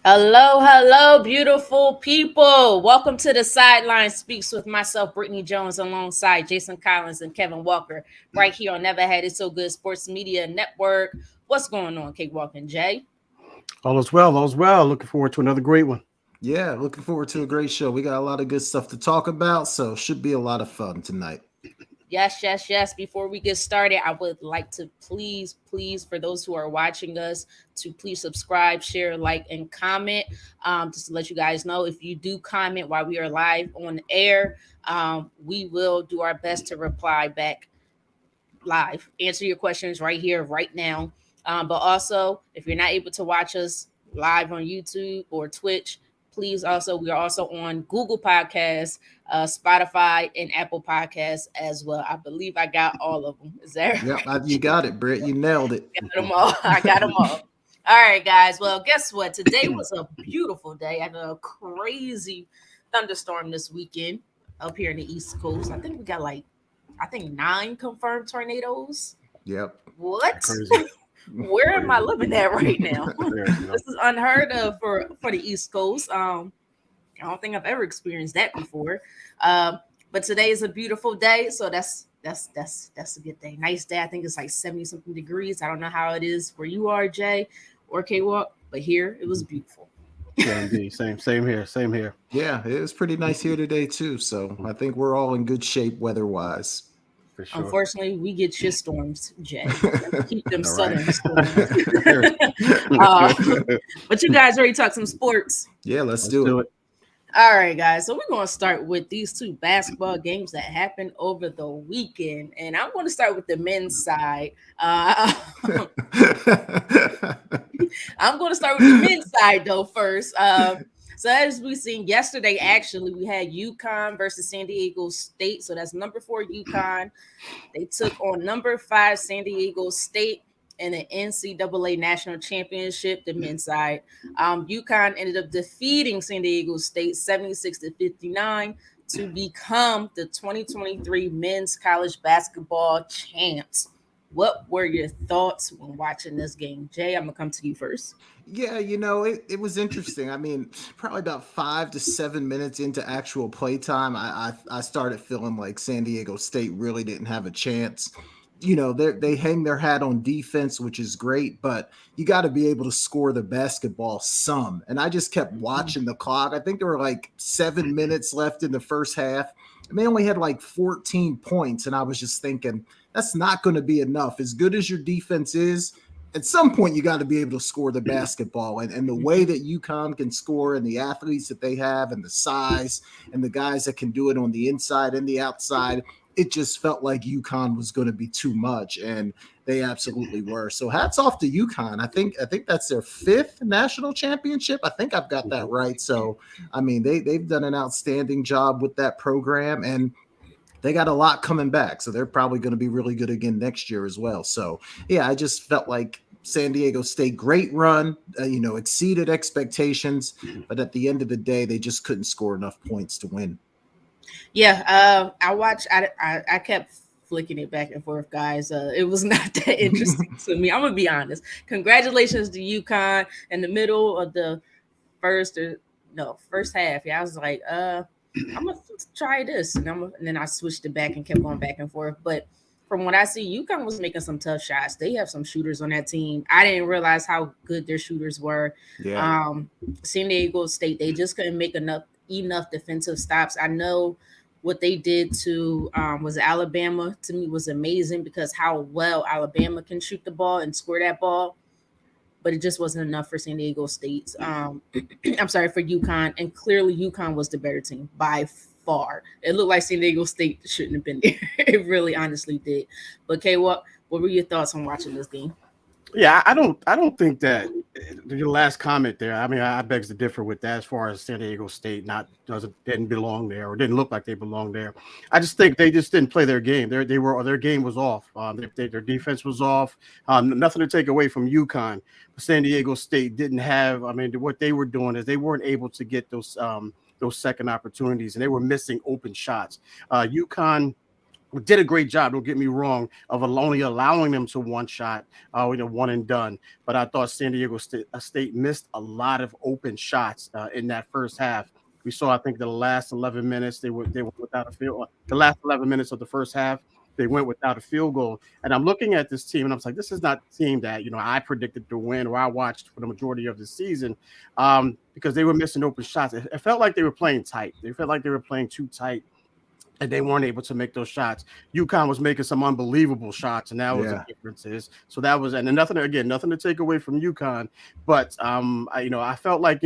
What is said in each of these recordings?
Hello, beautiful people. Welcome to the SideLine Speaks with myself, Britne Jones, alongside Jason Collins and Kevin Walker, right here on Never Had It So Good Sports Media Network. What's going on, Cake Walk and Jay? All is well. All is well. Looking forward to another great one. Yeah, looking forward to a great show. We got a lot of good stuff to talk about, so should be a lot of fun tonight. Yes. Before we get started, I would like to please, for those who are watching us, to please subscribe, share, like, and comment. Just to let you guys know, if you do comment while we are live on air, we will do our best to reply back live, answer your questions right here, right now. But also, if you're not able to watch us live on YouTube or Twitch, please also, we are also on Google Podcasts, Spotify, and Apple Podcasts as well. I believe I got all of them. Is there? Yep, you got it, Britt. You nailed it. Got them all. I got them all. All right, guys. Well, guess what? Today was a beautiful day. I had a crazy thunderstorm this weekend up here in the East Coast. I think we got like 9 confirmed tornadoes. Yep. What? Crazy. Where am I living at right now? There you go. This is unheard of for the East Coast. I don't think I've ever experienced that before. But today is a beautiful day, so that's a good day. Nice day. I think it's like 70 something degrees. I don't know how it is where you are, Jay or K Walk, but here it was beautiful. Yeah, indeed. Same here. Same here. Yeah, it was pretty nice here today too. So I think we're all in good shape weather-wise. For sure. Unfortunately, we get shit storms, Jay. Keep them All right. southern storms. uh, but you guys already talked some sports. Yeah, let's Let's do it. All right, guys. So we're going to start with these 2 basketball games that happened over the weekend, and I'm going to start with the men's side. I'm going to start with the men's side though first. So as we seen yesterday, actually, we had UConn versus San Diego State. So that's number 4 UConn. They took on number 5 San Diego State in the NCAA National Championship, the men's side. UConn ended up defeating San Diego State 76-59 to become the 2023 men's college basketball champs. What were your thoughts when watching this game? Jay, I'm going to come to you first. Yeah, it was interesting. I mean, probably about 5 to 7 minutes into actual playtime, I started feeling like San Diego State really didn't have a chance. They hang their hat on defense, which is great, but you got to be able to score the basketball some. And I just kept watching the clock. I think there were like 7 minutes left in the first half, and they only had like 14 points. And I was just thinking, that's not going to be enough. As good as your defense is, at some point you got to be able to score the basketball. And the way that UConn can score and the athletes that they have and the size and the guys that can do it on the inside and the outside, it just felt like UConn was going to be too much, and they absolutely were. So hats off to UConn. I think that's their 5th national championship. I think I've got that right. So I mean, they've done an outstanding job with that program, and they got a lot coming back. So they're probably going to be really good again next year as well. So yeah, I just felt like San Diego State, great run, exceeded expectations, but at the end of the day, they just couldn't score enough points to win. Yeah, I watched. I kept flicking it back and forth, guys. It was not that interesting to me. I'm gonna be honest. Congratulations to UConn in the middle of the first half. Yeah, I was like, I'm gonna try this, and then I switched it back and kept going back and forth. But from what I see, UConn was making some tough shots. They have some shooters on that team. I didn't realize how good their shooters were. Yeah. San Diego State, they just couldn't make enough defensive stops. I know what they did to was Alabama, to me, was amazing because how well Alabama can shoot the ball and score that ball, but it just wasn't enough for San Diego State. I'm sorry, for UConn, and clearly UConn was the better team by far. It looked like San Diego State shouldn't have been there. It really honestly did. But Kay, what were your thoughts on watching this game? Yeah, I don't think that your last comment there. I mean, I begs to differ with that as far as San Diego State didn't belong there or didn't look like they belonged there. I just think they just didn't play their game. Their game was off. Their defense was off. Nothing to take away from UConn. But San Diego State didn't have. I mean, what they were doing is they weren't able to get those second opportunities, and they were missing open shots. UConn did a great job. Don't get me wrong, of only allowing them to one shot, one and done. But I thought San Diego State missed a lot of open shots in that first half. We saw, I think, the last 11 minutes they were without a field. The last 11 minutes of the first half, they went without a field goal. And I'm looking at this team, and I was like, this is not the team that I predicted to win or I watched for the majority of the season, because they were missing open shots. It felt like they were playing tight. They felt like they were playing too tight, and they weren't able to make those shots. UConn was making some unbelievable shots, and that was the differences. So that was, and nothing to take away from UConn, but I felt like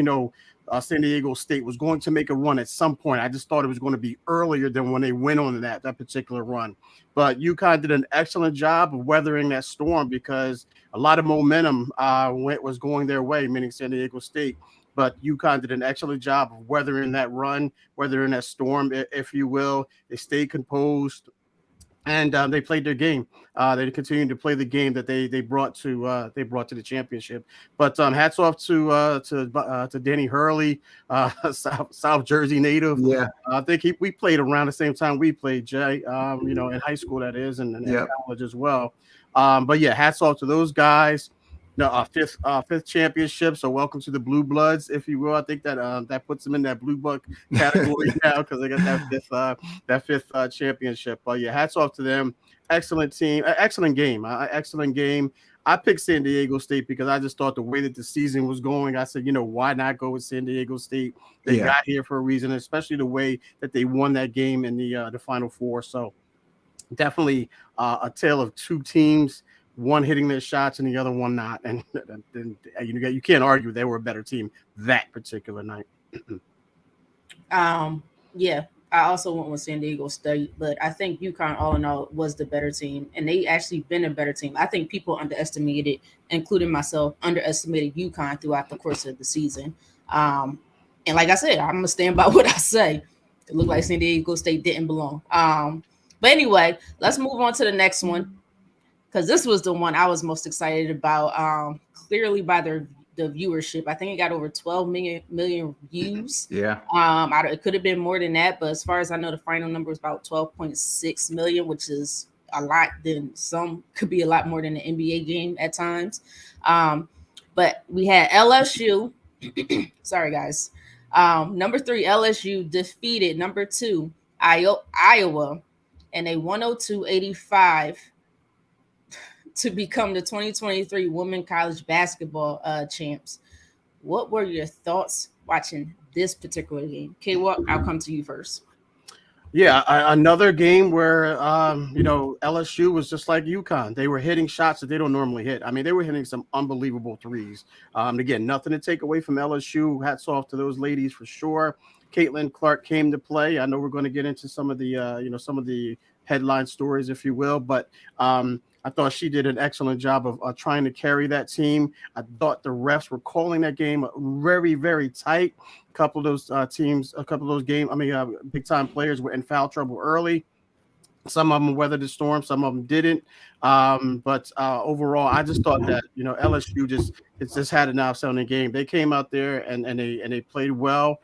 San Diego State was going to make a run at some point. I just thought it was going to be earlier than when they went on that particular run. But UConn did an excellent job of weathering that storm, because a lot of momentum was going their way, meaning San Diego State. But UConn did an excellent job of weathering that run, weathering that storm, if you will. They stayed composed, and they played their game. They continued to play the game that they brought to the championship. But hats off to Danny Hurley, South Jersey native. Yeah, I think we played around the same time we played, Jay. In high school, that is, and in college as well. But yeah, hats off to those guys. No, fifth championship. So welcome to the Blue Bloods, if you will. I think that puts them in that blue book category now, because they got that fifth championship. But yeah, hats off to them. Excellent team, excellent game. I picked San Diego State because I just thought the way that the season was going, I said, why not go with San Diego State? They got here for a reason, especially the way that they won that game in the Final Four. So definitely a tale of two teams. One hitting their shots and the other one not, and you can't argue they were a better team that particular night. Yeah, I also went with San Diego State, but I think UConn, all in all, was the better team, and they actually been a better team. I think people underestimated, including myself, underestimated UConn throughout the course of the season. And like I said, I'm gonna stand by what I say. It looked like San Diego State didn't belong. But anyway, let's move on to the next one, because this was the one I was most excited about. Clearly by the viewership, I think it got over 12 million views. Yeah. It could have been more than that, but as far as I know, the final number is about 12.6 million, which is a lot. Could be a lot more than an NBA game at times. But we had LSU. Sorry, guys. Number 3, LSU defeated number 2, Iowa, and a 102-85 to become the 2023 Women College Basketball champs. What were your thoughts watching this particular game? K-Walk, I'll come to you first. Yeah, another game where LSU was just like UConn. They were hitting shots that they don't normally hit. I mean, they were hitting some unbelievable threes. Again, nothing to take away from LSU. Hats off to those ladies for sure. Caitlin Clark came to play. I know we're going to get into some of the headline stories, if you will, but I thought she did an excellent job of trying to carry that team. I thought the refs were calling that game very, very tight. A couple of those big time players were in foul trouble early. Some of them weathered the storm, some of them didn't. But overall, I just thought that LSU just had an outstanding game. They came out there and they played well.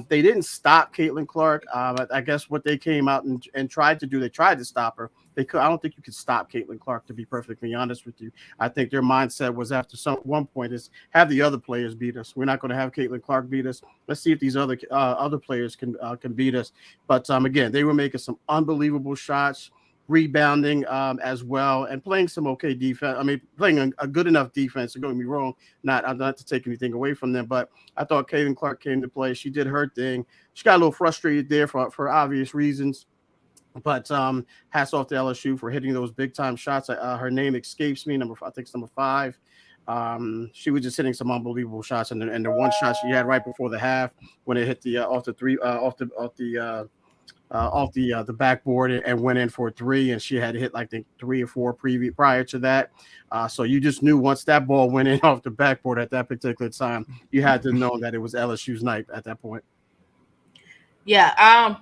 They didn't stop Caitlin Clark. I guess what they came out and tried to do, they tried to stop her. I don't think you could stop Caitlin Clark, to be perfectly honest with you. I think their mindset was after one point is have the other players beat us. We're not going to have Caitlin Clark beat us. Let's see if these other players can beat us. But again, they were making some unbelievable shots, rebounding as well, and playing some okay defense. I mean, playing a good enough defense. Don't get me wrong, not to take anything away from them, but I thought Caitlin Clark came to play. She did her thing. She got a little frustrated there for obvious reasons. But hats off to LSU for hitting those big time shots. Her name escapes me. I think it's number 5. She was just hitting some unbelievable shots, and the one shot she had right before the half when it hit the off the backboard and went in for a 3, and she had hit like the 3 or 4 prior to that. So you just knew once that ball went in off the backboard at that particular time, you had to know that it was LSU's night at that point. Yeah.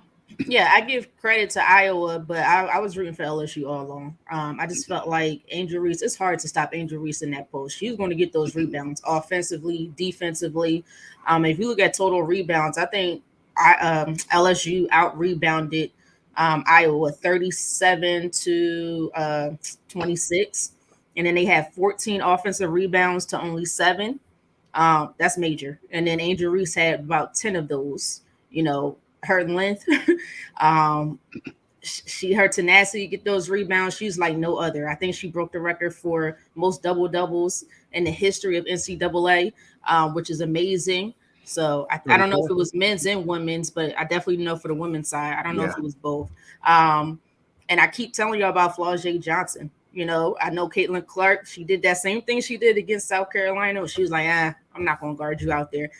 Yeah, I give credit to Iowa, but I was rooting for LSU all along. I just felt like Angel Reese, it's hard to stop Angel Reese in that post. She's going to get those rebounds offensively, defensively. If you look at total rebounds, I think LSU out-rebounded Iowa 37 to 26. And then they had 14 offensive rebounds to only 7. That's major. And then Angel Reese had about 10 of those. You know, her length, um, her tenacity to get those rebounds. She's like no other. I think she broke the record for most double doubles in the history of NCAA, which is amazing. So I don't know if it was men's and women's, but I definitely know for the women's side. I don't know if it was both. And I keep telling you about Flau'jae Johnson. You know, I know Caitlin Clark. She did that same thing she did against South Carolina. She was like, I'm not going to guard you out there.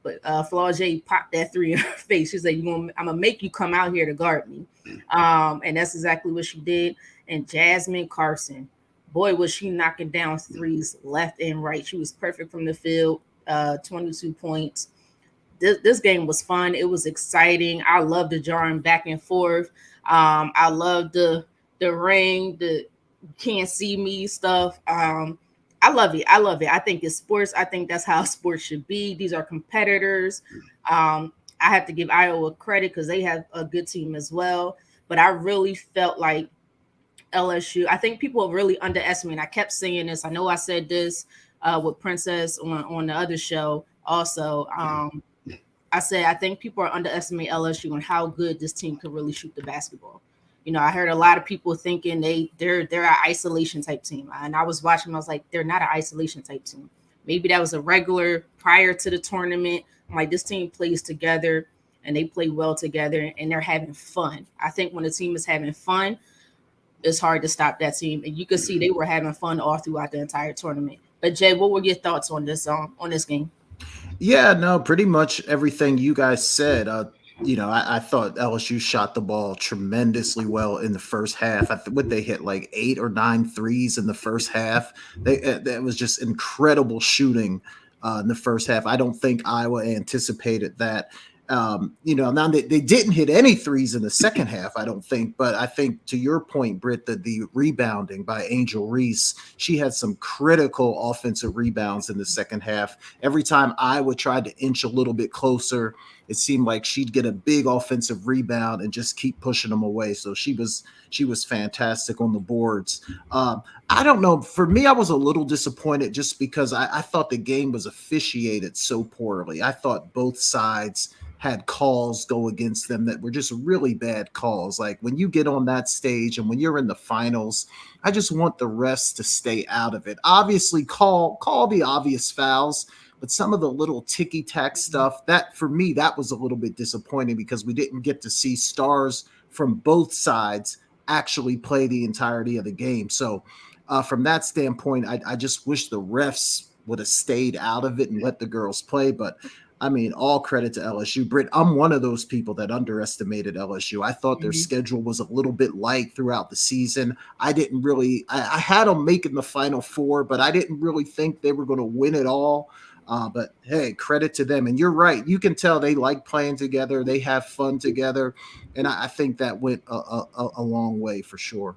But Flau'jae popped that 3 in her face. She said, I'm going to make you come out here to guard me. And that's exactly what she did. And Jasmine Carson, boy, was she knocking down threes left and right. She was perfect from the field, 22 points. This game was fun. It was exciting. I love the jarring back and forth. I love the ring, the can't see me stuff. I love it. I think it's sports. I think that's how sports should be. These are competitors. I have to give Iowa credit because they have a good team as well. But I really felt like LSU, I think people really underestimate. I kept saying this. I know I said this with Princess on the other show also. I said I think people are underestimating LSU and how good this team could really shoot the basketball. You know, I heard a lot of people thinking they're an isolation type team. And I was watching, I was like, they're not an isolation type team. Maybe that was a regular prior to the tournament. I'm like, this team plays together and they play well together and they're having fun. I think when a team is having fun, it's hard to stop that team. And you can see they were having fun all throughout the entire tournament. But Jay, what were your thoughts on this game? Yeah, no, pretty much everything you guys said. I thought LSU shot the ball tremendously well in the first half. They hit like 8 or 9 threes in the first half. That was just incredible shooting in the first half. I don't think Iowa anticipated that. Now they didn't hit any threes in the second half, I don't think. But I think to your point, Britt, the rebounding by Angel Reese, she had some critical offensive rebounds in the second half. Every time Iowa tried to inch a little bit closer, it seemed like she'd get a big offensive rebound and just keep pushing them away. So she was fantastic on the boards. I don't know. For me, I was a little disappointed just because I thought the game was officiated so poorly. I thought both sides had calls go against them that were just really bad calls. Like when you get on that stage and when you're in the finals, I just want the refs to stay out of it. Obviously, call the obvious fouls, but some of the little ticky-tack stuff, that for me, that was a little bit disappointing because we didn't get to see stars from both sides actually play the entirety of the game. So from that standpoint, I just wish the refs would have stayed out of it and let the girls play. But I mean, all credit to LSU. Britt, I'm one of those people that underestimated LSU. I thought their schedule was a little bit light throughout the season. I didn't really – I had them making the Final Four, but I didn't really think they were going to win it all. But, hey, credit to them. And you're right. You can tell they like playing together. They have fun together. And I think that went a long way for sure.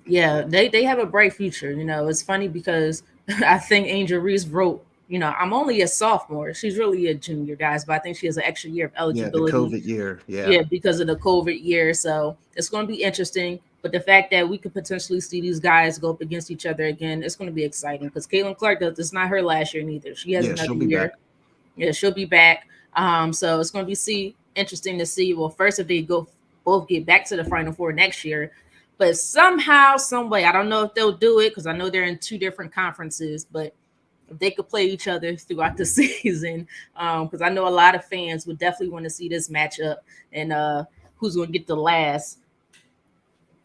Yeah, they have a bright future. You know, it's funny because I think Angel Reese wrote, you know, I'm only a sophomore. She's really a junior, guys, but I think she has an extra year of eligibility. Yeah, the COVID year. Yeah, because of the COVID year. So it's going to be interesting. But the fact that we could potentially see these guys go up against each other again, it's going to be exciting because Caitlin Clark, it's not her last year neither. She has another year. Back. Yeah, she'll be back. So it's going to be interesting to see. Well, first, if they both get back to the Final Four next year. But somehow, some way, I don't know if they'll do it because I know they're in 2 different conferences, but if they could play each other throughout the season, because I know a lot of fans would definitely want to see this matchup and who's going to get the last.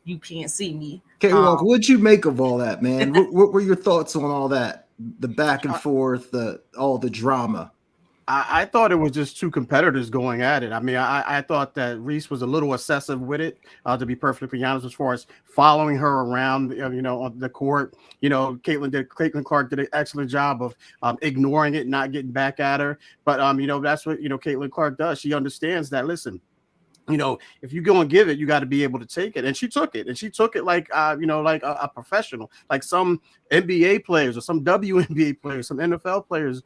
You can't see me. Okay, well, what'd you make of all that, man? what were your thoughts on all that? The back and forth, all the drama. I thought it was just 2 competitors going at it. I mean, I thought that Reese was a little excessive with it, to be perfectly honest, as far as following her around, on the court. Caitlin Clark did an excellent job of ignoring it, not getting back at her. But, that's what, Caitlin Clark does. She understands that, listen, if you go and give it, you got to be able to take it. And she took it, and she took it like, like a professional, like some NBA players or some WNBA players, some NFL players,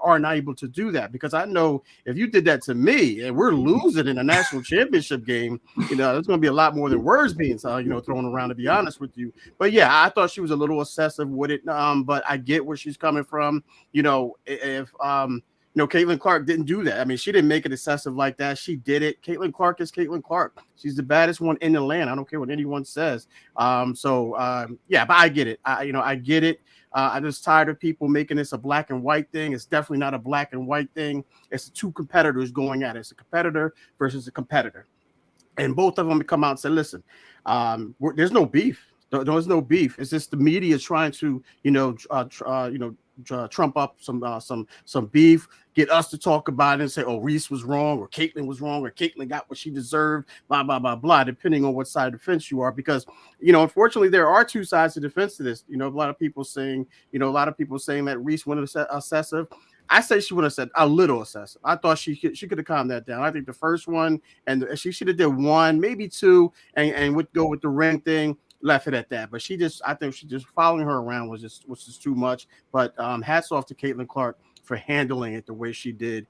are not able to do that. Because I know if you did that to me and we're losing in a national championship game, there's going to be a lot more than words being, thrown around, to be honest with you. But yeah, I thought she was a little excessive with it. But I get where she's coming from. If Caitlin Clark didn't do that. I mean, she didn't make it excessive like that. She did it. Caitlin Clark is Caitlin Clark. She's the baddest one in the land. I don't care what anyone says. Yeah, but I get it. I get it. I'm just tired of people making this a black and white thing. It's definitely not a black and white thing. It's two competitors going at it. It's a competitor versus a competitor. And both of them come out and say, listen, there's no beef. There's no beef. It's just the media trying to, trump up some beef, get us to talk about it and say, oh, Reese was wrong, or Caitlin was wrong, or Caitlin got what she deserved, blah, blah, blah, blah, depending on what side of the fence you are. Because, unfortunately, there are two sides of the fence to this. A lot of people saying that Reese went excessive. I say she would have said a little excessive. I thought she could have calmed that down. I think the first one, and she should have did one, maybe two, and would go with the ring thing. Left it at that, but I think she just following her around was just too much. But hats off to Caitlin Clark for handling it the way she did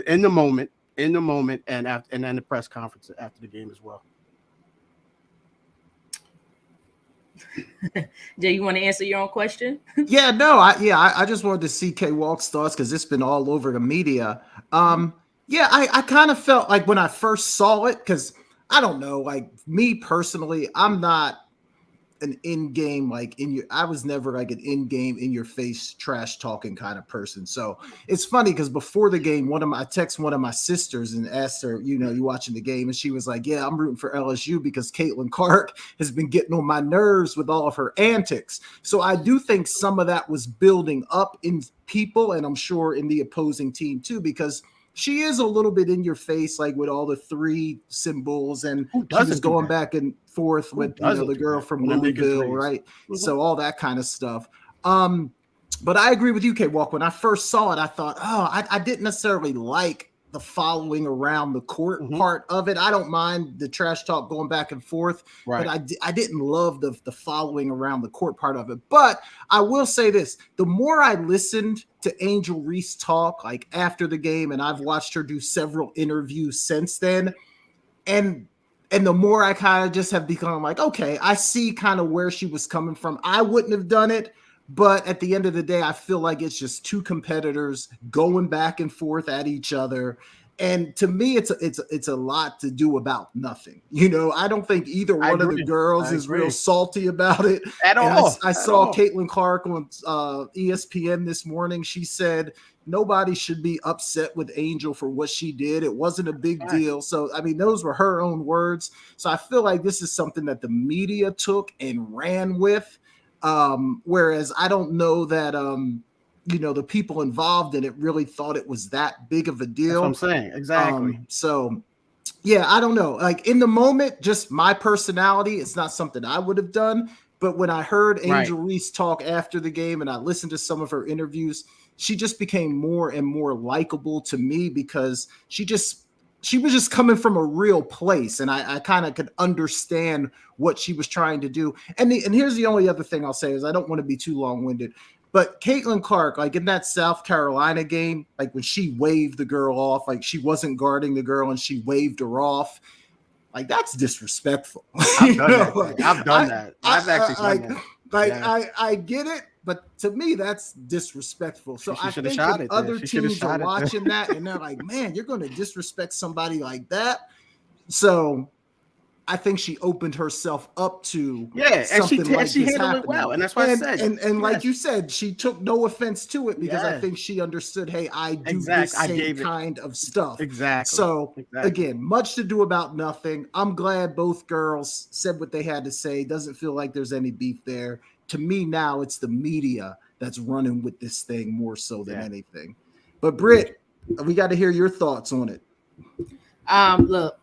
in the moment, and then the press conference after the game as well. Jay, you want to answer your own question? Yeah, no, I just wanted to see K Walk's thoughts because it's been all over the media. I kind of felt like when I first saw it, because I don't know, like me personally, I'm not an in-game, I was never like an in-game, in-your-face trash talking kind of person. So it's funny because before the game, I text one of my sisters and asked her, you watching the game? And she was like, yeah, I'm rooting for LSU because Caitlin Clark has been getting on my nerves with all of her antics. So I do think some of that was building up in people, and I'm sure in the opposing team too, because she is a little bit in your face, like with all the three symbols, and she was going back and forth with the girl from Louisville, right? Mm-hmm. So all that kind of stuff. But I agree with you, K-Walk. When I first saw it, I thought, I didn't necessarily like the following around the court part of it. I don't mind the trash talk going back and forth, right, but I didn't love the following around the court part of it. But I will say this, the more I listened to Angel Reese talk, like after the game, and I've watched her do several interviews since then, and the more I kind of just have become like, okay, I see kind of where she was coming from. I wouldn't have done it, but at the end of the day, I feel like it's just two competitors going back and forth at each other. And to me, it's a lot to do about nothing. I don't think either one of the girls is real salty about it at all. I saw Caitlin Clark on ESPN this morning. She said nobody should be upset with Angel for what she did. It wasn't a big deal. So, I mean, those were her own words. So I feel like this is something that the media took and ran with. Whereas I don't know that, the people involved in it really thought it was that big of a deal. That's what I'm saying. Exactly. So yeah, I don't know. Like in the moment, just my personality, it's not something I would have done. But when I heard Angel Reese talk after the game and I listened to some of her interviews, she just became more and more likable to me because she was just coming from a real place. And I kind of could understand what she was trying to do. And here's the only other thing I'll say is I don't want to be too long-winded, but Caitlin Clark, like in that South Carolina game, like when she waved the girl off, like she wasn't guarding the girl and she waved her off, like that's disrespectful. I've done that. I've actually done that. I get it, but to me, that's disrespectful. So I think if other teams are watching that and they're like, man, you're going to disrespect somebody like that. So I think she opened herself up to and she handled it well, and that's why I said. And like you said, she took no offense to it because I think she understood, hey, I do this same kind of stuff. Exactly. So again, much to do about nothing. I'm glad both girls said what they had to say. Doesn't feel like there's any beef there. To me now, it's the media that's running with this thing more so than anything. But Britt, we got to hear your thoughts on it. Look,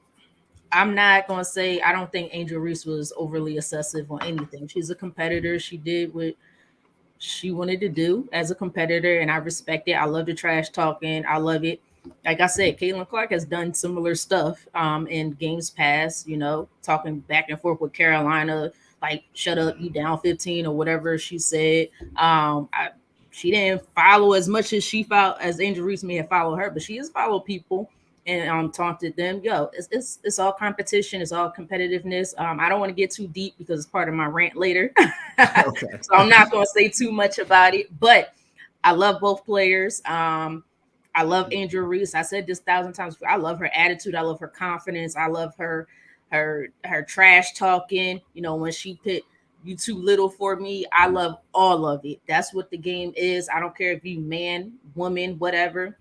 I'm not going to say I don't think Angel Reese was overly excessive on anything. She's a competitor. She did what she wanted to do as a competitor, and I respect it. I love the trash talking. I love it. like I said, Caitlin Clark has done similar stuff in games past, talking back and forth with Carolina, like shut up, you down 15 or whatever she said. She didn't follow as much as she followed as Angel Reese may have followed her, but she has followed people and taunted them. Yo, it's all competition, it's all competitiveness. I don't want to get too deep because it's part of my rant later. Okay. So I'm not gonna say too much about it, but I love both players. I love Angel Reese. I said this 1,000 times before. I love her attitude. I love her confidence. I love her trash talking. When she put you too little for me, I love all of it. That's what the game is. I don't care if you man, woman, whatever.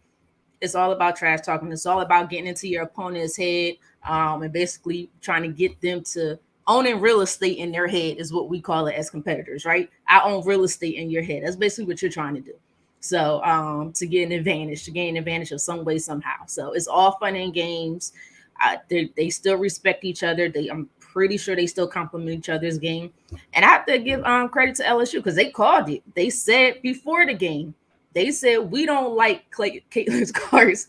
It's all about trash talking. It's all about getting into your opponent's head, and basically trying to get them to owning real estate in their head is what we call it as competitors, right? I own real estate in your head. That's basically what you're trying to do. So to get an advantage, to gain an advantage of some way, somehow. So it's all fun and games. They still respect each other. I'm pretty sure they still compliment each other's game. And I have to give credit to LSU because they called it. They said before the game, they said we don't like Caitlin Clark's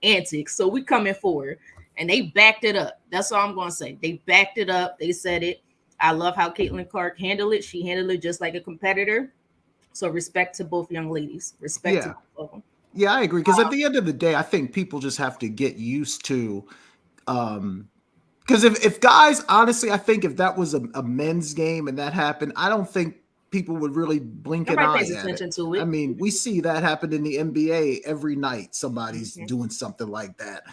antics, so we coming forward. And they backed it up. That's all I'm going to say. They backed it up. They said it. I love how Caitlin Clark handled it. She handled it just like a competitor. So respect to both young ladies. Respect to both of them. Yeah, I agree. Because at the end of the day, I think people just have to get used to because if guys, honestly, I think if that was a men's game and that happened, I don't think people would really blink an eye at it. I mean, we see that happen in the NBA every night. Somebody's doing something like that.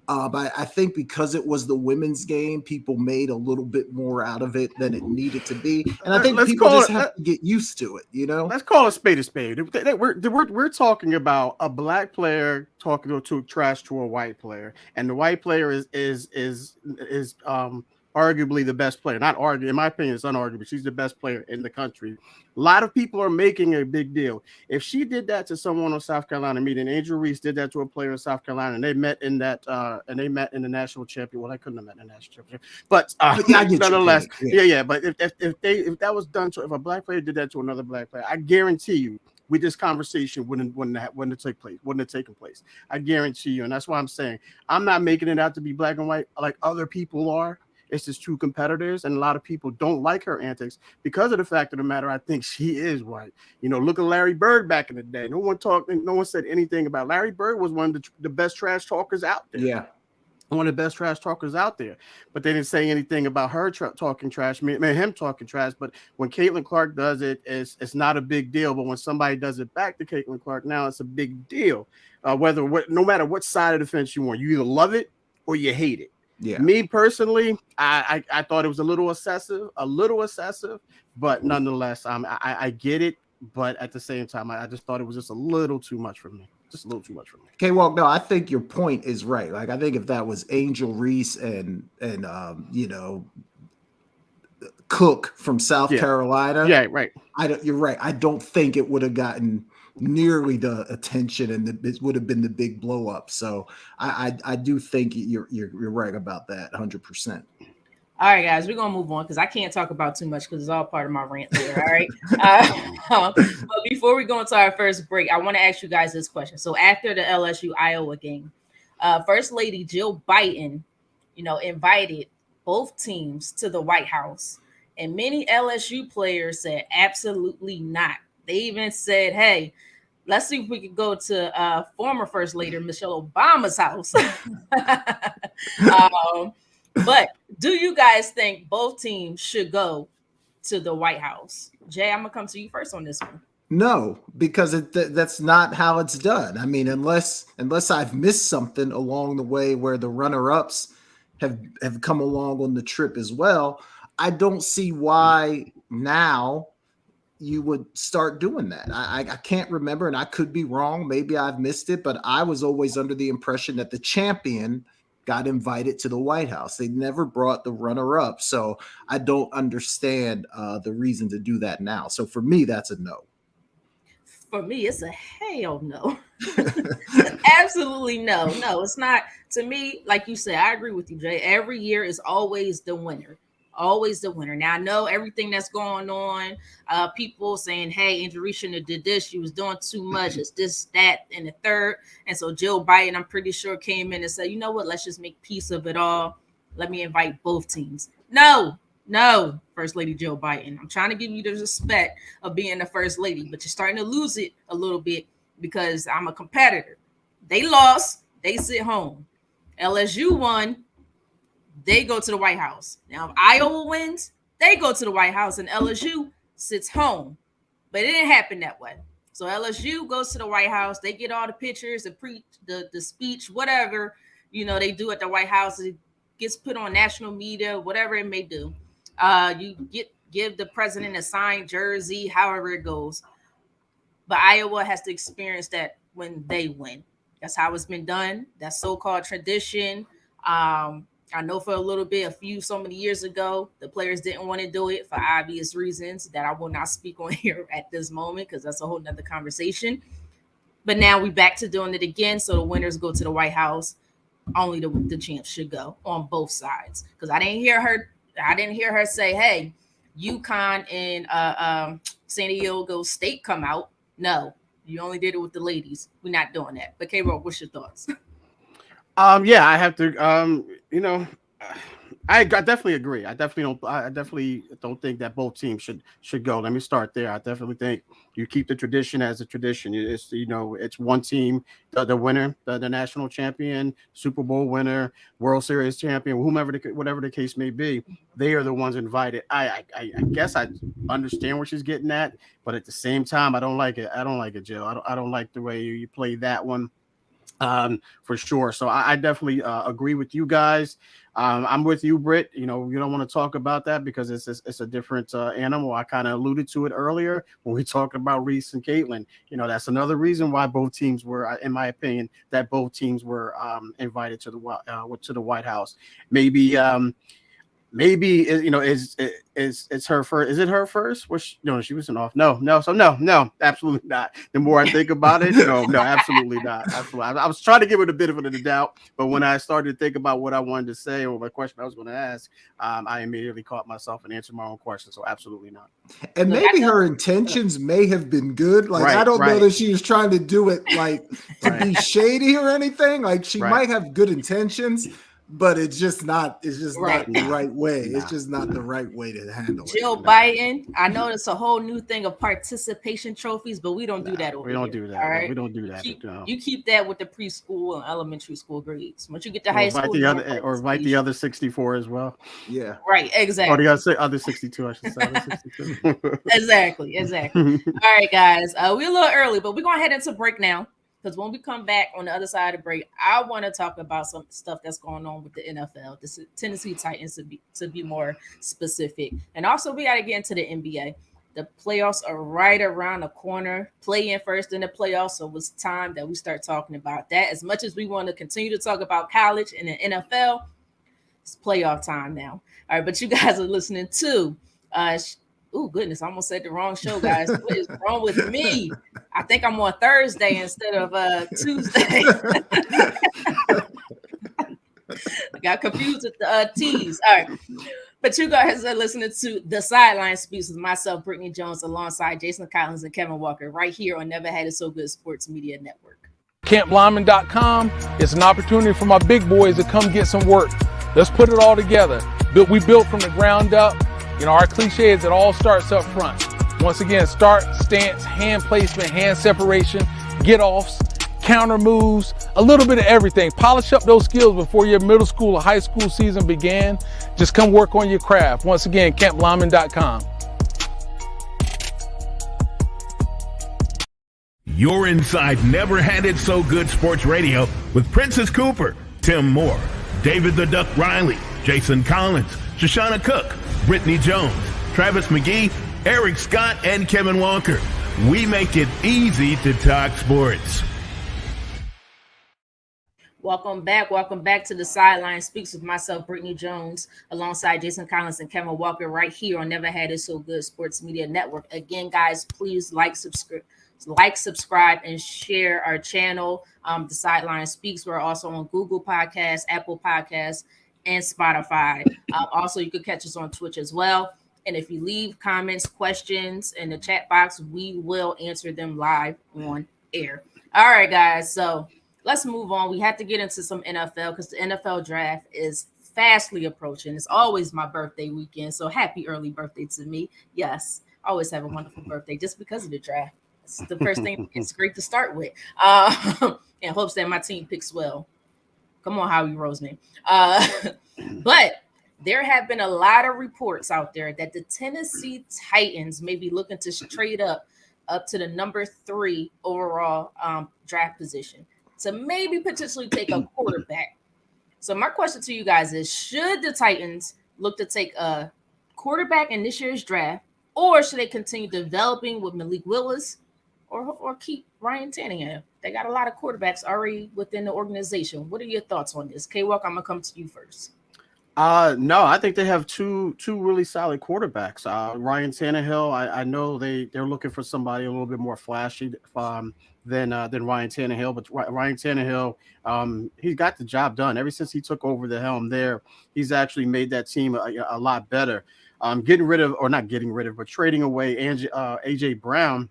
But I think because it was the women's game, people made a little bit more out of it than it needed to be. And I think people just have to get used to it, Let's call a spade a spade. We're talking about a black player talking to trash to a white player, and the white player is arguably the best player. Not arguably, in my opinion, it's unarguable. She's the best player in the country. A lot of people are making a big deal. If she did that to someone on South Carolina meeting, Angel Reese did that to a player in South Carolina, and they met in that in the national champion. Well, I couldn't have met in the national championship, but nonetheless, yeah. But if that was done to, if a black player did that to another black player, I guarantee you, this conversation wouldn't have taken place. I guarantee you, and that's why I'm saying I'm not making it out to be black and white like other people are. It's just two competitors, and a lot of people don't like her antics because of the fact of the matter. I think she is white. Look at Larry Bird back in the day. No one said anything about Larry Bird. Was one of the best trash talkers out there. Yeah, one of the best trash talkers out there. But they didn't say anything about her talking trash, him talking trash. But when Caitlin Clark does it, it's not a big deal. But when somebody does it back to Caitlin Clark, now it's a big deal. No matter what side of the fence you want, you either love it or you hate it. Yeah. Me personally, I thought it was a little excessive, but nonetheless, I get it. But at the same time, I just thought it was just a little too much for me. Okay, well, no, I think your point is right. Like, I think if that was Angel Reese and Cook from South Carolina, right. You're right. I don't think it would have gotten nearly the attention, and it would have been the big blow up. So I do think you're right about that 100%. All right, guys, we're gonna move on because I can't talk about too much because it's all part of my rant there. All right. But before we go into our first break, I want to ask you guys this question. So after the LSU Iowa game, First Lady Jill Biden, invited both teams to the White House, and many LSU players said absolutely not. They even said, "Hey, let's see if we could go to former First Lady Michelle Obama's house." But do you guys think both teams should go to the White House? Jay, I'm gonna come to you first on this one. No, because that's not how it's done. I mean, unless I've missed something along the way where the runner-ups have come along on the trip as well, I don't see why now you would start doing that. I can't remember, and I could be wrong. Maybe I've missed it, but I was always under the impression that the champion got invited to the White House. They never brought the runner-up. So I don't understand the reason to do that now. So for me, that's a no. For me, it's a hell no. Absolutely no. No, it's not. To me, like you said, I agree with you, Jay. Every year is always the winner. Always the winner. Now I know everything that's going on. People saying, "Hey, Andrew shouldn't have did this. She was doing too much. It's this, that, and the third." And so Jill Biden, I'm pretty sure, came in and said, "You know what? Let's just make peace of it all. Let me invite both teams." No, no, First Lady Jill Biden. I'm trying to give you the respect of being the First Lady, but you're starting to lose it a little bit because I'm a competitor. They lost. They sit home. LSU won. They go to the White House. Now, if Iowa wins, they go to the White House and LSU sits home. But it didn't happen that way. So LSU goes to the White House. They get all the pictures, the speech, whatever, they do at the White House. It gets put on national media, whatever it may do. You give the president a signed jersey, however it goes. But Iowa has to experience that when they win. That's how it's been done. That's so-called tradition. I know for a little bit, so many years ago, the players didn't want to do it for obvious reasons that I will not speak on here at this moment because that's a whole nother conversation. But now we're back to doing it again. So the winners go to the White House. Only the champs should go on both sides. Because I didn't hear her say, "Hey, UConn and San Diego State come out." No, you only did it with the ladies. We're not doing that. But K-Roll, what's your thoughts? Yeah, I have to. I definitely agree. I definitely don't think that both teams should go. Let me start there. I definitely think you keep the tradition as a tradition. It's one team, the winner, the national champion, Super Bowl winner, World Series champion, whatever the case may be. They are the ones invited. I guess I understand what she's getting at, but at the same time, I don't like it. I don't like it, Jill. I don't like the way you play that one. For sure. So I definitely agree with you guys. I'm with you, Britt. You don't want to talk about that because it's a different animal. I kind of alluded to it earlier when we talked about Reese and Caitlin. That's another reason why both teams were, in my opinion, that both teams were invited to the White House. Maybe it's her first. Is it her first? She wasn't off. No, absolutely not. The more I think about it, no, absolutely not. Absolutely. I was trying to give it a bit of a doubt, but when I started to think about what I wanted to say or what question I was going to ask, I immediately caught myself and answered my own question. So absolutely not. And maybe her intentions may have been good. Like, right, I don't right. know that she was trying to do it like to be shady or anything. Like, she might have good intentions, but it's just not not the right way. It's just not the right way to handle it. Jill Biden, I know it's a whole new thing of participation trophies, but we don't do that over here. We don't do that. All right? We don't do that. You keep that with the preschool and elementary school grades. Once you get to high school, invite the other 64 as well. Yeah. Right, exactly. Oh, the other 62, I should say. Other 62. Exactly. All right, guys. We're a little early, but we're going to head into break now. Because when we come back on the other side of the break, I want to talk about some stuff that's going on with the NFL, the Tennessee Titans to be more specific. And also, we got to get into the NBA. The playoffs are right around the corner. Play in first in the playoffs, so it's time that we start talking about that. As much as we want to continue to talk about college and the NFL, it's playoff time now. All right, but you guys are listening to oh, goodness, I almost said the wrong show, guys. What is wrong with me? I think I'm on Thursday instead of Tuesday. I got confused with the T's. All right. But you guys are listening to the SideLine Speaks with myself, Britne Jones, alongside Jason Collins and Kevin Walker, right here on Never Had It So Good Sports Media Network. CampBlindman.com is an opportunity for my big boys to come get some work. Let's put it all together. We built from the ground up. Our cliche is it all starts up front. Once again, start, stance, hand placement, hand separation, get-offs, counter moves, a little bit of everything. Polish up those skills before your middle school or high school season began. Just come work on your craft. Once again, CampBlindman.com. You're inside Never Had It So Good Sports Radio with Princess Cooper, Tim Moore, David the Duck Riley, Jason Collins, Shoshana Cook, Britne Jones, Travis McGee, Eric Scott, and Kevin Walker. We make it easy to talk sports. Welcome back to the SideLine Speaks with myself, Britne Jones, alongside Jason Collins and Kevin Walker, right here on Never Had It So Good Sports Media Network. Again, guys, please like, subscribe, and share our channel. The SideLine Speaks. We're also on Google Podcasts, Apple Podcasts, and Spotify. Also, you could catch us on Twitch as well. And if you leave comments, questions in the chat box, we will answer them live on air. All right, guys. So let's move on. We have to get into some NFL because the NFL draft is fastly approaching. It's always my birthday weekend. So happy early birthday to me. Yes, I always have a wonderful birthday just because of the draft. It's the first thing it's great to start with. And hopes that my team picks well. Come on, Howie Roseman. But there have been a lot of reports out there that the Tennessee Titans may be looking to trade up to the number 3 overall draft position to maybe potentially take a quarterback. So my question to you guys is, should the Titans look to take a quarterback in this year's draft, or should they continue developing with Malik Willis or keep Ryan Tannehill? They got a lot of quarterbacks already within the organization. What are your thoughts on this? K-Walk, I'm going to come to you first. No, I think they have two really solid quarterbacks. Ryan Tannehill, I know they're looking for somebody a little bit more flashy than Ryan Tannehill, but Ryan Tannehill, he's got the job done. Ever since he took over the helm there, he's actually made that team a lot better. But trading away AJ Brown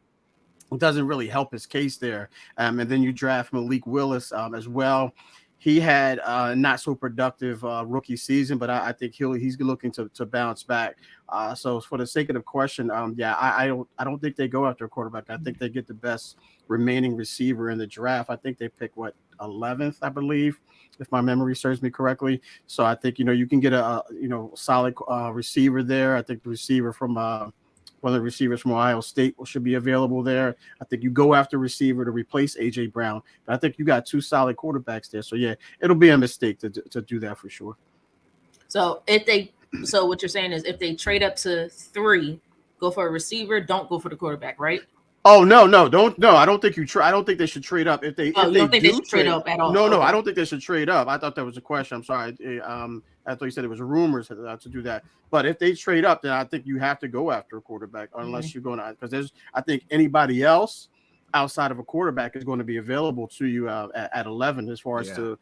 doesn't really help his case there. And then you draft Malik Willis as well. He had not so productive rookie season, but I think he's looking to bounce back. So for the sake of the question, I don't think they go after a quarterback. I think they get the best remaining receiver in the draft. I think they pick 11th, I believe, if my memory serves me correctly. So I think you can get a solid receiver there. I think the receiver from one of the receivers from Ohio State should be available there. I think you go after receiver to replace A.J. Brown. But I think you got 2 solid quarterbacks there. So, yeah, it'll be a mistake to do that for sure. So what you're saying is if they trade up to 3, go for a receiver, don't go for the quarterback, right? Oh, no, don't. No, I don't think I don't think they should trade up. You don't think they should trade up at all? No, okay. I don't think they should trade up. I thought that was a question. I'm sorry. I thought you said it was rumors to do that. But if they trade up, then I think you have to go after a quarterback unless you're going to, because I think anybody else outside of a quarterback is going to be available to you at 11 as far as to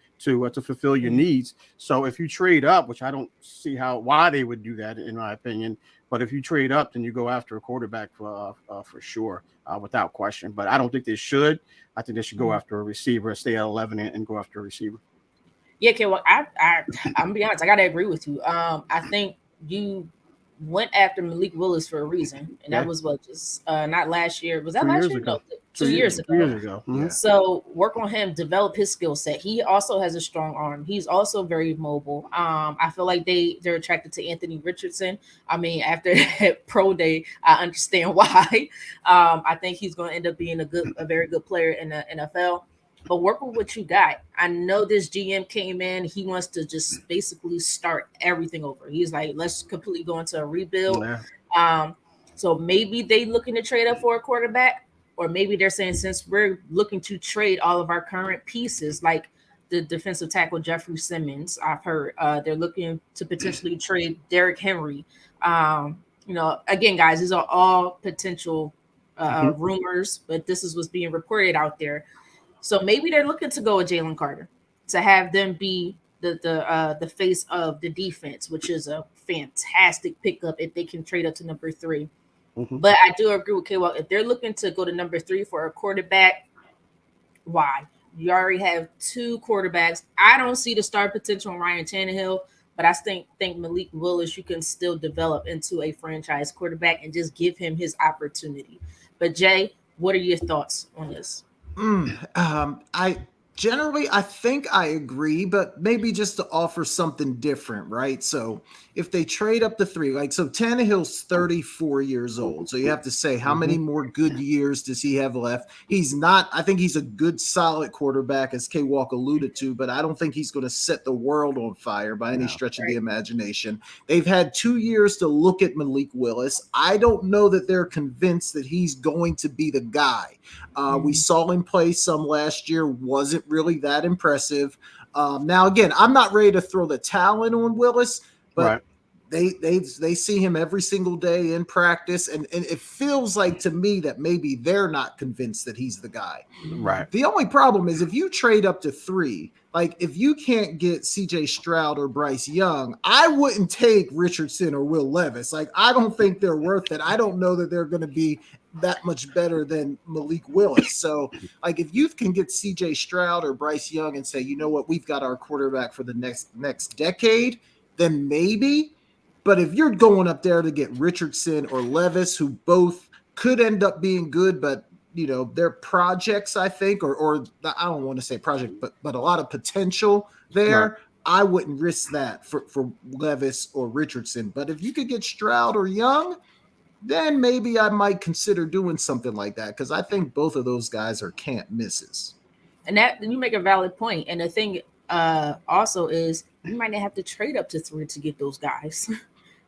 fulfill your needs. So if you trade up, which I don't see why they would do that in my opinion, but if you trade up, then you go after a quarterback for sure, without question. But I don't think they should. I think they should go after a receiver, stay at 11 and go after a receiver. Yeah, okay. Well, I'm gonna be honest. I gotta agree with you. I think you went after Malik Willis for a reason, and that was not last year. Was that last year? No, 2 years ago. 2 years ago. Mm-hmm. So work on him, develop his skill set. He also has a strong arm. He's also very mobile. I feel like they're attracted to Anthony Richardson. I mean, after that pro day, I understand why. I think he's going to end up being a very good player in the NFL. But work with what you got. I know this GM came in. He wants to just basically start everything over. He's like, let's completely go into a rebuild. Yeah. So maybe they looking to trade up for a quarterback, or maybe they're saying since we're looking to trade all of our current pieces, like the defensive tackle Jeffrey Simmons, I've heard they're looking to potentially trade Derrick Henry. Again, guys, these are all potential rumors, but this is what's being reported out there. So maybe they're looking to go with Jalen Carter to have them be the face of the defense, which is a fantastic pickup if they can trade up to number 3. Mm-hmm. But I do agree with K-Walk. If they're looking to go to number 3 for a quarterback, why? You already have 2 quarterbacks. I don't see the star potential in Ryan Tannehill, but I think Malik Willis you can still develop into a franchise quarterback and just give him his opportunity. But Jay, what are your thoughts on this? I think I agree, but maybe just to offer something different, right? So if they trade up to 3, Tannehill's 34 years old. So you have to say, how many more good years does he have left? I think he's a good, solid quarterback, as K-Walk alluded to, but I don't think he's going to set the world on fire by any stretch of the imagination. They've had 2 years to look at Malik Willis. I don't know that they're convinced that he's going to be the guy. We saw him play some last year, wasn't really that impressive. Now, again, I'm not ready to throw the talent on Willis, but they see him every single day in practice, and it feels like to me that maybe they're not convinced that he's the guy. Right. The only problem is if you trade up to 3, like if you can't get CJ Stroud or Bryce Young, I wouldn't take Richardson or Will Levis. Like, I don't think they're worth it. I don't know that they're going to be that much better than Malik Willis. So, like, if you can get CJ Stroud or Bryce Young and say, you know what, we've got our quarterback for the next decade, then maybe. But if you're going up there to get Richardson or Levis, who both could end up being good, but they're projects, I think, or I don't want to say project, but a lot of potential there. Right. I wouldn't risk that for Levis or Richardson. But if you could get Stroud or Young, then maybe I might consider doing something like that, because I think both of those guys are can't misses. And that you make a valid point. And the thing also is you might not have to trade up to 3 to get those guys.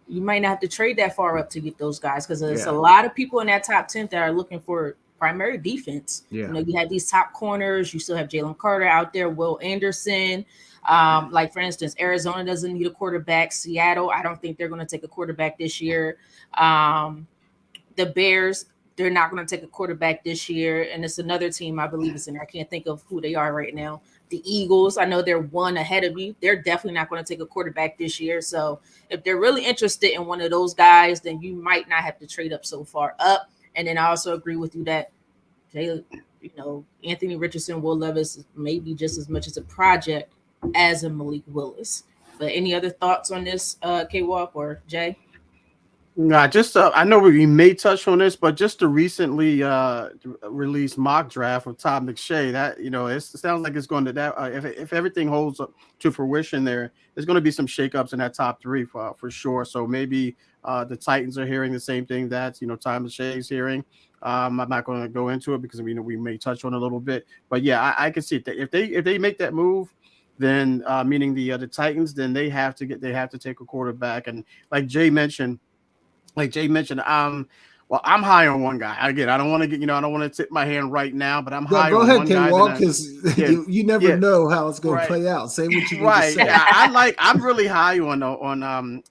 You might not have to trade that far up to get those guys, because there's a lot of people in that top 10 that are looking for primary defense. Yeah. You have these top corners. You still have Jalen Carter out there, Will Anderson. Like, for instance, Arizona doesn't need a quarterback. Seattle, I don't think they're going to take a quarterback this year. The Bears, they're not going to take a quarterback this year. And it's another team, I believe it's in there. I can't think of who they are right now. The Eagles, I know they're one ahead of you. They're definitely not going to take a quarterback this year. So if they're really interested in one of those guys, then you might not have to trade up so far up. And then I also agree with you that Anthony Richardson, Will Levis maybe just as much as a project as a Malik Willis. But any other thoughts on this, K-Walk or Jay? Nah, just I know we may touch on this, but just the recently released mock draft of Todd McShay, that it sounds like it's going to that if everything holds up to fruition, there's going to be some shakeups in that top 3 for sure. So maybe the Titans are hearing the same thing that Todd McShay is hearing. I'm not going to go into it because we may touch on it a little bit, but yeah, I can see it. If they make that move, then meaning the Titans, then they have to take a quarterback, and like Jay mentioned, well, I'm high on one guy. Again, I don't want to get, I don't want to tip my hand right now, but I'm high on one guy. Go ahead, because you never know how it's going to play out. Say what you need to say. Yeah, I'm really high on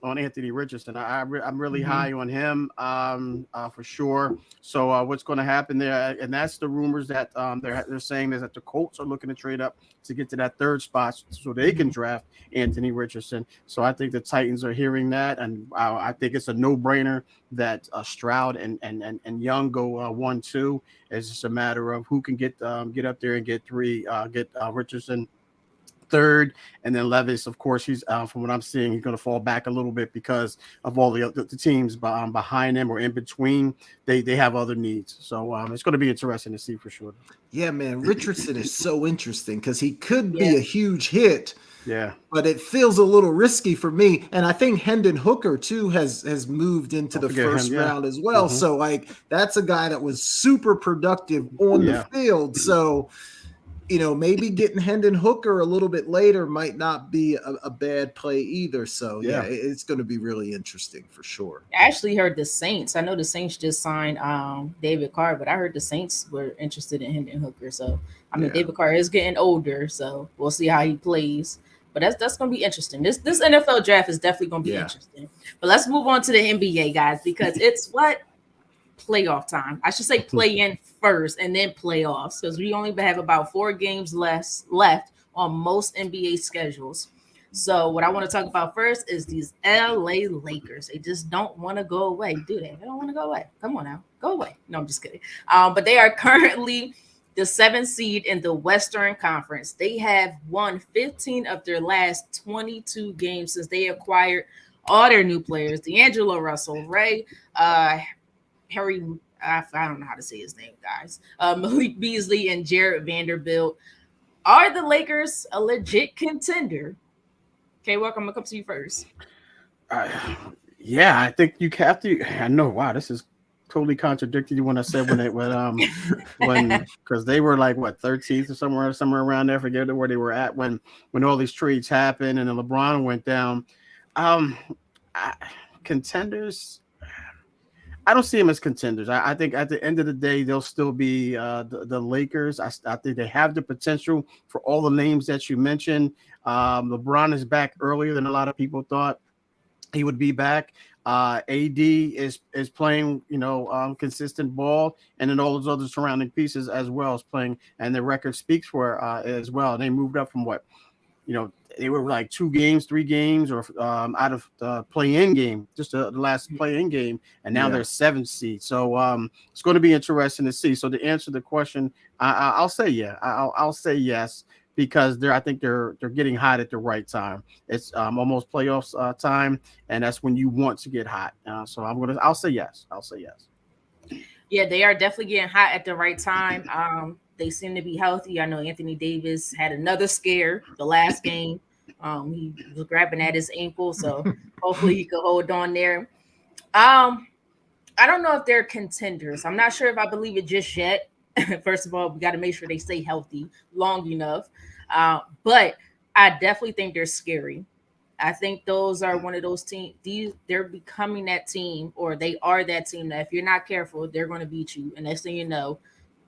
Anthony Richardson. I'm really high on him for sure. So what's going to happen there? And that's the rumors that they're saying is that the Colts are looking to trade up to get to that 3rd spot so they can draft Anthony Richardson. So I think the Titans are hearing that, and I think it's a no-brainer that Stroud and Young go 1-2. It's just a matter of who can get up there and get 3, get Richardson 3rd, and then Levis, of course, he's from what I'm seeing, he's going to fall back a little bit because of all the teams behind him or in between. They have other needs, so it's going to be interesting to see for sure. Yeah, man, Richardson is so interesting because he could be a huge hit. Yeah, but it feels a little risky for me. And I think Hendon Hooker too has moved into the first round as well. Mm-hmm. So like that's a guy that was super productive on the field. So, maybe getting Hendon Hooker a little bit later might not be a bad play either. So it's going to be really interesting for sure. I actually heard the Saints. I know the Saints just signed David Carr, but I heard the Saints were interested in Hendon Hooker. So I mean, David Carr is getting older, so we'll see how he plays. But that's going to be interesting. This NFL draft is definitely going to be interesting. But let's move on to the NBA, guys, because it's playoff time. I should say play in first and then playoffs, because we only have about 4 games left on most NBA schedules. So what I want to talk about first is these LA Lakers. They just don't want to go away, do they? They don't want to go away. Come on now, go away. No, I'm just kidding. But they are currently the 7th seed in the Western Conference. They have won 15 of their last 22 games since they acquired all their new players: D'Angelo Russell, Harry, I don't know how to say his name, guys. Malik Beasley and Jared Vanderbilt. Are the Lakers a legit contender? Okay, welcome. I'm gonna come to you first. Yeah, I think you have to. I know. Wow, this is totally contradicted you when I said when because they were like 13th or somewhere around there. I forget where they were at when all these trades happened and then LeBron went down. Contenders, I don't see them as contenders. I think at the end of the day they'll still be the Lakers. I think they have the potential for all the names that you mentioned. LeBron is back earlier than a lot of people thought. he would be back. AD is playing, consistent ball, and then all those other surrounding pieces as well as playing, and the record speaks for as well. They moved up from what, they were like 2 games, 3 games, or out of the play-in game, just the last play-in game, and now they're 7th seed. So it's going to be interesting to see. So to answer the question, I'll say I'll say yes, because I think they're getting hot at the right time. It's almost playoffs time, and that's when you want to get hot. So I'll say yes. I'll say yes. Yeah, they are definitely getting hot at the right time. They seem to be healthy. I know Anthony Davis had another scare the last game. He was grabbing at his ankle, so hopefully he could hold on there. I don't know if they're contenders. I'm not sure if I believe it just yet. First of all, we got to make sure they stay healthy long enough. But I definitely think they're scary. I think those are one of those teams. They're becoming that team, or they are that team that if you're not careful, they're going to beat you. And next thing you know,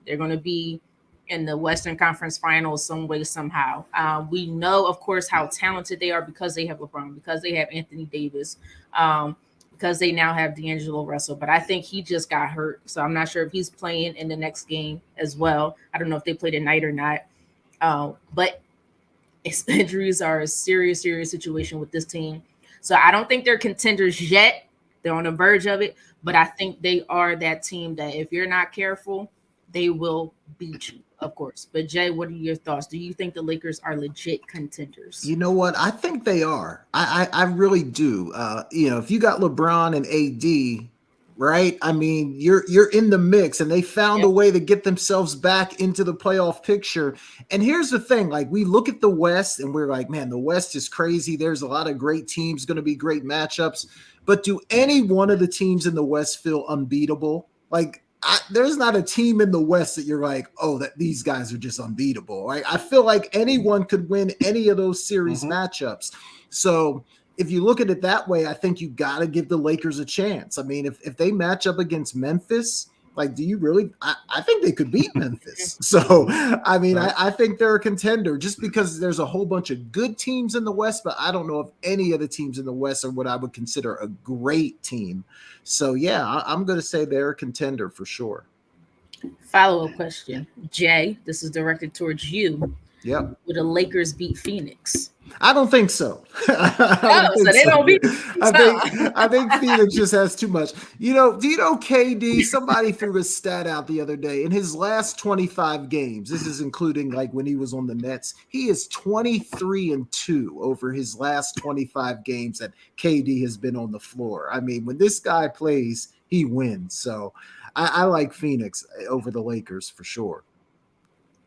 they're going to be in the Western Conference Finals some way, somehow. We know, of course, how talented they are because they have LeBron, because they have Anthony Davis, because they now have D'Angelo Russell. But I think he just got hurt, so I'm not sure if he's playing in the next game as well. I don't know if they play tonight or not. But injuries are a serious, serious situation with this team. So I don't think they're contenders yet. They're on the verge of it. But I think they are that team that if you're not careful, they will beat you, of course. But Jay, what are your thoughts? Do you think the Lakers are legit contenders? You know what? I think they are. I really do. If you got LeBron and AD, right? I mean, you're in the mix, and they found a way to get themselves back into the playoff picture. And here's the thing, like, we look at the West and we're like, man, the West is crazy. There's a lot of great teams, going to be great matchups. But do any one of the teams in the West feel unbeatable? Like, there's not a team in the West that you're like, oh, that these guys are just unbeatable. Right? I feel like anyone could win any of those series matchups. So if you look at it that way, I think you got to give the Lakers a chance. I mean, if they match up against Memphis, like, do you really? I think they could beat Memphis. So, I mean, I think they're a contender just because there's a whole bunch of good teams in the West, but I don't know if any of the teams in the West are what I would consider a great team. So, yeah, I'm going to say they're a contender for sure. Follow-up question. Jay, this is directed towards you. Yep. Would the Lakers beat Phoenix? I don't think so. I think Phoenix just has too much. Do you know KD? Somebody threw a stat out the other day. In his last 25 games, this is including like when he was on the Nets, he is 23-2 over his last 25 games that KD has been on the floor. I mean, when this guy plays, he wins. So I like Phoenix over the Lakers for sure.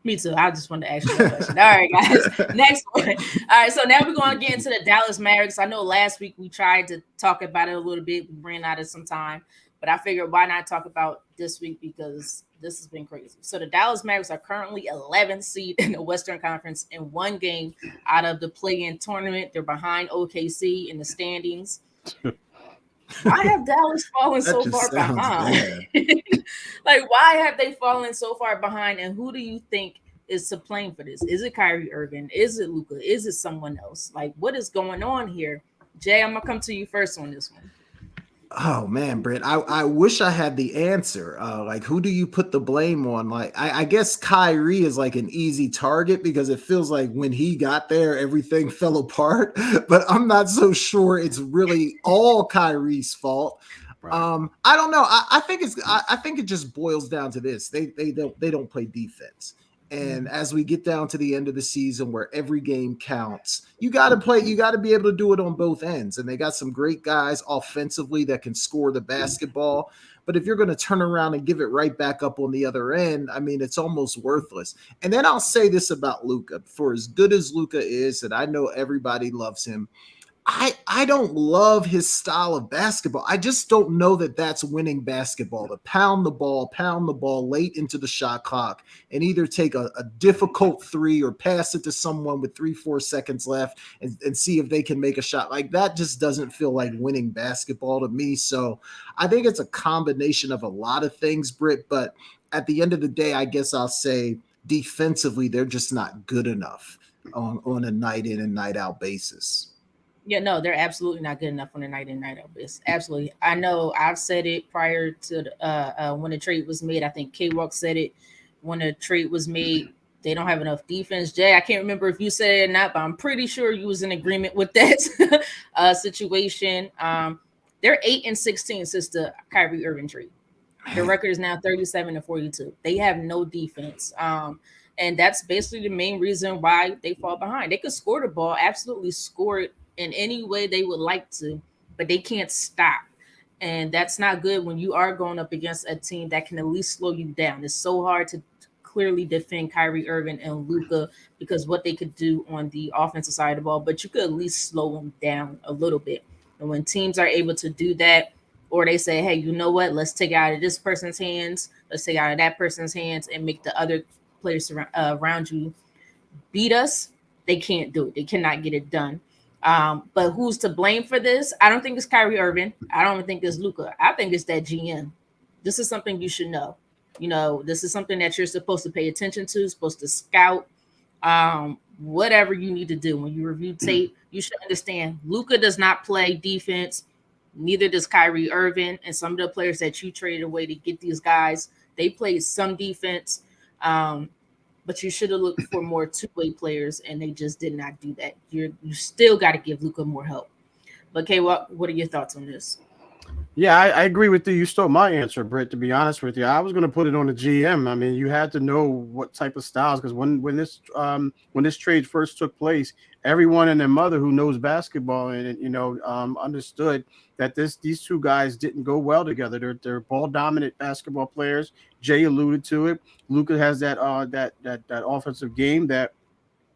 Me too. I just wanted to ask you that question. All right, guys. Next one. All right, so now we're going to get into the Dallas Mavericks. I know last week we tried to talk about it a little bit. We ran out of some time, but I figured why not talk about this week because this has been crazy. So the Dallas Mavericks are currently 11th seed in the Western Conference in one game out of the play-in tournament. They're behind OKC in the standings. Why have Dallas fallen so far behind? Like, why have they fallen so far behind? And who do you think is to blame for this? Is it Kyrie Irving? Is it Luka? Is it someone else? Like, what is going on here? Jay, I'm gonna come to you first on this one. Oh man, Britt, I wish I had the answer. Like, who do you put the blame on? Like, I guess Kyrie is like an easy target because it feels like when he got there, everything fell apart. But I'm not so sure it's really all Kyrie's fault. Right. I don't know. I think it just boils down to this: they don't play defense. And as we get down to the end of the season where every game counts, you got to be able to do it on both ends. And they got some great guys offensively that can score the basketball. But if you're going to turn around and give it right back up on the other end, I mean, it's almost worthless. And then I'll say this about Luka. For as good as Luka is, and I know everybody loves him, I don't love his style of basketball. I just don't know that that's winning basketball, to pound the ball late into the shot clock and either take a difficult three or pass it to someone with 3-4 seconds left and see if they can make a shot. Like, that just doesn't feel like winning basketball to me. So I think it's a combination of a lot of things, Britt, but at the end of the day, I guess I'll say defensively, they're just not good enough on a night in and night out basis. Yeah, no, they're absolutely not good enough on the night in, night out. It's absolutely. I know. I've said it prior to when the trade was made. I think K Walk said it when the trade was made. They don't have enough defense. Jay, I can't remember if you said it or not, but I'm pretty sure you was in agreement with that situation. They're 8-16 since the Kyrie Irving trade. Their record is now 37-42. They have no defense. And that's basically the main reason why they fall behind. They could score the ball, absolutely score it in any way they would like to, but they can't stop. And that's not good when you are going up against a team that can at least slow you down. It's so hard to clearly defend Kyrie Irving and Luka because what they could do on the offensive side of the ball, but you could at least slow them down a little bit. And when teams are able to do that, or they say, hey, you know what, let's take it out of this person's hands, let's take it out of that person's hands and make the other players around you beat us, they can't do it. They cannot get it done. But who's to blame for this? I don't think it's Kyrie Irving. I don't even think it's Luka. I think it's that GM. This is something you should know. You know, this is something that you're supposed to pay attention to, supposed to scout, whatever you need to do. When you review tape, you should understand Luka does not play defense. Neither does Kyrie Irving. And some of the players that you traded away to get these guys, they played some defense. But you should have looked for more two-way players, and they just did not do that. You still got to give Luka more help. But Kay, what are your thoughts on this? Yeah, I agree with you. You stole my answer, Britt, to be honest with you. I was going to put it on the GM. I mean, you had to know what type of styles, because when this trade first took place, everyone and their mother who knows basketball and understood that these two guys didn't go well together. They're ball dominant basketball players. Jay alluded to it. Luka has that offensive game that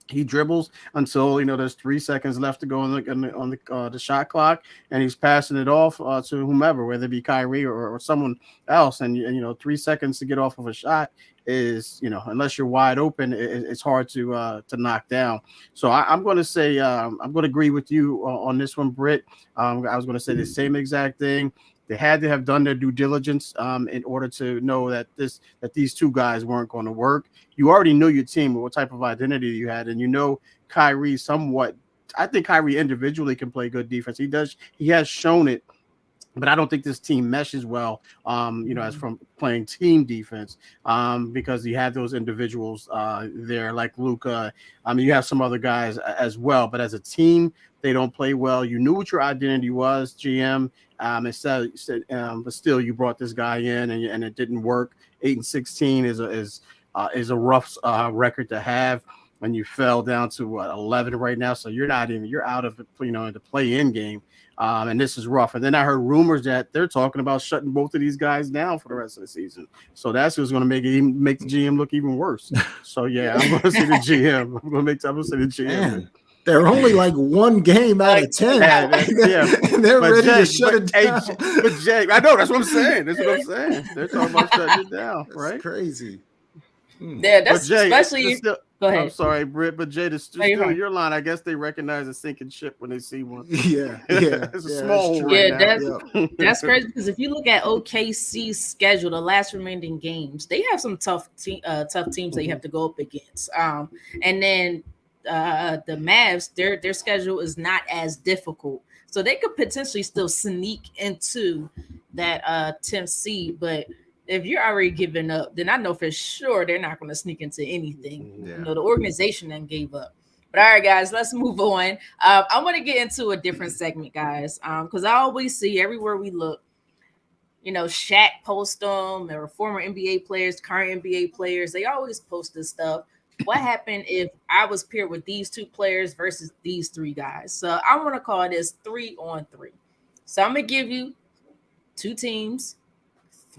he dribbles until there's 3 seconds left to go on the shot clock, and he's passing it off to whomever, whether it be Kyrie or someone else. And 3 seconds to get off of a shot is unless you're wide open, it's hard to knock down. So I'm going to say I'm going to agree with you on this one, Britt. I was going to say the same exact thing. They had to have done their due diligence in order to know that these two guys weren't going to work. You already knew your team, what type of identity you had, and Kyrie somewhat. I think Kyrie individually can play good defense. He does. He has shown it, but I don't think this team meshes well. As from playing team defense, because you have those individuals there like Luka. You have some other guys as well, but as a team, they don't play well. You knew what your identity was, GM. But still, you brought this guy in, and it didn't work. 8-16 is a rough record to have when you fell down to 11 right now. So you're out of the play-in game, and this is rough. And then I heard rumors that they're talking about shutting both of these guys down for the rest of the season. So that's what's going to make the GM look even worse. So yeah, I'm going to say the GM. I'm going to say the GM. Man. They're only like one game out of 10. And they're ready to shut it down. But Jay, I know, that's what I'm saying. They're talking about shutting it down, right? That's crazy. Yeah, that's Jay, especially. Go ahead. I'm sorry, Britt, but Jay, it's still your line. I guess they recognize a sinking ship when they see one. Yeah. It's a small one. Yeah, that's crazy, because if you look at OKC's schedule, the last remaining games, they have some tough teams they have to go up against. And then the Mavs, their schedule is not as difficult, so they could potentially still sneak into that 10th seed. But if you're already giving up, then I know for sure they're not going to sneak into anything. The organization then gave up. But all right, guys, let's move on. I want to get into a different segment, guys, because I always see everywhere we look, Shaq post them, or former NBA players, current NBA players, they always post this stuff. What happened if I was paired with these two players versus these three guys? So I want to call this 3-on-3. So I'm going to give you two teams,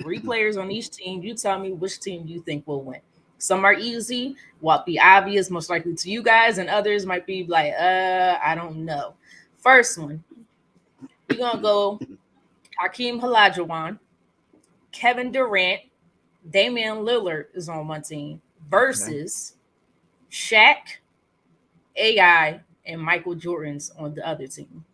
3 players on each team. You tell me which team you think will win. Some are easy, will be obvious, most likely to you guys, and others might be like, I don't know. First one, we're going to go Hakeem Olajuwon, Kevin Durant, Damian Lillard is on one team versus Shaq, AI, and Michael Jordan's on the other team.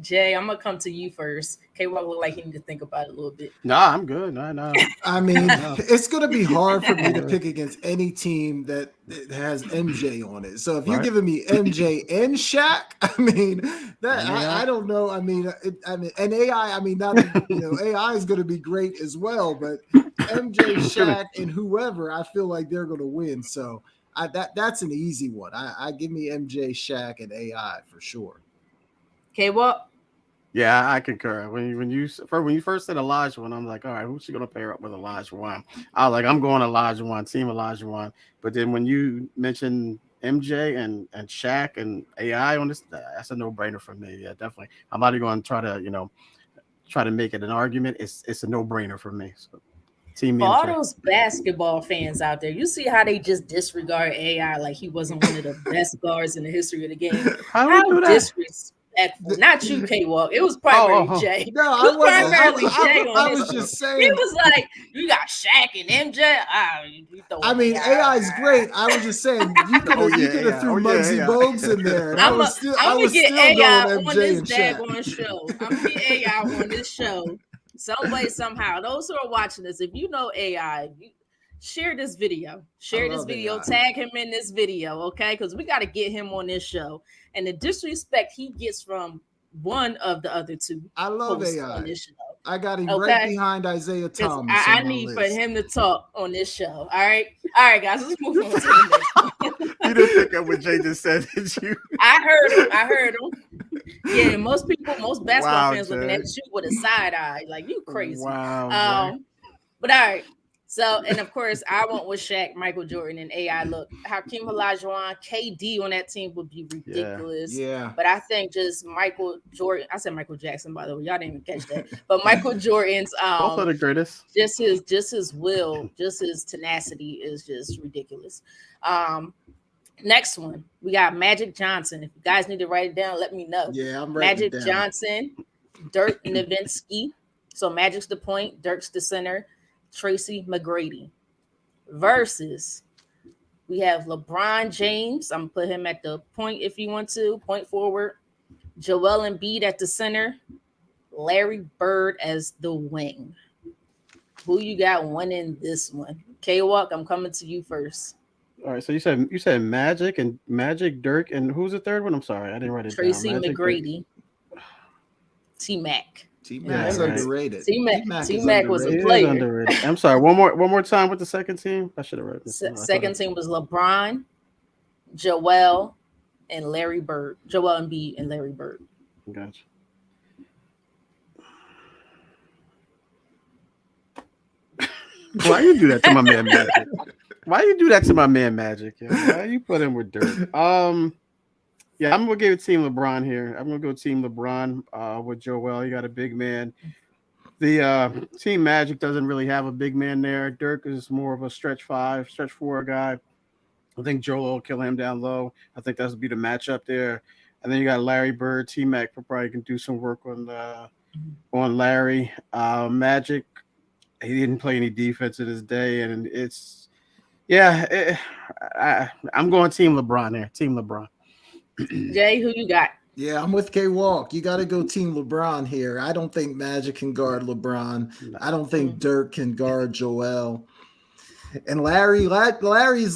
Jay, I'm gonna come to you first. K-Walk look like he need to think about it a little bit. Nah, I'm good. No. I mean, it's going to be hard for me to pick against any team that has MJ on it. So if you're giving me MJ and Shaq, I mean, that I don't know. I mean, and AI. I mean, not AI is going to be great as well, but MJ, Shaq, and whoever, I feel like they're going to win. So that's an easy one. I give me MJ, Shaq, and AI for sure. K-Walk. Yeah, I concur. When you first said Olajuwon, I'm like, all right, who's she gonna pair up with Olajuwon? I was like, I'm going Olajuwon, team Olajuwon. But then when you mentioned MJ and Shaq and AI on this, that's a no-brainer for me. Yeah, definitely. I'm not even going to try to make it an argument. It's a no-brainer for me. So, team for all MJ. those basketball fans out there, you see how they just disregard AI like he wasn't one of the best guards in the history of the game. How disrespectful. Not you, K-Walk. It was primarily Jay. No, I wasn't. Primarily Jay on I was just saying. He was like, you got Shaq and MJ. I mean, AI is great. I was just saying you could have threw Muggsy Bogues in there. And I'm gonna get AI on this Shaq. daggone show. I'm gonna get AI on this show. Some way, somehow. Those who are watching this, if you know AI, share this video. Share this video. AI. Tag him in this video, okay? Because we got to get him on this show. And the disrespect he gets from one of the other two. I love AI. On this show. I got him right behind Isaiah Thomas. I need for him to talk on this show. All right, guys, let's move on to the next one. You didn't pick up what Jay just said, did you? I heard him. Yeah, most basketball fans looking at you with a side eye, like you crazy. Wow. But all right. So, and of course, I went with Shaq, Michael Jordan, and AI. Look, Hakeem Olajuwon, KD on that team would be ridiculous. Yeah. But I think just Michael Jordan. I said Michael Jackson, by the way. Y'all didn't even catch that. But Michael Jordan's both of the greatest. Just his will, just his tenacity is just ridiculous. Next one, we got Magic Johnson. If you guys need to write it down, let me know. Yeah, I'm writing Magic Johnson, Dirk Nowitzki. So Magic's the point, Dirk's the center. Tracy McGrady versus we have LeBron James. I'm gonna put him at the point if you want to, point forward. Joel Embiid at the center. Larry Bird as the wing. Who you got winning this one? K-Walk, I'm coming to you first. All right, so you said Magic, Dirk, and who's the third one? I'm sorry, I didn't write it Tracy down. McGrady. T-Mac. T-Mac's underrated. T-Mac was a player. Underrated. I'm sorry. One more time with the second team. I should have read this. Second team was LeBron, Joel, and Larry Bird. Joel Embiid and Larry Bird. Gotcha. Why you do that to my man Magic? Why you do that to my man Magic? Why you put him with Dirk? Yeah, I'm gonna give it Team LeBron here. I'm gonna go Team LeBron with Joel. You got a big man. The Team Magic doesn't really have a big man there. Dirk is more of a stretch 5, stretch 4 guy. I think Joel will kill him down low. I think that'll be the matchup there. And then you got Larry Bird. T-Mac probably can do some work on Larry. Magic, he didn't play any defense in his day, and I'm going Team LeBron there. Team LeBron. Jay, who you got? Yeah, I'm with K-Walk. You got to go Team LeBron here. I don't think Magic can guard LeBron. I don't think Dirk can guard Joel. And Larry's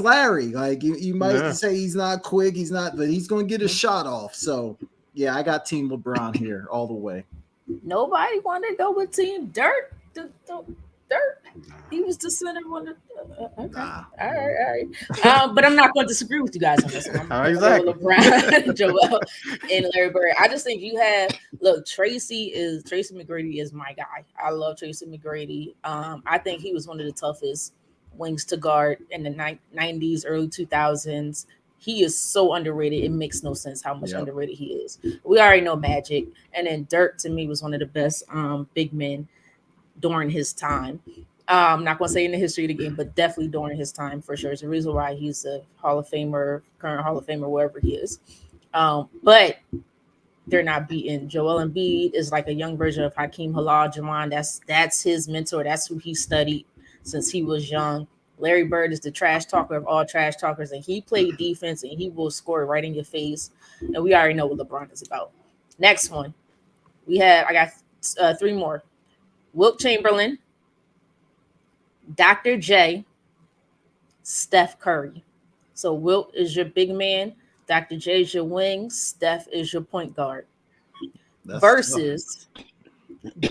Larry. Like you might say he's not quick, but he's going to get his shot off. So, yeah, I got Team LeBron here all the way. Nobody wanted to go with Team Dirk. Dirk. He was the center one. Okay. All right. But I'm not going to disagree with you guys on this one. Exactly. LeBron, Joel, and Larry Bird. I just think Tracy McGrady is my guy. I love Tracy McGrady. I think he was one of the toughest wings to guard in the 90s, early 2000s. He is so underrated. It makes no sense how much underrated he is. We already know Magic. And then Dirk, to me, was one of the best big men during his time. I'm not going to say in the history of the game, but definitely during his time for sure. It's the reason why he's a Hall of Famer, current Hall of Famer, wherever he is. But they're not beaten. Joel Embiid is like a young version of Hakeem Olajuwon. That's his mentor. That's who he studied since he was young. Larry Bird is the trash talker of all trash talkers, and he played defense, and he will score right in your face. And we already know what LeBron is about. Next one. I got 3 more. Wilt Chamberlain, Dr. J, Steph Curry. So Wilt is your big man, Dr. J is your wing, Steph is your point guard. That's Versus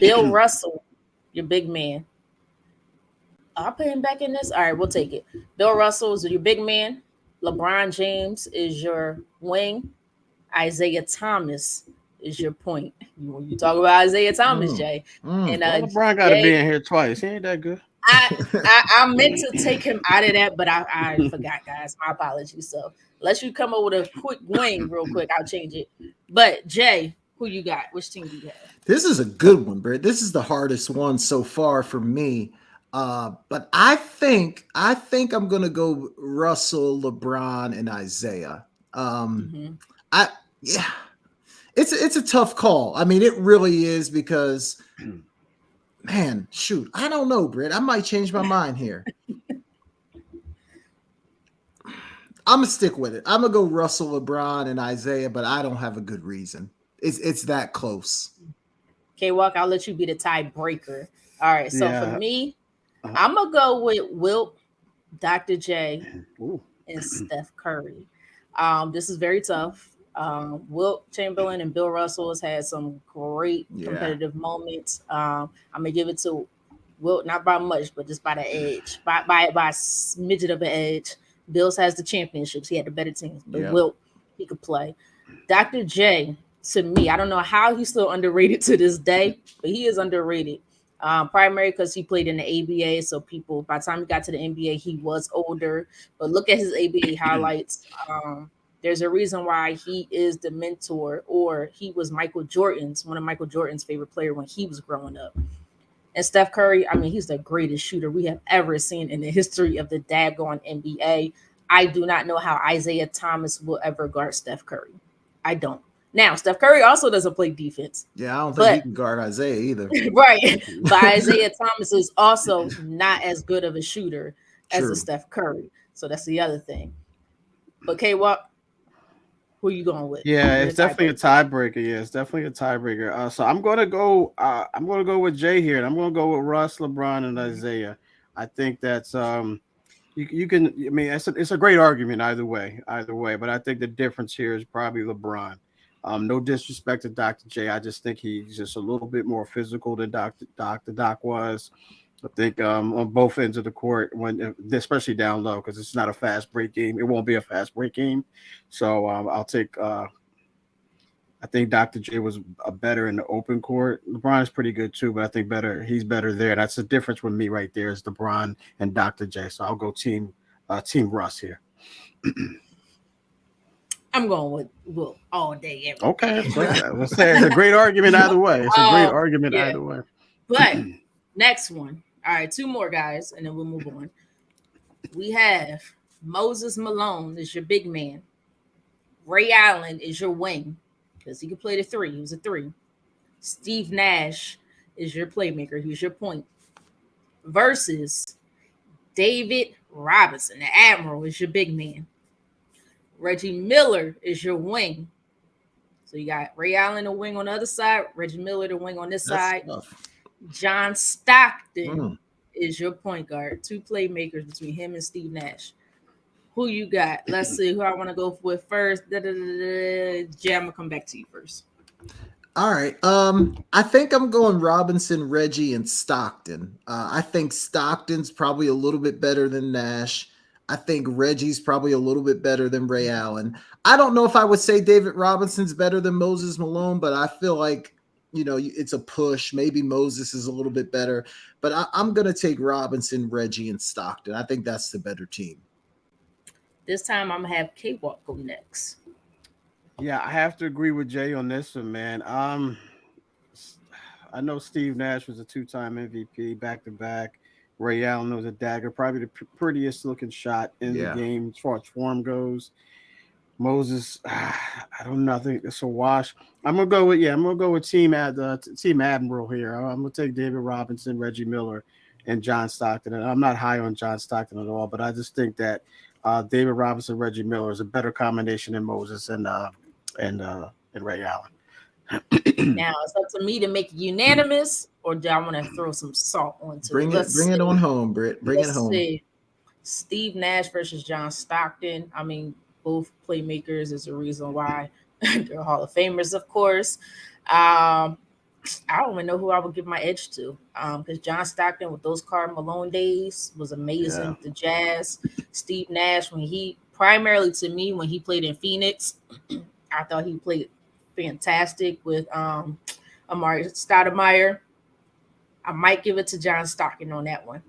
Bill Russell, your big man. I'll put him back in this. All right, we'll take it. Bill Russell is your big man. LeBron James is your wing. Isaiah Thomas is your point. You talk about Isaiah Thomas, Jay. And LeBron got to be in here twice. He ain't that good. I meant to take him out of that, but I forgot, guys. My apologies. So unless you come up with a quick wing real quick, I'll change it. But Jay, who you got? Which team do you have? This is a good one, Britt. This is the hardest one so far for me. But I think I'm gonna go Russell, LeBron, and Isaiah. It's a tough call. I mean, it really is because, man, shoot, I don't know, Britt. I might change my mind here. I'm gonna stick with it. I'm gonna go Russell, LeBron, and Isaiah, but I don't have a good reason. It's that close. Okay, Walk, I'll let you be the tiebreaker. All right, so for me, I'm gonna go with Wilt, Dr. J, and Steph Curry. This is very tough. Wilt Chamberlain and Bill Russell has had some great competitive moments. I'm gonna give it to Wilt, not by much, but just by the edge, by a smidget of an edge. Bills has the championships; he had the better teams, but Wilt, he could play. Dr. J, to me, I don't know how he's still underrated to this day, but he is underrated. Primarily because he played in the ABA, so people, by the time he got to the NBA, he was older. But look at his ABA highlights. There's a reason why he is the mentor, or he was one of Michael Jordan's favorite player when he was growing up. And Steph Curry, I mean, he's the greatest shooter we have ever seen in the history of the daggone NBA. I do not know how Isaiah Thomas will ever guard Steph Curry. I don't. Now, Steph Curry also doesn't play defense. Yeah, I don't think he can guard Isaiah either. Right. But Isaiah Thomas is also not as good of a shooter as a Steph Curry. So that's the other thing. But K-Walk, who are you going with? Yeah, it's definitely a tiebreaker. Yeah, it's definitely a tiebreaker. So I'm gonna go with Jay here, and I'm gonna go with Russ, LeBron, and Isaiah. I think that's you can. I mean, it's a great argument either way. But I think the difference here is probably LeBron. No disrespect to Dr. J. I just think he's just a little bit more physical than Doc was. I think on both ends of the court, especially down low, because it's not a fast break game. It won't be a fast break game. So I'll take I think Dr. J was better in the open court. LeBron is pretty good too, but I think he's better there. That's the difference with me right there is LeBron and Dr. J. So I'll go team Russ here. I'm going with Wilt all day. Okay. Let's say it's a great argument either way. Either way. But next one. All right, 2 more guys, and then we'll move on. We have Moses Malone is your big man. Ray Allen is your wing because he could play the 3. He was a 3. Steve Nash is your playmaker. He was your point. Versus David Robinson, the Admiral, is your big man. Reggie Miller is your wing. So you got Ray Allen, the wing on the other side. Reggie Miller, the wing on this side. Tough. John Stockton is your point guard. 2 playmakers between him and Steve Nash. Who you got? Let's see who I want to go with first. Jay, I'm going to come back to you first. All right. I think I'm going Robinson, Reggie, and Stockton. I think Stockton's probably a little bit better than Nash. I think Reggie's probably a little bit better than Ray Allen. I don't know if I would say David Robinson's better than Moses Malone, but I feel like, it's a push. Maybe Moses is a little bit better, but I'm going to take Robinson, Reggie, and Stockton. I think that's the better team. This time I'm going to have K-Walk go next. Yeah, I have to agree with Jay on this one, man. I know Steve Nash was a 2-time MVP back-to-back. Ray Allen was a dagger, probably the prettiest looking shot in the game as far as form goes. Moses, I don't know. I think it's a wash. I'm gonna go with Team Admiral here. I'm gonna take David Robinson, Reggie Miller, and John Stockton. And I'm not high on John Stockton at all, but I just think that David Robinson, Reggie Miller is a better combination than Moses and Ray Allen. Now it's up to me to make it unanimous, or do I want to throw some salt onto Bring it? it on home, Britt. Bring it Let's home. see. Steve Nash versus John Stockton. I mean, both playmakers is a reason why they're Hall of Famers, of course. I don't even know who I would give my edge to, because John Stockton with those Karl Malone days was amazing. Yeah. The Jazz, Steve Nash, when he primarily to me when he played in Phoenix, I thought he played fantastic with Amari Stoudemire. I might give it to John Stockton on that one.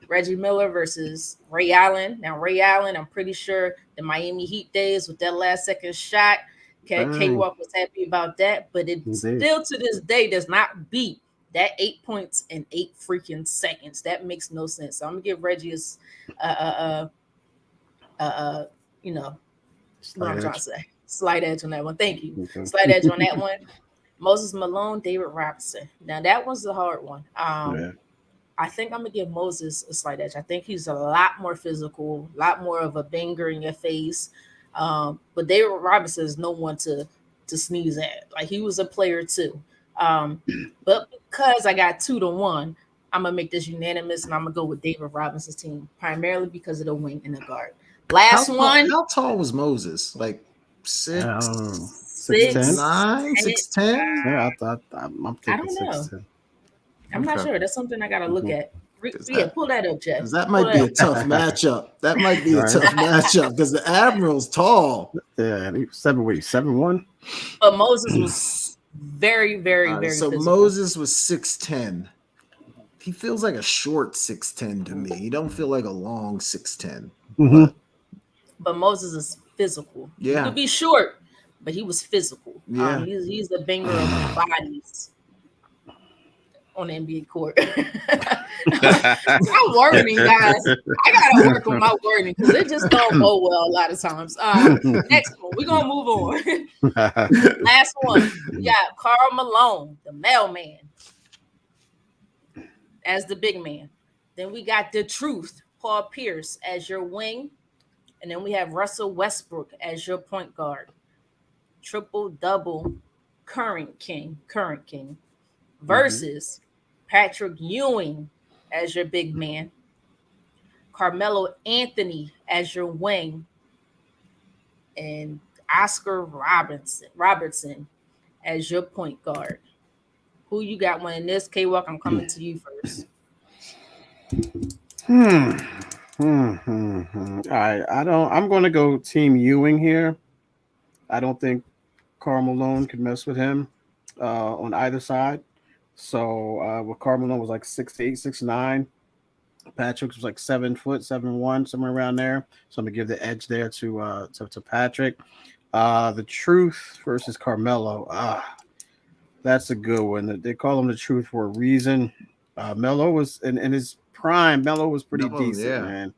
Reggie Miller versus Ray Allen. Now, Ray Allen, I'm pretty sure the Miami Heat days with that last second shot, K-Walk was happy about that, but it still to this day does not beat that 8 points in 8 freaking seconds. That makes no sense. So I'm gonna give Reggie his, you know, what I'm trying to say. Slight edge on that one. Thank you. Okay. Slight edge on that one. Moses Malone, David Robinson. Now that was the hard one. I think I'm gonna give Moses a slight edge. I think he's a lot more physical, a lot more of a banger in your face. But David Robinson is no one to sneeze at. Like, he was a player too. But because I got 2-1, I'm gonna make this unanimous, and I'm gonna go with David Robinson's team primarily because of the wing and the guard. Last one. How tall was Moses? Like 6'9", 6'10"? Yeah, I'm thinking I don't know. 6'10". I'm not sure. That's something I gotta look at. Pull that up, Jeff. That might be a tough matchup. That might be a tough matchup because the Admiral's tall. Yeah, 7'1". But Moses was very, very, very. So physical. Moses was 6'10". He feels like a short 6'10" to me. He don't feel like a long 6'10". But Moses is physical. Yeah, he could be short, but he was physical. Yeah, he's the banger of bodies on the NBA court. My wording, guys. I gotta work on my wording because it just don't go well a lot of times. Next one, we're gonna move on. Last one, we got Karl Malone, the mailman, as the big man. Then we got the truth, Paul Pierce, as your wing. And then we have Russell Westbrook as your point guard. Triple-double current king. Versus Patrick Ewing as your big man. Carmelo Anthony as your wing. And Oscar Robertson as your point guard. Who you got winning this? K-Walk, I'm coming to you first. All right, I'm going to go Team Ewing here. I don't think Karl Malone could mess with him on either side. So with Karl Malone was like 6'8", 6'9". Patrick was like 7 foot, 7'1", somewhere around there. So I'm gonna give the edge there to Patrick. The Truth versus Carmelo. That's a good one. They call him the Truth for a reason. Melo was in his prime. Melo was pretty decent, man.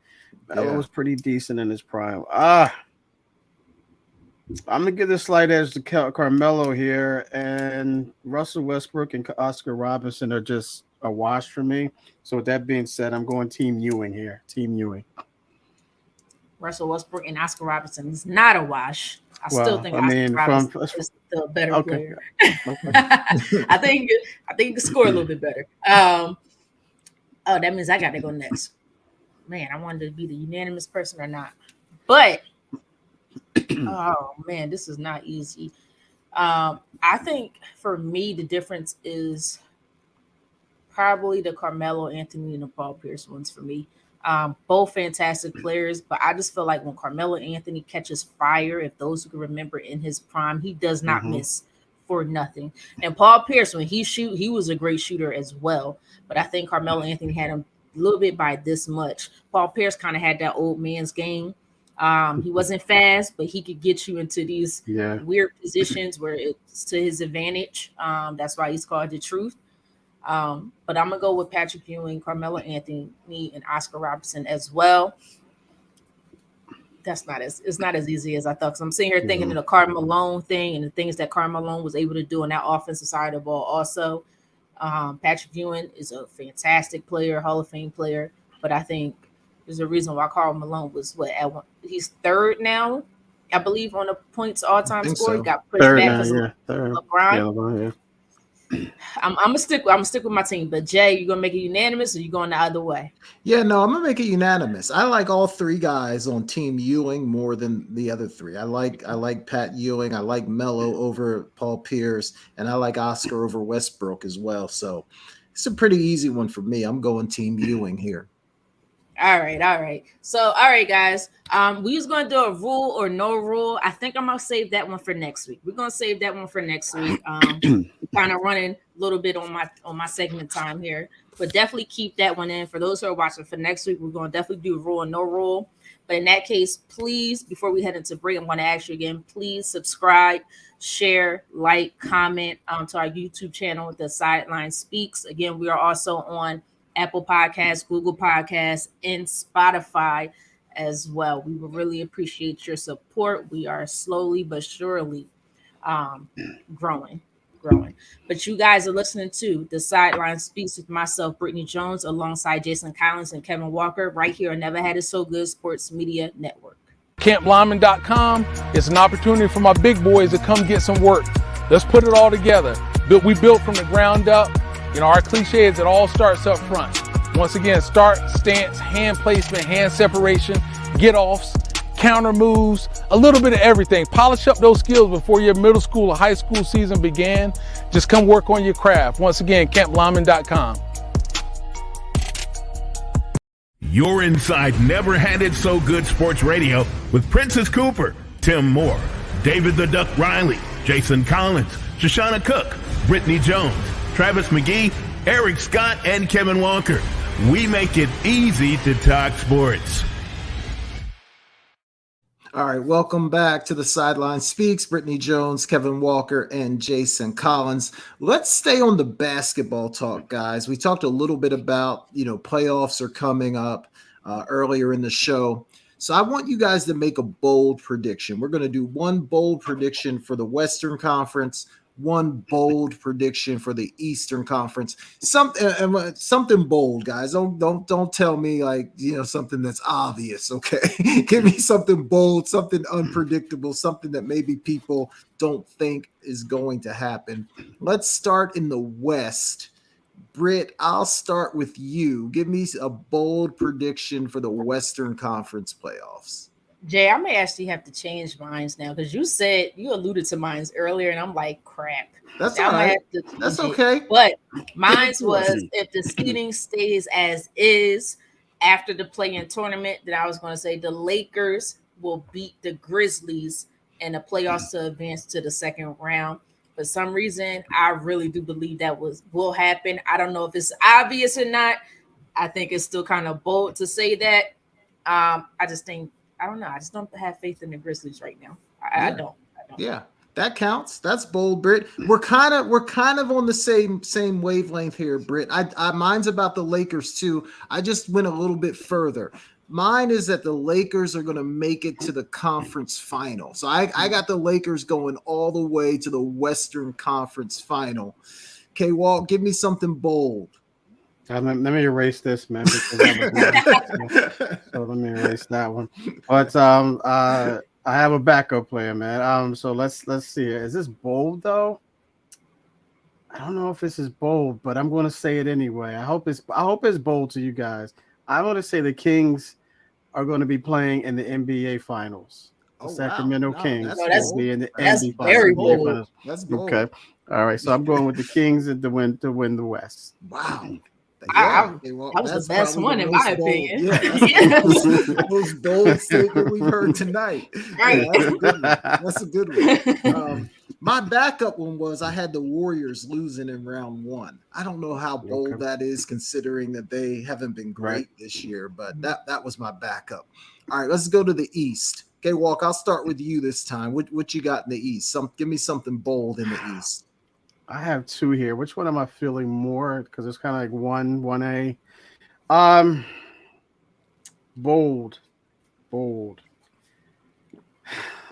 Melo was pretty decent in his prime. I'm gonna give this slight edge to Carmelo here, and Russell Westbrook and Oscar Robinson are just a wash for me. So with that being said, I'm going Team Ewing here. Team Ewing. Russell Westbrook and Oscar Robinson is not a wash. I still think Oscar Robinson is the better player. I think he can score a little bit better. Oh, that means I got to go next. Man, I wanted to be the unanimous person or not. But, oh, man, this is not easy. I think for me, the difference is probably the Carmelo Anthony and the Paul Pierce ones for me. Both fantastic players, but I just feel like when Carmelo Anthony catches fire, if those who can remember in his prime, he does not miss for nothing. And Paul Pierce, when he was a great shooter as well. But I think Carmelo Anthony had him a little bit by this much. Paul Pierce kind of had that old man's game. He wasn't fast, but he could get you into these weird positions where it's to his advantage. That's why he's called the Truth. But I'm gonna go with Patrick Ewing, Carmelo Anthony, and Oscar Robertson as well. It's not as easy as I thought. Because I'm sitting here thinking of the Karl Malone thing and the things that Karl Malone was able to do on that offensive side of the ball. Also, Patrick Ewing is a fantastic player, Hall of Fame player. But I think there's a reason why Karl Malone was he's third now I believe, on the points all-time think score. He so. got pushed Third back now, because of yeah. Third. LeBron. Yeah, LeBron, yeah. I'm gonna stick with my team. But Jay, you gonna make it unanimous, or you going the other way? Yeah, no, I'm gonna make it unanimous. I like all three guys on Team Ewing more than the other three. I like Pat Ewing. I like Melo over Paul Pierce, and I like Oscar over Westbrook as well. So it's a pretty easy one for me. I'm going Team Ewing here. All right. So, all right, guys. We was gonna do a rule or no rule. I think I'm gonna save that one for next week. We're gonna save that one for next week. Kind of running a little bit on my segment time here, but definitely keep that one in for those who are watching for next week. We're gonna definitely do a rule or no rule. But in that case, please, before we head into break, I'm gonna ask you again. Please subscribe, share, like, comment to our YouTube channel, The SideLine Speaks. Again, we are also on Apple Podcasts, Google Podcasts, and Spotify as well. We would really appreciate your support. We are slowly but surely growing. But you guys are listening to The SideLine Speaks with myself, Britne Jones, alongside Jason Collins and Kevin Walker, right here on Never Had It So Good Sports Media Network. CampBlyman.com is an opportunity for my big boys to come get some work. Let's put it all together. We built from the ground up. Our cliche is it all starts up front. Once again, start, stance, hand placement, hand separation, get-offs, counter moves, a little bit of everything. Polish up those skills before your middle school or high school season began. Just come work on your craft. Once again, CampBlyman.com. You're inside Never Had It So Good Sports Radio with Princess Cooper, Tim Moore, David the Duck Riley, Jason Collins, Shoshana Cook, Britne Jones, Travis McGee, Eric Scott, and Kevin Walker. We make it easy to talk sports. All right, welcome back to the SideLine Speaks. Britne Jones, Kevin Walker, and Jason Collins. Let's stay on the basketball talk, guys. We talked a little bit about, playoffs are coming up earlier in the show. So I want you guys to make a bold prediction. We're going to do one bold prediction for the Western Conference, one bold prediction for the Eastern Conference. Something bold, guys. Don't tell me something that's obvious. Okay, give me something bold, something unpredictable, something that maybe people don't think is going to happen. Let's start in the West. Britt, I'll start with you. Give me a bold prediction for the Western Conference playoffs. Jay, I may actually have to change mines now because you alluded to mines earlier, and I'm like, crap. That's all right. That's okay. But mines was if the seeding stays as is after the play-in tournament, then I was going to say the Lakers will beat the Grizzlies in the playoffs to advance to the second round. For some reason, I really do believe that will happen. I don't know if it's obvious or not. I think it's still kind of bold to say that. I don't know. I just don't have faith in the Grizzlies right now. I don't. Yeah, that counts. That's bold, Britt. We're kind of on the same wavelength here, Britt. I mine's about the Lakers too. I just went a little bit further. Mine is that the Lakers are going to make it to the conference final. So I got the Lakers going all the way to the Western Conference final. Okay, Walt, give me something bold. Let me erase this, man. So let me erase that one. But I have a backup player, man. So let's see. Is this bold though? I don't know if this is bold, but I'm going to say it anyway. I hope it's bold to you guys. I'm going to say the Kings are going to be playing in the NBA Finals. The Sacramento Kings will be in the NBA Finals. Very bold. That's bold. Okay. All right. So I'm going with the Kings to win the West. Wow. That was the best one in my opinion. Yeah, that's the most bold statement we've heard tonight. Right. That's a good one. My backup one was I had the Warriors losing in round one. I don't know how bold that is considering that they haven't been great this year, but that was my backup. All right, let's go to the East. Okay, Walk, I'll start with you this time. What you got in the East? Give me something bold in the East. I have two here. Which one am I feeling more? Because it's kind of like 1A. Bold. All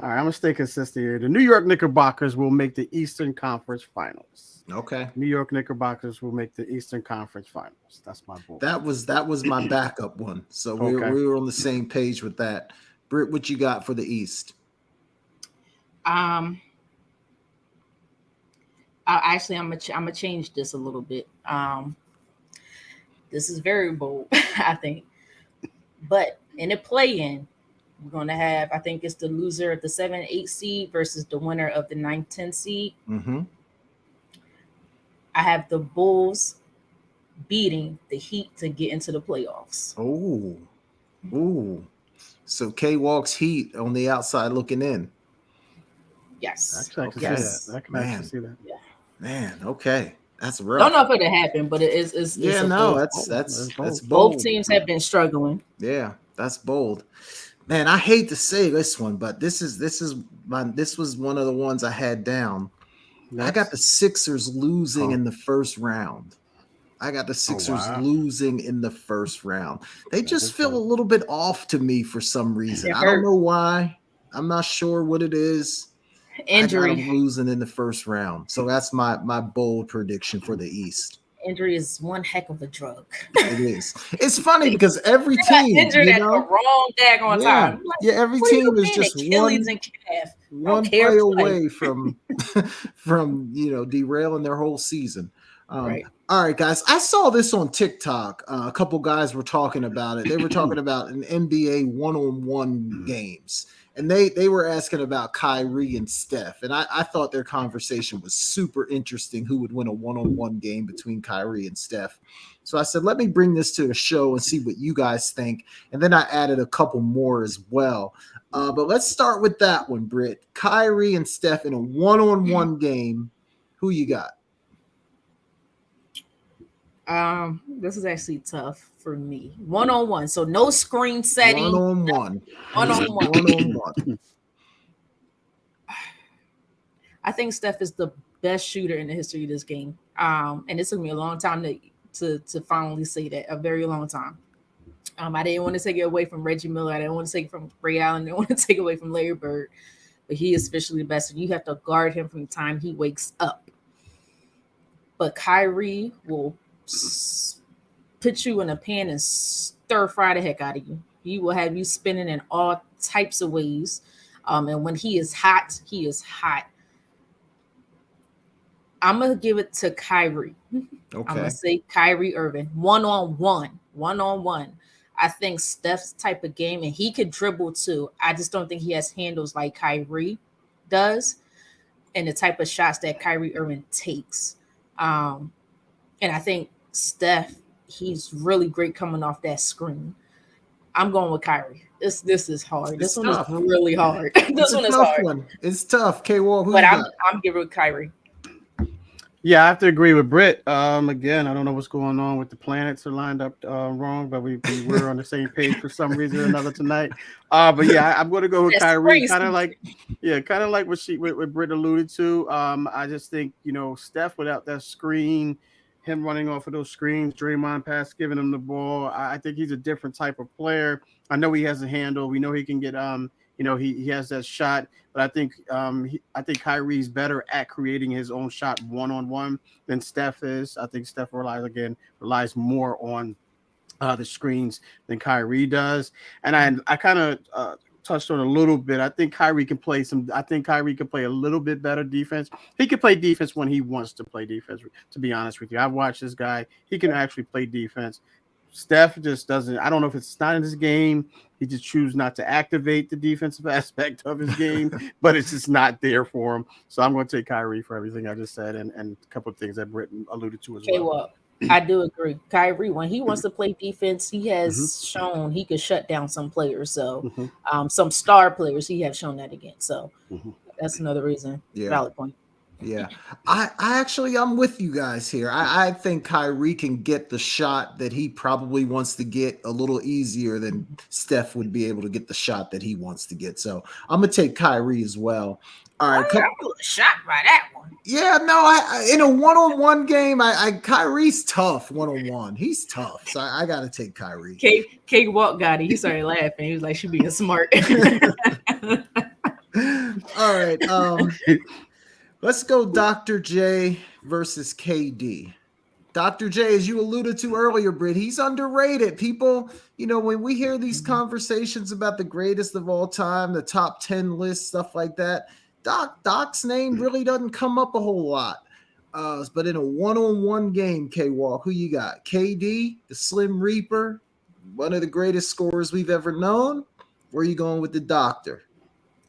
right, I'm gonna stay consistent here. The New York Knickerbockers will make the Eastern Conference Finals. Okay. New York Knickerbockers will make the Eastern Conference Finals. That's my bold. That was my backup one. So we were on the same page with that. Britt, what you got for the East? I'm gonna change this a little bit. This is very bold, I think. But in the play-in, we're gonna have, I think it's the loser of the 7-8 seed versus the winner of the 9-10 seed. Mm-hmm. I have the Bulls beating the Heat to get into the playoffs. Oh, ooh. So K Walk's Heat on the outside looking in. Yes. I can Yes. see that. I can actually see that. Man, okay. That's rough. Don't know if it'll happen, but it's yeah, a no, bold. that's Both bold. teams have been struggling. Yeah, that's bold. Man, I hate to say this one, but this was one of the ones I had down. I got the Sixers losing in the first round. Losing in the first round. They just feel a little bit off to me for some reason. I don't know why. I'm not sure what it is. Injury. I got them losing in the first round. So that's my bold prediction for the East. Injury is one heck of a drug. It is. It's funny because every team injured at the wrong daggone time. Like, every team is just Achilles and calf. one play away from derailing their whole season. Right. All right, guys. I saw this on TikTok. A couple guys were talking about it. They were talking about an NBA one-on-one games. And they were asking about Kyrie and Steph. And I thought their conversation was super interesting, who would win a one-on-one game between Kyrie and Steph. So I said, let me bring this to the show and see what you guys think. And then I added a couple more as well. But let's start with that one, Britt. Kyrie and Steph in a one-on-one game. Who you got? This is actually tough for me. One-on-one, so no screen setting. One-on-one. I think Steph is the best shooter in the history of this game. And it took me a long time to finally say that, a very long time. I didn't want to take it away from Reggie Miller. I didn't want to take it from Ray Allen. I didn't want to take it away from Larry Bird. But he is officially the best. And you have to guard him from the time he wakes up. But Kyrie will put you in a pan and stir fry the heck out of you. He will have you spinning in all types of ways. And when he is hot, he is hot. I'm going to give it to Kyrie. Okay. I'm going to say Kyrie Irving. One-on-one. I think Steph's type of game, and he could dribble too. I just don't think he has handles like Kyrie does and the type of shots that Kyrie Irving takes. And I think Steph, he's really great coming off that screen. I'm going with Kyrie. This is hard. This one is really hard. This one is hard. It's tough. K-Wall, but I'm giving it Kyrie. Yeah, I have to agree with Britt. Again, I don't know what's going on with the planets are lined up wrong, but we were on the same page for some reason or another tonight. But yeah, I'm going to go with Kyrie. Kind of like what Britt alluded to. I just think Steph without that screen, him running off of those screens, Draymond pass giving him the ball. I think he's a different type of player. I know he has a handle. We know he can get he has that shot, but I think Kyrie's better at creating his own shot one-on-one than Steph is. I think Steph relies more on the screens than Kyrie does. And I kind of touched on a little bit. I think Kyrie can play a little bit better defense. He can play defense when he wants to play defense, to be honest with you. I've watched this guy. He can actually play defense. Steph just doesn't. I don't know if it's not in his game. He just chooses not to activate the defensive aspect of his game, but it's just not there for him. So I'm going to take Kyrie for everything I just said and a couple of things that Britne alluded to as well. Well, I do agree. Kyrie, when he wants to play defense, he has shown he could shut down some players. So some star players, he has shown that again. So that's another reason. Yeah. Valid point. Yeah, I'm with you guys here. I think Kyrie can get the shot that he probably wants to get a little easier than Steph would be able to get the shot that he wants to get. So I'm gonna take Kyrie as well. All right, I'm a little shocked by that one. Yeah, no, in a one-on-one game, Kyrie's tough one-on-one. He's tough, so I gotta take Kyrie. K Walk got it. He started laughing. He was like, "She being smart." All right. Let's go Dr. J versus KD. Dr. J, as you alluded to earlier, Britt, he's underrated. People, when we hear these conversations about the greatest of all time, the top 10 list, stuff like that, Doc's name really doesn't come up a whole lot. But in a one-on-one game, K-Walk, who you got? KD, the Slim Reaper, one of the greatest scorers we've ever known. Where are you going with the doctor?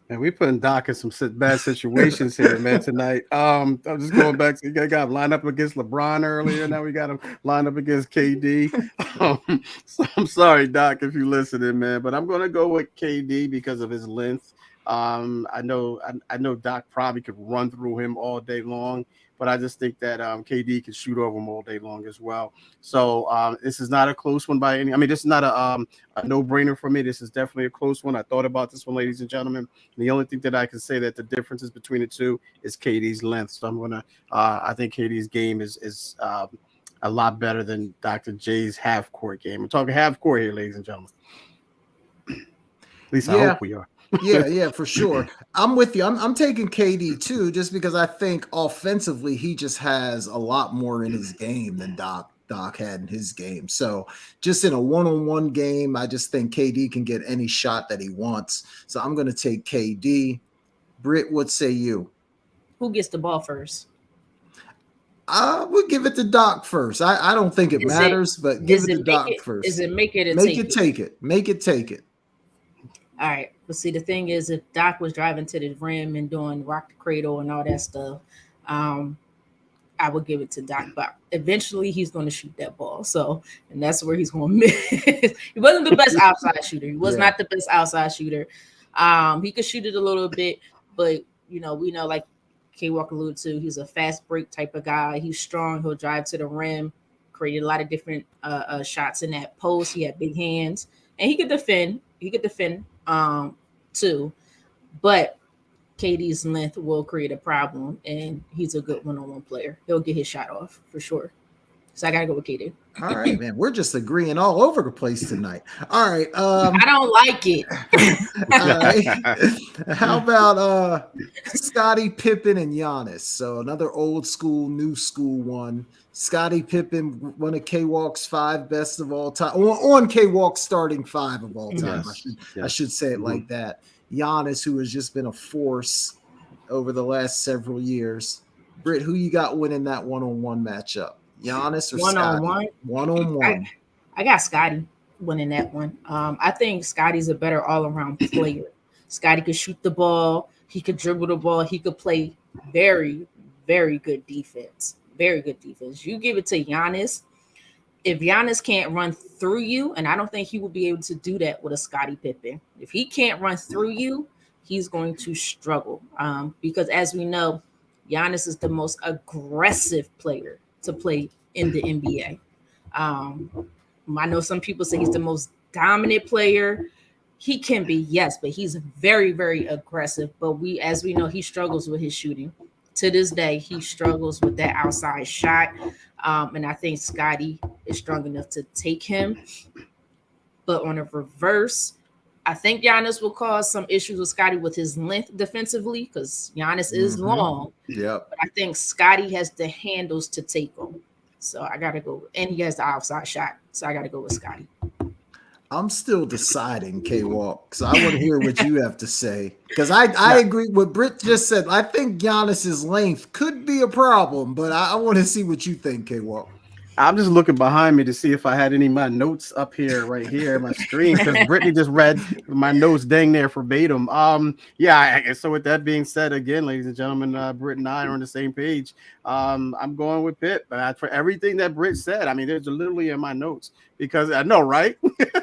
And we putting Doc in some bad situations here, man, tonight. I'm just going back to got him lined up against LeBron earlier. Now we got him lined up against KD. So I'm sorry, Doc, if you're listening, man, but I'm gonna go with KD because of his length. I know Doc probably could run through him all day long, but I just think that KD can shoot over him all day long as well. So this is not a close one by any. I mean, this is not a no-brainer for me. This is definitely a close one. I thought about this one, ladies and gentlemen. And the only thing that I can say that the differences between the two is KD's length. So I'm gonna. I think KD's game is a lot better than Dr. J's half-court game. We're talking half-court here, ladies and gentlemen. At least I hope we are. Yeah, for sure. I'm with you. I'm taking KD too, just because I think offensively he just has a lot more in his game than Doc had in his game. So just in a one-on-one game, I just think KD can get any shot that he wants. So I'm going to take KD. Britt, what say you? Who gets the ball first? We'll give it to Doc first. I don't think it matters, but give it to Doc first. Is it make it or make it take it? Make it take it. All right. But see, the thing is, if Doc was driving to the rim and doing rock the cradle and all that stuff, I would give it to Doc. But eventually, he's going to shoot that ball. So, and that's where he's going to miss. He wasn't the best outside shooter. He was not the best outside shooter. He could shoot it a little bit, but we know, like K Walker alluded to, he's a fast break type of guy. He's strong. He'll drive to the rim, created a lot of different shots in that post. He had big hands, and he could defend. Too, but KD's length will create a problem, and he's a good one-on-one player. He'll get his shot off for sure. So I gotta go with KD. All right, man. We're just agreeing all over the place tonight. All right. I don't like it. How about Scottie Pippen and Giannis? So another old school, new school one. Scottie Pippen, one of K-Walk's 5 best of all time. On K-Walk's starting 5 of all time. Yes. I should say it like that. Giannis, who has just been a force over the last several years. Britt, who you got winning that one-on-one matchup? Giannis or one-on-one? One-on-one. I got Scottie winning that one. I think Scottie's a better all-around player. Scottie could shoot the ball. He could dribble the ball. He could play very, very good defense. Very good defense. You give it to Giannis. If Giannis can't run through you, and I don't think he will be able to do that with a Scottie Pippen. If he can't run through you, he's going to struggle. Because as we know, Giannis is the most aggressive player to play in the NBA. I know some people say he's the most dominant player. He can be, yes, but he's very, very aggressive. But as we know, he struggles with his shooting. To this day, he struggles with that outside shot. And I think Scottie is strong enough to take him. But on a reverse, I think Giannis will cause some issues with Scottie with his length defensively, because Giannis is long. Yeah. But I think Scottie has the handles to take him. So I got to go. And he has the outside shot. So I got to go with Scottie. I'm still deciding, K-Walk, because I want to hear what you have to say. Because I agree with what Britt just said. I think Giannis's length could be a problem, but I want to see what you think, K-Walk. I'm just looking behind me to see if I had any of my notes up here, right here, my screen, because Britne just read my notes dang near verbatim. So with that being said, again, ladies and gentlemen, Britt and I are on the same page. I'm going with Pitt, but for everything that Britt said, I mean, there's literally in my notes, because I know, right?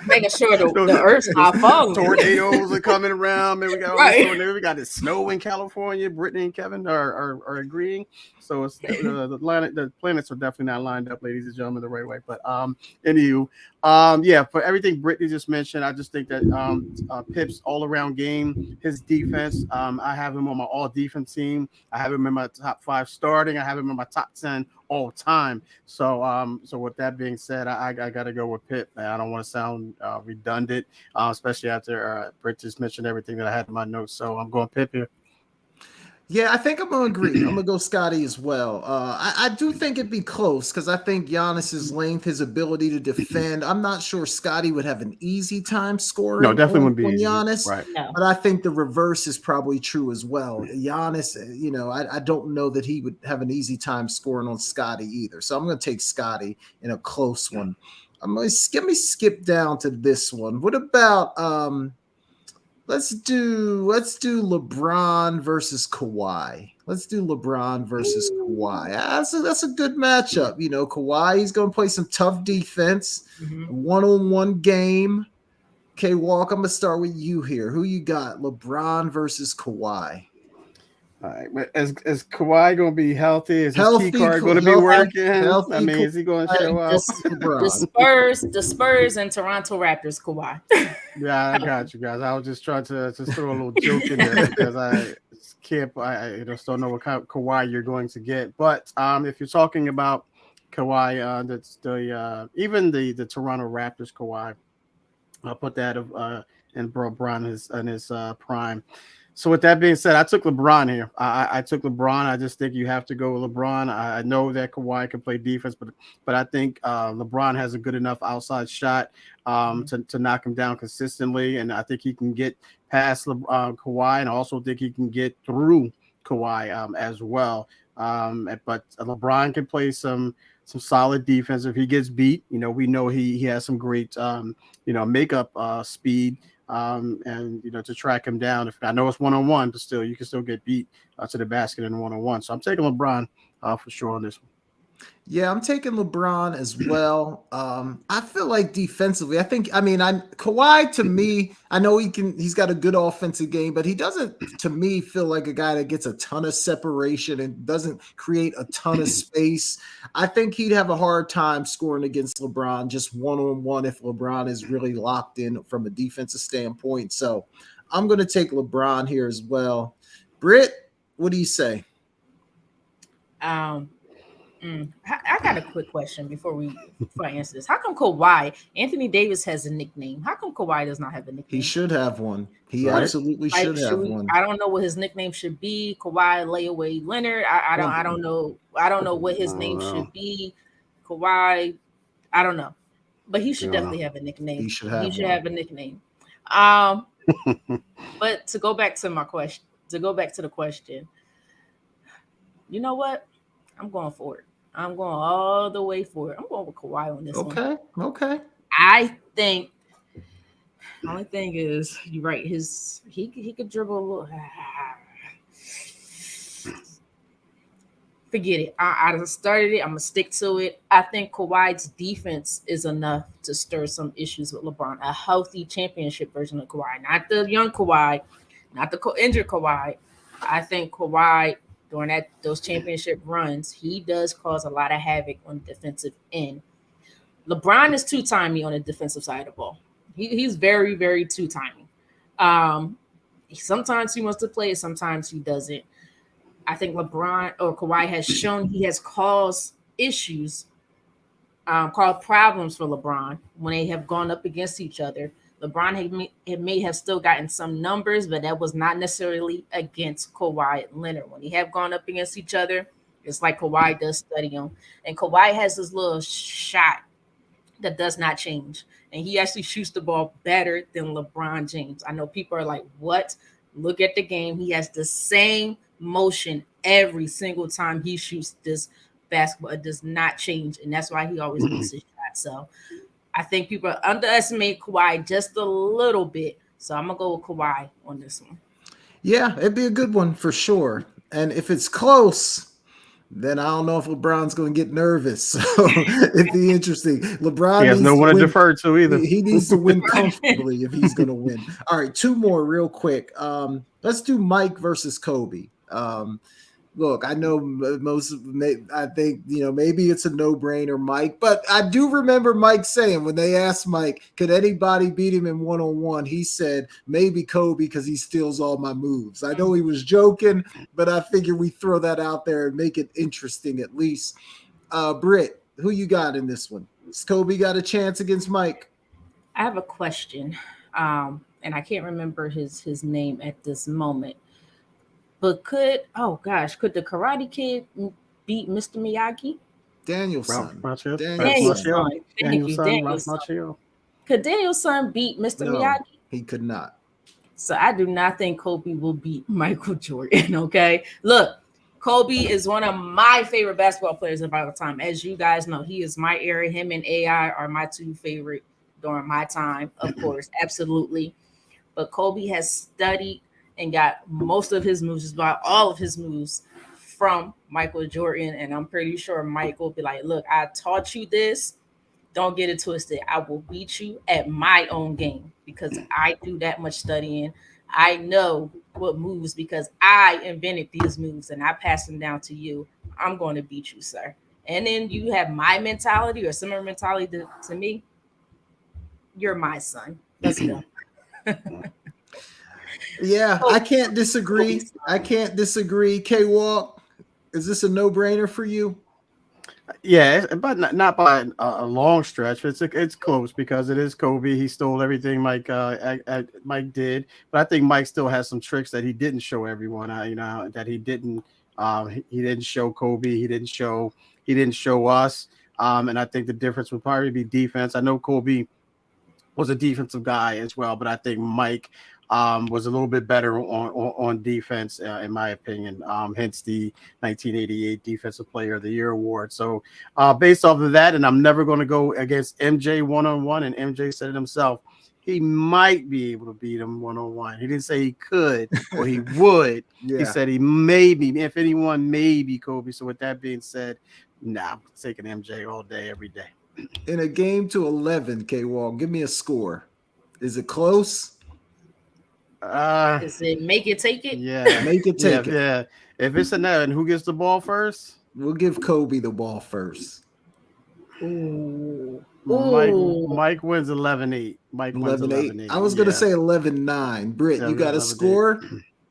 Making sure the earth's not falling. Tornadoes are coming around. Man, we got we got the snow in California. Brittany and Kevin are agreeing. So it's the planets are definitely not lined up, ladies and gentlemen, the right way. But anywho, for everything Brittany just mentioned, I just think that Pip's all-around game, his defense, I have him on my all-defense team. I have him in my top 5 starting. I have him in my top 10 all time. So with that being said, I got to go with Pitt. I don't want to sound redundant, especially after Britt just mentioned everything that I had in my notes. So I'm going Pitt here. Yeah, I think I'm gonna agree. I'm gonna go Scotty as well. I do think it'd be close because I think Giannis's length, his ability to defend. I'm not sure Scotty would have an easy time No, scoring definitely on, wouldn't be on easy. Giannis, Right. No. but I think the reverse is probably true as well. Giannis, I don't know that he would have an easy time scoring on Scotty either. So I'm gonna take Scotty in a close one. Let me skip down to this one. What about let's do LeBron versus Kawhi. Let's do LeBron versus Kawhi. That's a good matchup. Kawhi, he's going to play some tough defense, one-on-one game. Okay, Walk, I'm going to start with you here. Who you got? LeBron versus Kawhi. All right, but is Kawhi going to be healthy? Is his key Healthy, card going to be healthy, working? healthy I mean, is he going to Kawhi show up? The Spurs and Toronto Raptors, Kawhi. Yeah, I got you guys. I was just trying to throw a little joke in there because I just don't know what kind of Kawhi you're going to get. But if you're talking about Kawhi, that's even the Toronto Raptors Kawhi, I'll put that in LeBron in his prime. So with that being said, I took LeBron here. I took LeBron. I just think you have to go with LeBron. I know that Kawhi can play defense, but I think LeBron has a good enough outside shot to knock him down consistently, and I think he can get past Kawhi, and I also think he can get through Kawhi as well. But LeBron can play some solid defense if he gets beat. We know he has some great makeup speed. And to track him down. If I know it's 1-on-1, but still you can still get beat to the basket in 1-on-1. So I'm taking LeBron for sure on this one. Yeah, I'm taking LeBron as well. I feel like defensively, Kawhi, to me, I know he's got a good offensive game, but he doesn't, to me, feel like a guy that gets a ton of separation and doesn't create a ton of space. I think he'd have a hard time scoring against LeBron just 1-on-1 if LeBron is really locked in from a defensive standpoint. So I'm going to take LeBron here as well. Britt, what do you say? I got a quick question before I answer this. How come Kawhi, Anthony Davis has a nickname? How come Kawhi does not have a nickname? He should have one. He absolutely should have one. I don't know what his nickname should be. Kawhi Layaway Leonard. I don't know. I don't know what his name should be. Kawhi. I don't know. But he should definitely have a nickname. He should have a nickname. But to go back to my question, the question, you know what? I'm going for it. I'm going all the way for it. I'm going with Kawhi on this one. Okay. I think the only thing is, you're right. He could dribble a little. Forget it. I started it. I'm gonna stick to it. I think Kawhi's defense is enough to stir some issues with LeBron. A healthy championship version of Kawhi, not the young Kawhi, not the injured Kawhi. I think Kawhi, during those championship runs, he does cause a lot of havoc on the defensive end. LeBron is two-timey on the defensive side of the ball. He's very, very two-timey. Sometimes he wants to play, sometimes he doesn't. I think LeBron or Kawhi has shown he has caused issues, caused problems for LeBron when they have gone up against each other. LeBron may have still gotten some numbers, but that was not necessarily against Kawhi and Leonard. When they have gone up against each other, it's like Kawhi does study them. And Kawhi has this little shot that does not change. And he actually shoots the ball better than LeBron James. I know people are like, what? Look at the game. He has the same motion every single time he shoots this basketball. It does not change. And that's why he always makes his shot. So I think people underestimate Kawhi just a little bit. So I'm going to go with Kawhi on this one. Yeah, it'd be a good one for sure. And if it's close, then I don't know if LeBron's going to get nervous. So it'd be interesting. LeBron he has no one to defer to either. He needs to win comfortably if he's going to win. All right, two more real quick. Let's do Mike versus Kobe. Look, I know I think, maybe it's a no-brainer, Mike, but I do remember Mike saying when they asked Mike, could anybody beat him in one-on-one? He said, maybe Kobe because he steals all my moves. I know he was joking, but I figure we throw that out there and make it interesting at least. Britt, who you got in this one? Has Kobe got a chance against Mike? I have a question, and I can't remember his name at this moment. But could the Karate Kid beat Mr. Miyagi? Danielson. Ralph Daniel's Macchio. son. Thank you, Ralph Daniel's son. Macchio. Could Daniel's son beat Mr. No, Miyagi? he could not. So I do not think Kobe will beat Michael Jordan. Okay, look, Kobe is one of my favorite basketball players of all time. As you guys know, he is my era. Him and AI are my two favorite during my time, of course, absolutely. But Kobe has studied and got most of his moves, just about all of his moves, from Michael Jordan. And I'm pretty sure Mike will be like, look, I taught you this. Don't get it twisted. I will beat you at my own game because I do that much studying. I know what moves because I invented these moves and I pass them down to you. I'm going to beat you, sir. And then you have my mentality or similar mentality to me. You're my son. Let's go. Yeah, I can't disagree. K-Walk, is this a no-brainer for you? Yeah, but not by a long stretch. It's close because it is Kobe. He stole everything Mike did, but I think Mike still has some tricks that he didn't show everyone. That he didn't show Kobe. He didn't show us. And I think the difference would probably be defense. I know Kobe was a defensive guy as well, but I think Mike was a little bit better on defense, in my opinion. Hence the 1988 Defensive Player of the Year award. So based off of that, and I'm never going to go against MJ one-on-one, and MJ said it himself, he might be able to beat him one-on-one. He didn't say he could or he would. Yeah. He said he maybe, if anyone, maybe Kobe. So with that being said, I'm taking MJ all day, every day. In a game to 11, K-Walk, give me a score. Is it close? Is it make it, take it? Yeah, make it, take it. Yeah. If it's a net, and who gets the ball first? We'll give Kobe the ball first. Ooh. Mike wins 11-8. Mike wins 11-8. I was going to say 11-9. Britt, you got a score?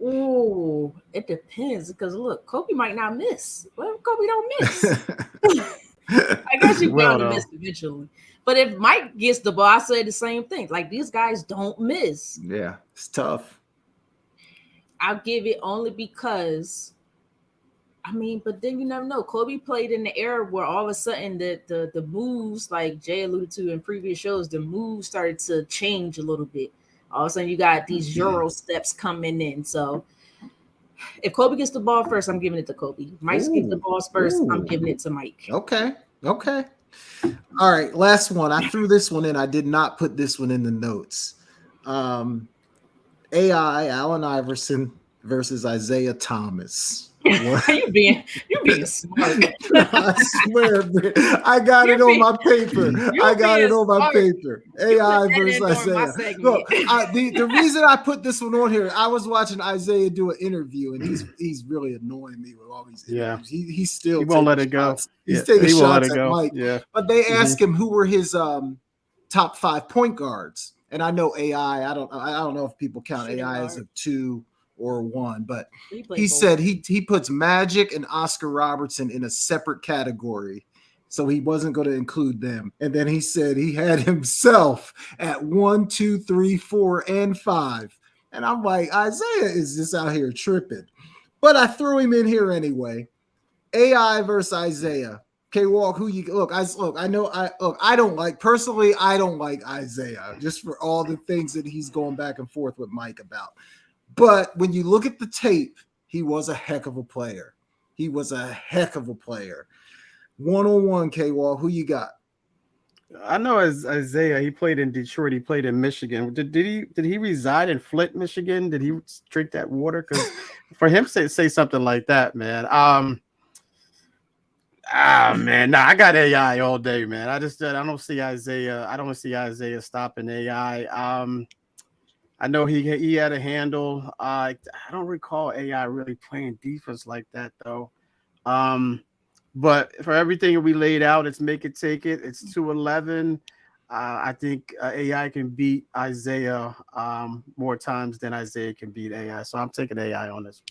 Ooh, it depends because look, Kobe might not miss. Well, Kobe don't miss. I guess he's bound to miss eventually. But if Mike gets the ball, I say the same thing. Like, these guys don't miss. Yeah, it's tough. I'll give it only because, but then you never know. Kobe played in the era where all of a sudden the moves, like Jay alluded to in previous shows, the moves started to change a little bit. All of a sudden you got these Euro steps coming in. So if Kobe gets the ball first, I'm giving it to Kobe. Mike gets the balls first, I'm giving it to Mike. Okay. All right, last one. I threw this one in. I did not put this one in the notes. AI, Allen Iverson versus Isaiah Thomas. You're being smart. I swear, I got it on my paper. AI versus Isaiah. Look, the reason I put this one on here, I was watching Isaiah do an interview, and he's really annoying me with all these interviews. He won't let it go. He's taking shots at Mike. Yeah. But they asked him who were his top 5 point guards, and I know AI. I don't know if people count AI as a 2 or 1, but he said he puts Magic and Oscar Robertson in a separate category, so he wasn't going to include them. And then he said he had himself at 1, 2, 3, 4, and 5. And I'm like, Isaiah is just out here tripping. But I threw him in here anyway. AI versus Isaiah. K-Walk, who you look? I don't like Isaiah just for all the things that he's going back and forth with Mike about. But when you look at the tape, he was a heck of a player. One-on-one, K-Wall, who you got? I know as Isaiah, he played in Detroit. He played in Michigan. Did he reside in Flint, Michigan? Did he drink that water? Because for him to say something like that, man. I got AI all day, man. I don't see Isaiah stopping AI. I know he had a handle. I don't recall AI really playing defense like that though. But for everything we laid out, it's make it, take it. It's 2-11. I think AI can beat Isaiah more times than Isaiah can beat AI. So I'm taking AI on this.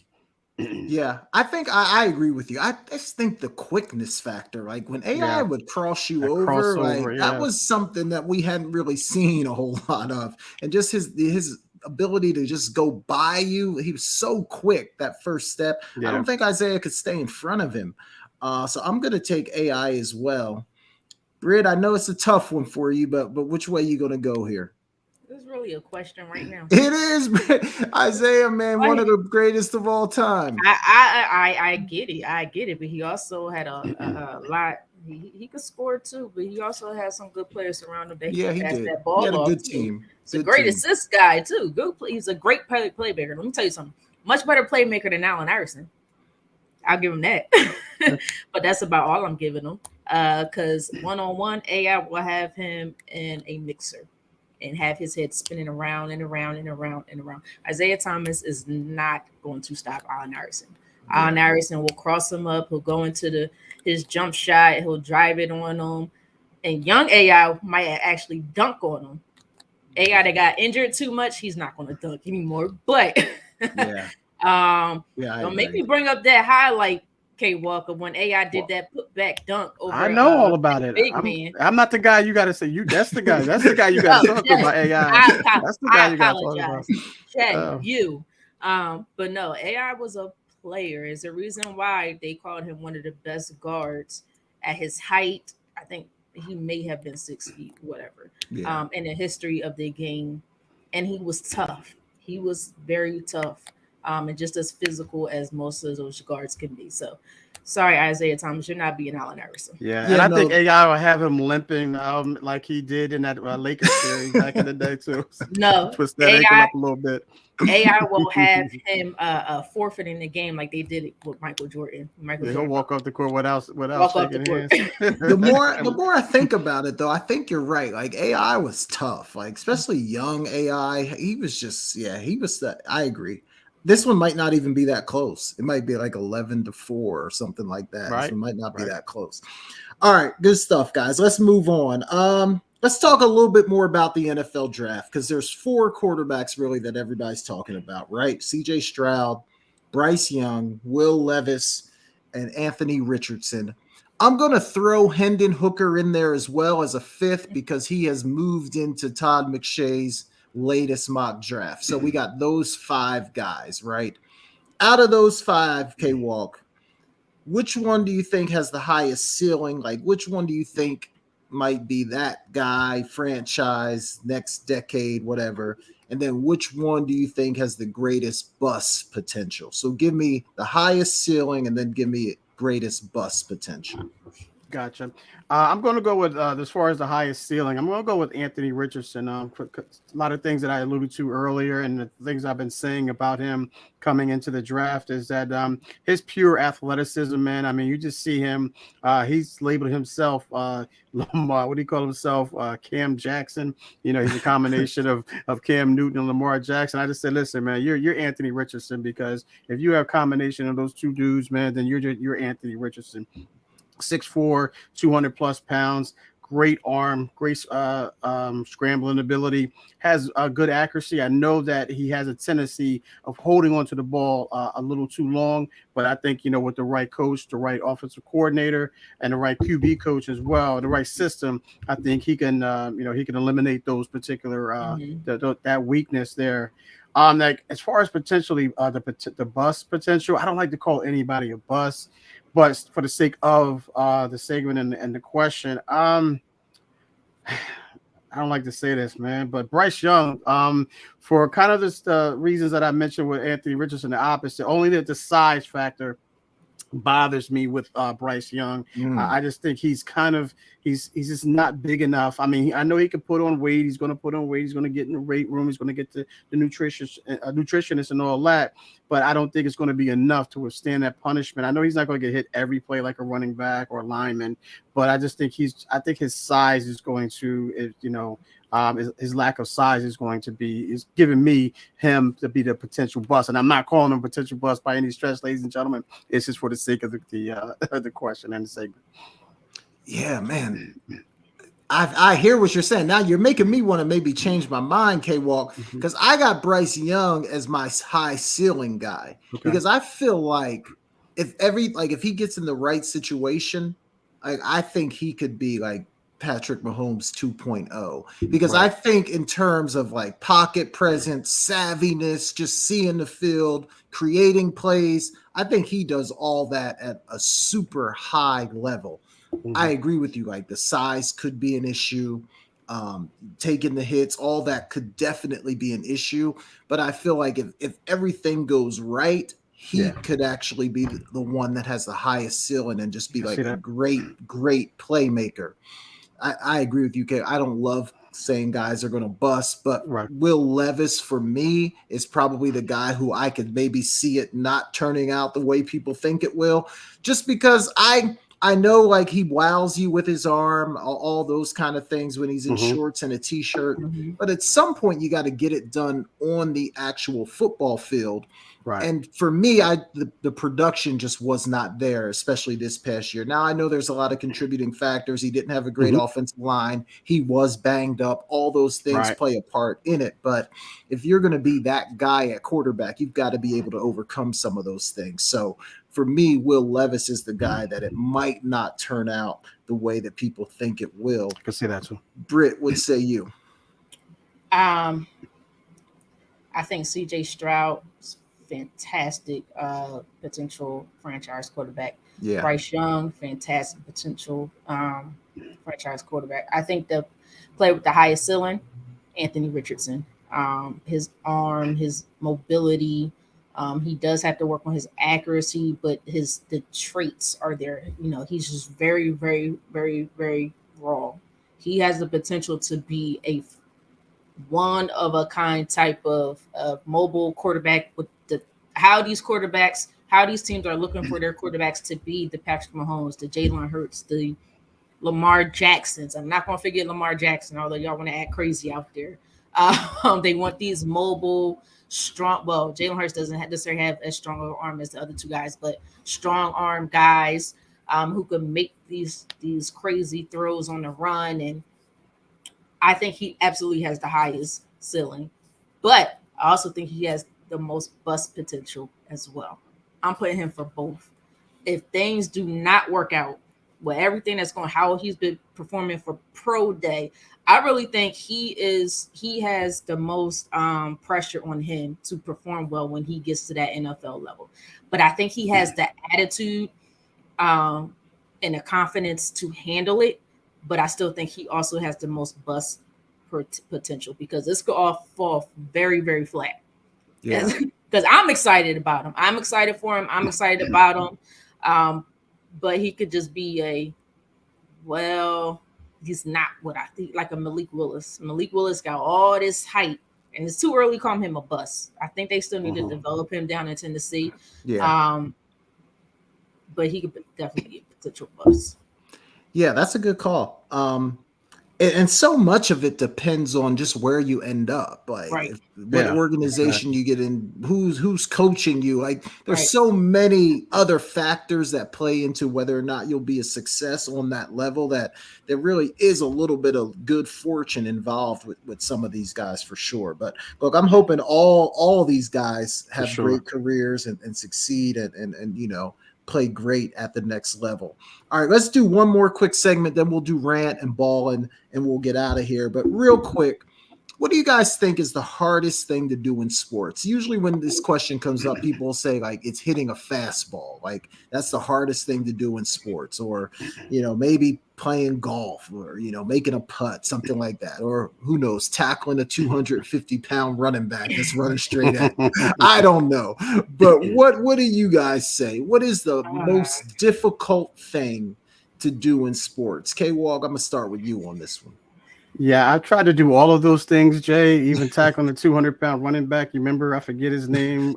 Yeah, I think I agree with you. I just think the quickness factor, like when AI would cross you over, that was something that we hadn't really seen a whole lot of. And just his ability to just go by you. He was so quick that first step. Yeah. I don't think Isaiah could stay in front of him. So I'm going to take AI as well. Britt, I know it's a tough one for you, but which way you going to go here? This is really a question right now. It is, Isaiah, man, one of the greatest of all time. I get it, but he also had a lot. He could score too, but he also had some good players around him that he passed did. that ball He had a off good to. team. He's a great assist guy too. He's a great playmaker. Let me tell you something. Much better playmaker than Allen Iverson. I'll give him that. But that's about all I'm giving him. Because one-on-one, AI will have him in a mixer and have his head spinning around and around and around and around. Isaiah Thomas is not going to stop Allen Iverson. Yeah. Allen Iverson will cross him up. He'll go into his jump shot. He'll drive it on him. And young AI might actually dunk on him. AI that got injured too much, he's not going to dunk anymore. But don't make me bring up that highlight, K Walker, when AI did that put back dunk over. I know all about it. I'm not the guy you got to say. That's the guy. That's the guy you got to talk about. AI. That's the guy you got to talk about. But no, AI was a player. Is the reason why they called him one of the best guards at his height. I think he may have been 6 feet, whatever. Yeah. In the history of the game, and he was tough. He was very tough. And just as physical as most of those guards can be. So, sorry, Isaiah Thomas, you're not being Allen Iverson. Yeah, and I think AI will have him limping like he did in that Lakers series back in the day too. No, twist that ankle up a little bit. AI will have him forfeiting the game like they did it with Michael Jordan. He'll walk off the court without shaking hands. The more I think about it, though, I think you're right. Like AI was tough, like especially young AI. He was just I agree. This one might not even be that close. It might be like 11-4 or something like that. Right. So it might not be that close. All right, good stuff, guys. Let's move on. Let's talk a little bit more about the NFL draft because there's 4 quarterbacks really that everybody's talking about, right? CJ Stroud, Bryce Young, Will Levis, and Anthony Richardson. I'm going to throw Hendon Hooker in there as well as a 5th because he has moved into Todd McShay's latest mock draft. So we got those 5 guys, right? Out of those 5, K-Walk, which one do you think has the highest ceiling? Like, which one do you think might be that guy, franchise, next decade, whatever? And then which one do you think has the greatest bust potential? So give me the highest ceiling and then give me greatest bust potential. Gotcha. I'm going to go with, as far as the highest ceiling, I'm going to go with Anthony Richardson. A lot of things that I alluded to earlier and the things I've been saying about him coming into the draft is that his pure athleticism, man. I mean, you just see him. He's labeled himself, what do you call himself? Cam Jackson. You know, he's a combination of Cam Newton and Lamar Jackson. I just said, listen, man, you're Anthony Richardson because if you have a combination of those 2 dudes, man, then you're Anthony Richardson. 6'4", 200 plus pounds, great arm, great scrambling ability, has a good accuracy. I know that he has a tendency of holding onto the ball a little too long, but I think, with the right coach, the right offensive coordinator, and the right QB coach as well, the right system, I think he can, he can eliminate those particular that weakness there. Like as far as potentially the bust potential, I don't like to call anybody a bust. But for the sake of the segment and the question, I don't like to say this, man, but Bryce Young, for kind of the reasons that I mentioned with Anthony Richardson, the opposite, only that the size factor bothers me with Bryce Young. I just think he's just not big enough. I mean, I know he can put on weight. He's going to put on weight. He's going to get in the weight room. He's going to get the nutritionist and all that. But I don't think it's going to be enough to withstand that punishment. I know he's not going to get hit every play like a running back or a lineman, but I just think his size is going to, his lack of size is giving me him to be the potential bust. And I'm not calling him a potential bust by any stretch, ladies and gentlemen. It's just for the sake of the question and the segment. Yeah, man. I hear what you're saying. Now you're making me want to maybe change my mind, K-Walk, because I got Bryce Young as my high ceiling guy. Okay. Because I feel like if he gets in the right situation, I think he could be like Patrick Mahomes 2.0, because I think in terms of like pocket presence, savviness, just seeing the field, creating plays, I think he does all that at a super high level. I agree with you. Like the size could be an issue. Taking the hits, all that could definitely be an issue. But I feel like if everything goes right, he could actually be the one that has the highest ceiling and just be like a great playmaker. I agree with you, Kay. I don't love saying guys are going to bust, but Will Levis for me is probably the guy who I could maybe see it not turning out the way people think it will, just because I know like he wows you with his arm, all those kind of things when he's in shorts and a t-shirt. But at some point you got to get it done on the actual football field. Right. And for me, the production just was not there, especially this past year. Now I know there's a lot of contributing factors. He didn't have a great offensive line. He was banged up. All those things play a part in it. But if you're going to be that guy at quarterback, you've got to be able to overcome some of those things. So for me, Will Levis is the guy that it might not turn out the way that people think it will. I can see that too. Britt, what say you? I think CJ Stroud is fantastic potential franchise quarterback. Yeah. Bryce Young, fantastic potential franchise quarterback. I think the player with the highest ceiling, Anthony Richardson. His arm, his mobility. He does have to work on his accuracy, but the traits are there. You know, he's just very, very, very, very raw. He has the potential to be a one of a kind type of mobile quarterback with how these teams are looking for their quarterbacks to be the Patrick Mahomes, the Jalen Hurts, the Lamar Jacksons. I'm not going to forget Lamar Jackson, although y'all want to act crazy out there. They want these mobile, strong. Well, Jalen Hurts doesn't necessarily have as strong an arm as the other two guys, but strong arm guys who can make these crazy throws on the run. And I think he absolutely has the highest ceiling, but I also think he has the most bust potential as well. I'm putting him for both. If things do not work out with everything that's going, how he's been performing for pro day, I really think he has the most pressure on him to perform well when he gets to that NFL level. But I think he has the attitude and the confidence to handle it. But I still think he also has the most bust potential because this could all fall very, very flat. Yeah. Because I'm excited about him. I'm excited for him. I'm excited about him. But he could just be he's not what I think, like a Malik Willis. Malik Willis got all this hype, and it's too early to call him a bust. I think they still need to develop him down in Tennessee. Yeah. But he could definitely be a potential bust. Yeah, that's a good call. And so much of it depends on just where you end up, like what organization you get in, who's coaching you. Like there's so many other factors that play into whether or not you'll be a success on that level that there really is a little bit of good fortune involved with some of these guys for sure. But look, I'm hoping all these guys have great careers and succeed and you know, play great at the next level. All right, let's do one more quick segment, then we'll do Rant and Ballin, and we'll get out of here. But real quick, what do you guys think is the hardest thing to do in sports? Usually when this question comes up, people will say like it's hitting a fastball. Like that's the hardest thing to do in sports, or, you know, maybe playing golf or, you know, making a putt, something like that. Or who knows, tackling a 250-pound running back that's running straight at you. I don't know. But what do you guys say? What is the most difficult thing to do in sports? K-Walk, I'm going to start with you on this one. Yeah, I tried to do all of those things, Jay, even tackling the 200-pound running back. You remember, I forget his name,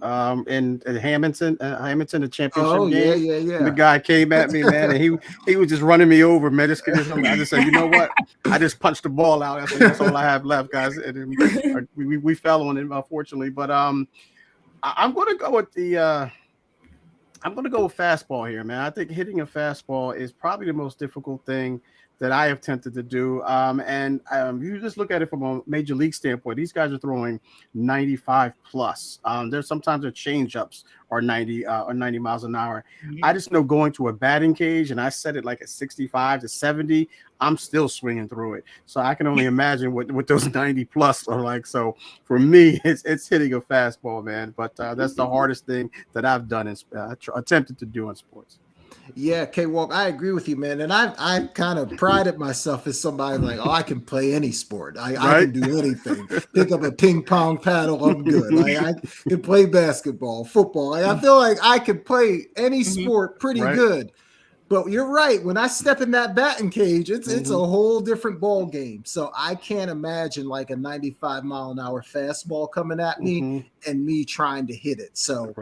in Hamilton, the championship game. Yeah. The guy came at me, man, and he was just running me over, man. I just said, you know what? I just punched the ball out. That's all I have left, guys. And we fell on it, unfortunately. But I'm going to go with fastball here, man. I think hitting a fastball is probably the most difficult thing that I have tended to do. You just look at it from a major league standpoint. These guys are throwing 95 plus. There's sometimes their change-ups or 90 miles an hour. I just know going to a batting cage, and I set it like at 65 to 70, I'm still swinging through it. So I can only imagine what those 90 plus are like. So for me, it's hitting a fastball, man. But that's the hardest thing that I've done and attempted to do in sports. Yeah, K-Walk, I agree with you, man. And I kind of prided myself as somebody like, oh, I can play any sport. I can do anything. Pick up a ping pong paddle, I'm good. Like, I can play basketball, football. Like, I feel like I can play any sport pretty good. But you're right. When I step in that batting cage, it's a whole different ball game. So I can't imagine like a 95 mile an hour fastball coming at me and me trying to hit it. So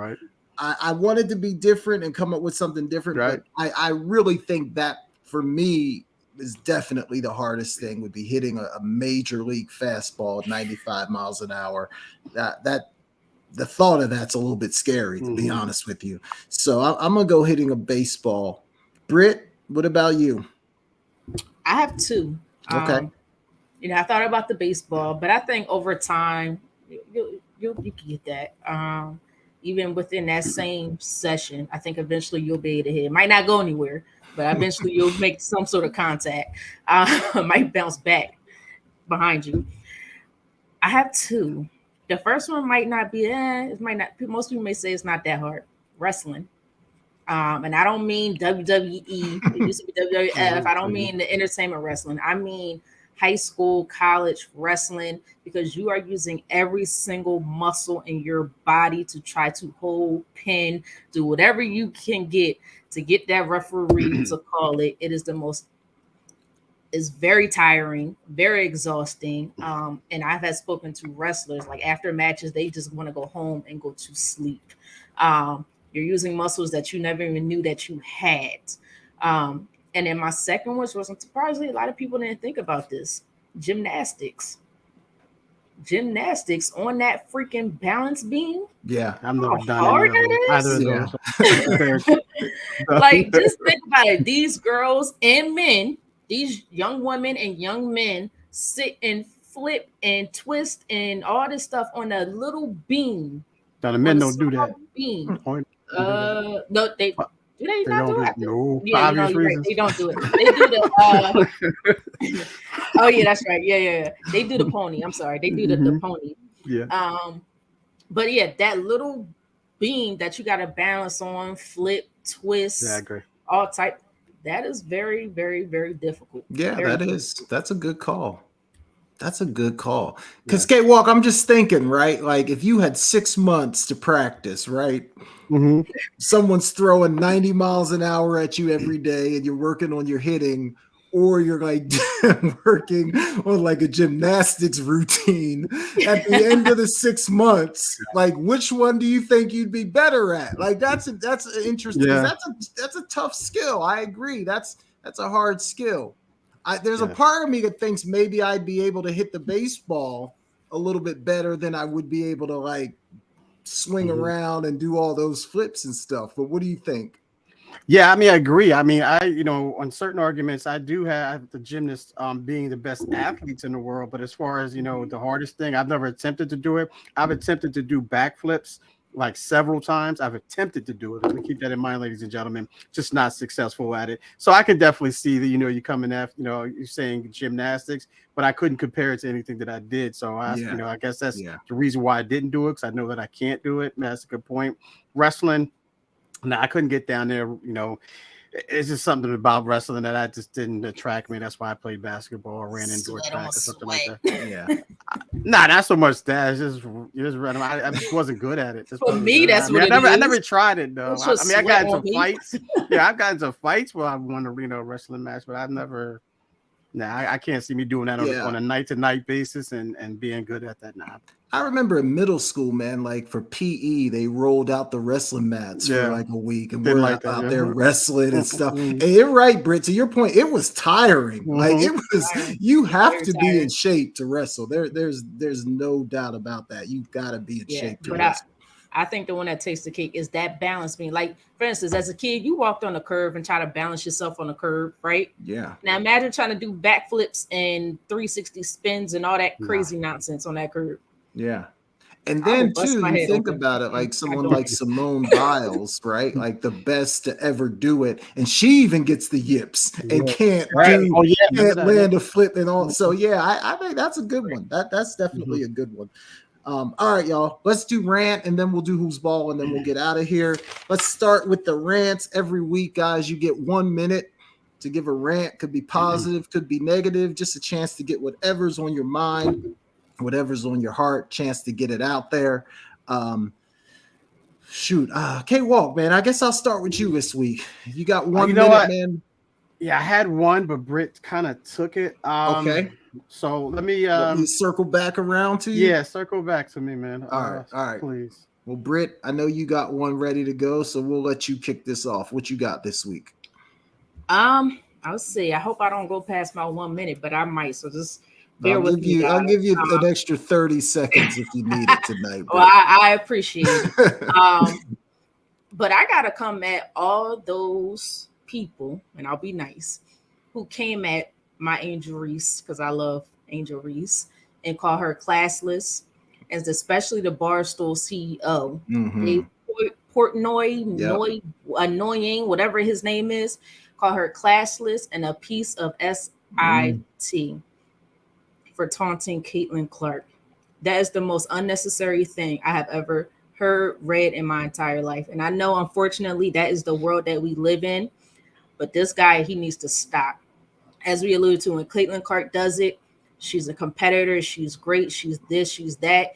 I wanted to be different and come up with something different. But I really think that for me is definitely the hardest thing would be hitting a major league fastball at 95 miles an hour. That the thought of that's a little bit scary, to be honest with you. So I'm going to go hitting a baseball. Britt, what about you? I have two. Okay. I thought about the baseball, but I think over time you can get that. Even within that same session, I think eventually you'll be able to hit. It might not go anywhere, but eventually you'll make some sort of contact. Might bounce back behind you. I have two. The first one might not be. It might not. Most people may say it's not that hard. Wrestling. And I don't mean WWE. It used to be WWF. I don't mean the entertainment wrestling. I mean high school, college wrestling, because you are using every single muscle in your body to try to hold, pin, do whatever you can get to get that referee to call it. It is it's very tiring, very exhausting. And I've had spoken to wrestlers, like after matches, they just want to go home and go to sleep. You're using muscles that you never even knew that you had. And then my second, which wasn't surprisingly, a lot of people didn't think about this, gymnastics on that freaking balance beam. Yeah, I've never done hard either of those. Like, just think about it. These girls and men, these young women and young men sit and flip and twist and all this stuff on a little beam. Now the men don't do that. Beam. No, they do they not do it? No, yeah, obvious reasons. Right. They don't do it. They do the oh yeah, that's right. Yeah. They do the pony. I'm sorry. They do the pony. Yeah. But yeah, that little beam that you gotta balance on, flip, twist, yeah, I agree. All type. That is very, very, very difficult. Yeah, that's a good call. That's a good call. Because K-Walk, I'm just thinking, right? Like if you had 6 months to practice, right? Someone's throwing 90 miles an hour at you every day and you're working on your hitting, or you're like working on like a gymnastics routine at the end of the 6 months. Like which one do you think you'd be better at? Like that's interesting. Yeah. That's a tough skill. I agree. That's a hard skill. There's a part of me that thinks maybe I'd be able to hit the baseball a little bit better than I would be able to like swing around and do all those flips and stuff. But what do you think? Yeah, I mean, I agree. I mean, on certain arguments, I do have the gymnasts being the best athletes in the world. But as far as, the hardest thing, I've never attempted to do it. I've attempted to do backflips like several times. I've attempted to do it. Let me keep that in mind, ladies and gentlemen, just not successful at it. So I can definitely see that, you coming after, you're saying gymnastics, but I couldn't compare it to anything that I did. So I guess that's the reason why I didn't do it. Cause I know that I can't do it. That's a good point. Wrestling. No, I couldn't get down there, It's just something about wrestling that I just didn't attract me. That's why I played basketball or ran indoor track or something like that. Yeah. Nah, not so much that. It's just random. I just wasn't good at it. For me, that's what it is. I never tried it though. I got into fights. Yeah, I've gotten into fights where I won a wrestling match, but I've never. Nah, I can't see me doing that on a night-to-night basis and being good at that. Nah. I remember in middle school, man, like for PE, they rolled out the wrestling mats for like a week, and we're out there wrestling and stuff. And you're right, Britt, to your point, it was tiring. Like it was, you have to be in shape to wrestle. There's no doubt about that. You've got to be in shape to wrestle. I think the one that takes the cake is that balance being like, for instance, as a kid, you walked on a curve and try to balance yourself on the curve, right? Yeah. Now imagine trying to do backflips and 360 spins and all that crazy nonsense on that curve. Yeah. And I will then bust too, my you head think open. about it, like I someone don't. like Simone Biles, right? Like the best to ever do it, and she even gets the yips and can't Right. Oh yeah, remember can't that? land a flip and all. So yeah, I think that's a good one. That's definitely a good one. All right, y'all. Let's do rant, and then we'll do who's ball, and then we'll get out of here. Let's start with the rants. Every week, guys, you get 1 minute to give a rant. Could be positive, could be negative. Just a chance to get whatever's on your mind, whatever's on your heart. Chance to get it out there. Shoot, K-Walk, man. I guess I'll start with you this week. You got 1 You know minute, what? man. Yeah, I had one, but Britt kind of took it. Okay. So let me Circle back around to you. yeah, circle back to me, man. All right. Please. Well, Britt, I know you got one ready to go, so we'll let you kick this off. What you got this week? I'll see. I hope I don't go past my 1 minute, but I might. So just bear with me, guys. I'll give you an extra 30 seconds if you need it tonight. Well, I appreciate it. But I gotta come at all those people, and I'll be nice, who came at my Angel Reese, because I love Angel Reese, and call her classless, as especially the Barstool CEO, Dave Portnoy, annoying, whatever his name is, call her classless and a piece of SIT for taunting Caitlin Clark. That is the most unnecessary thing I have ever heard, read in my entire life. And I know, unfortunately, that is the world that we live in. But this guy, he needs to stop. As we alluded to, when Caitlin Clark does it, she's a competitor. She's great. She's this, she's that.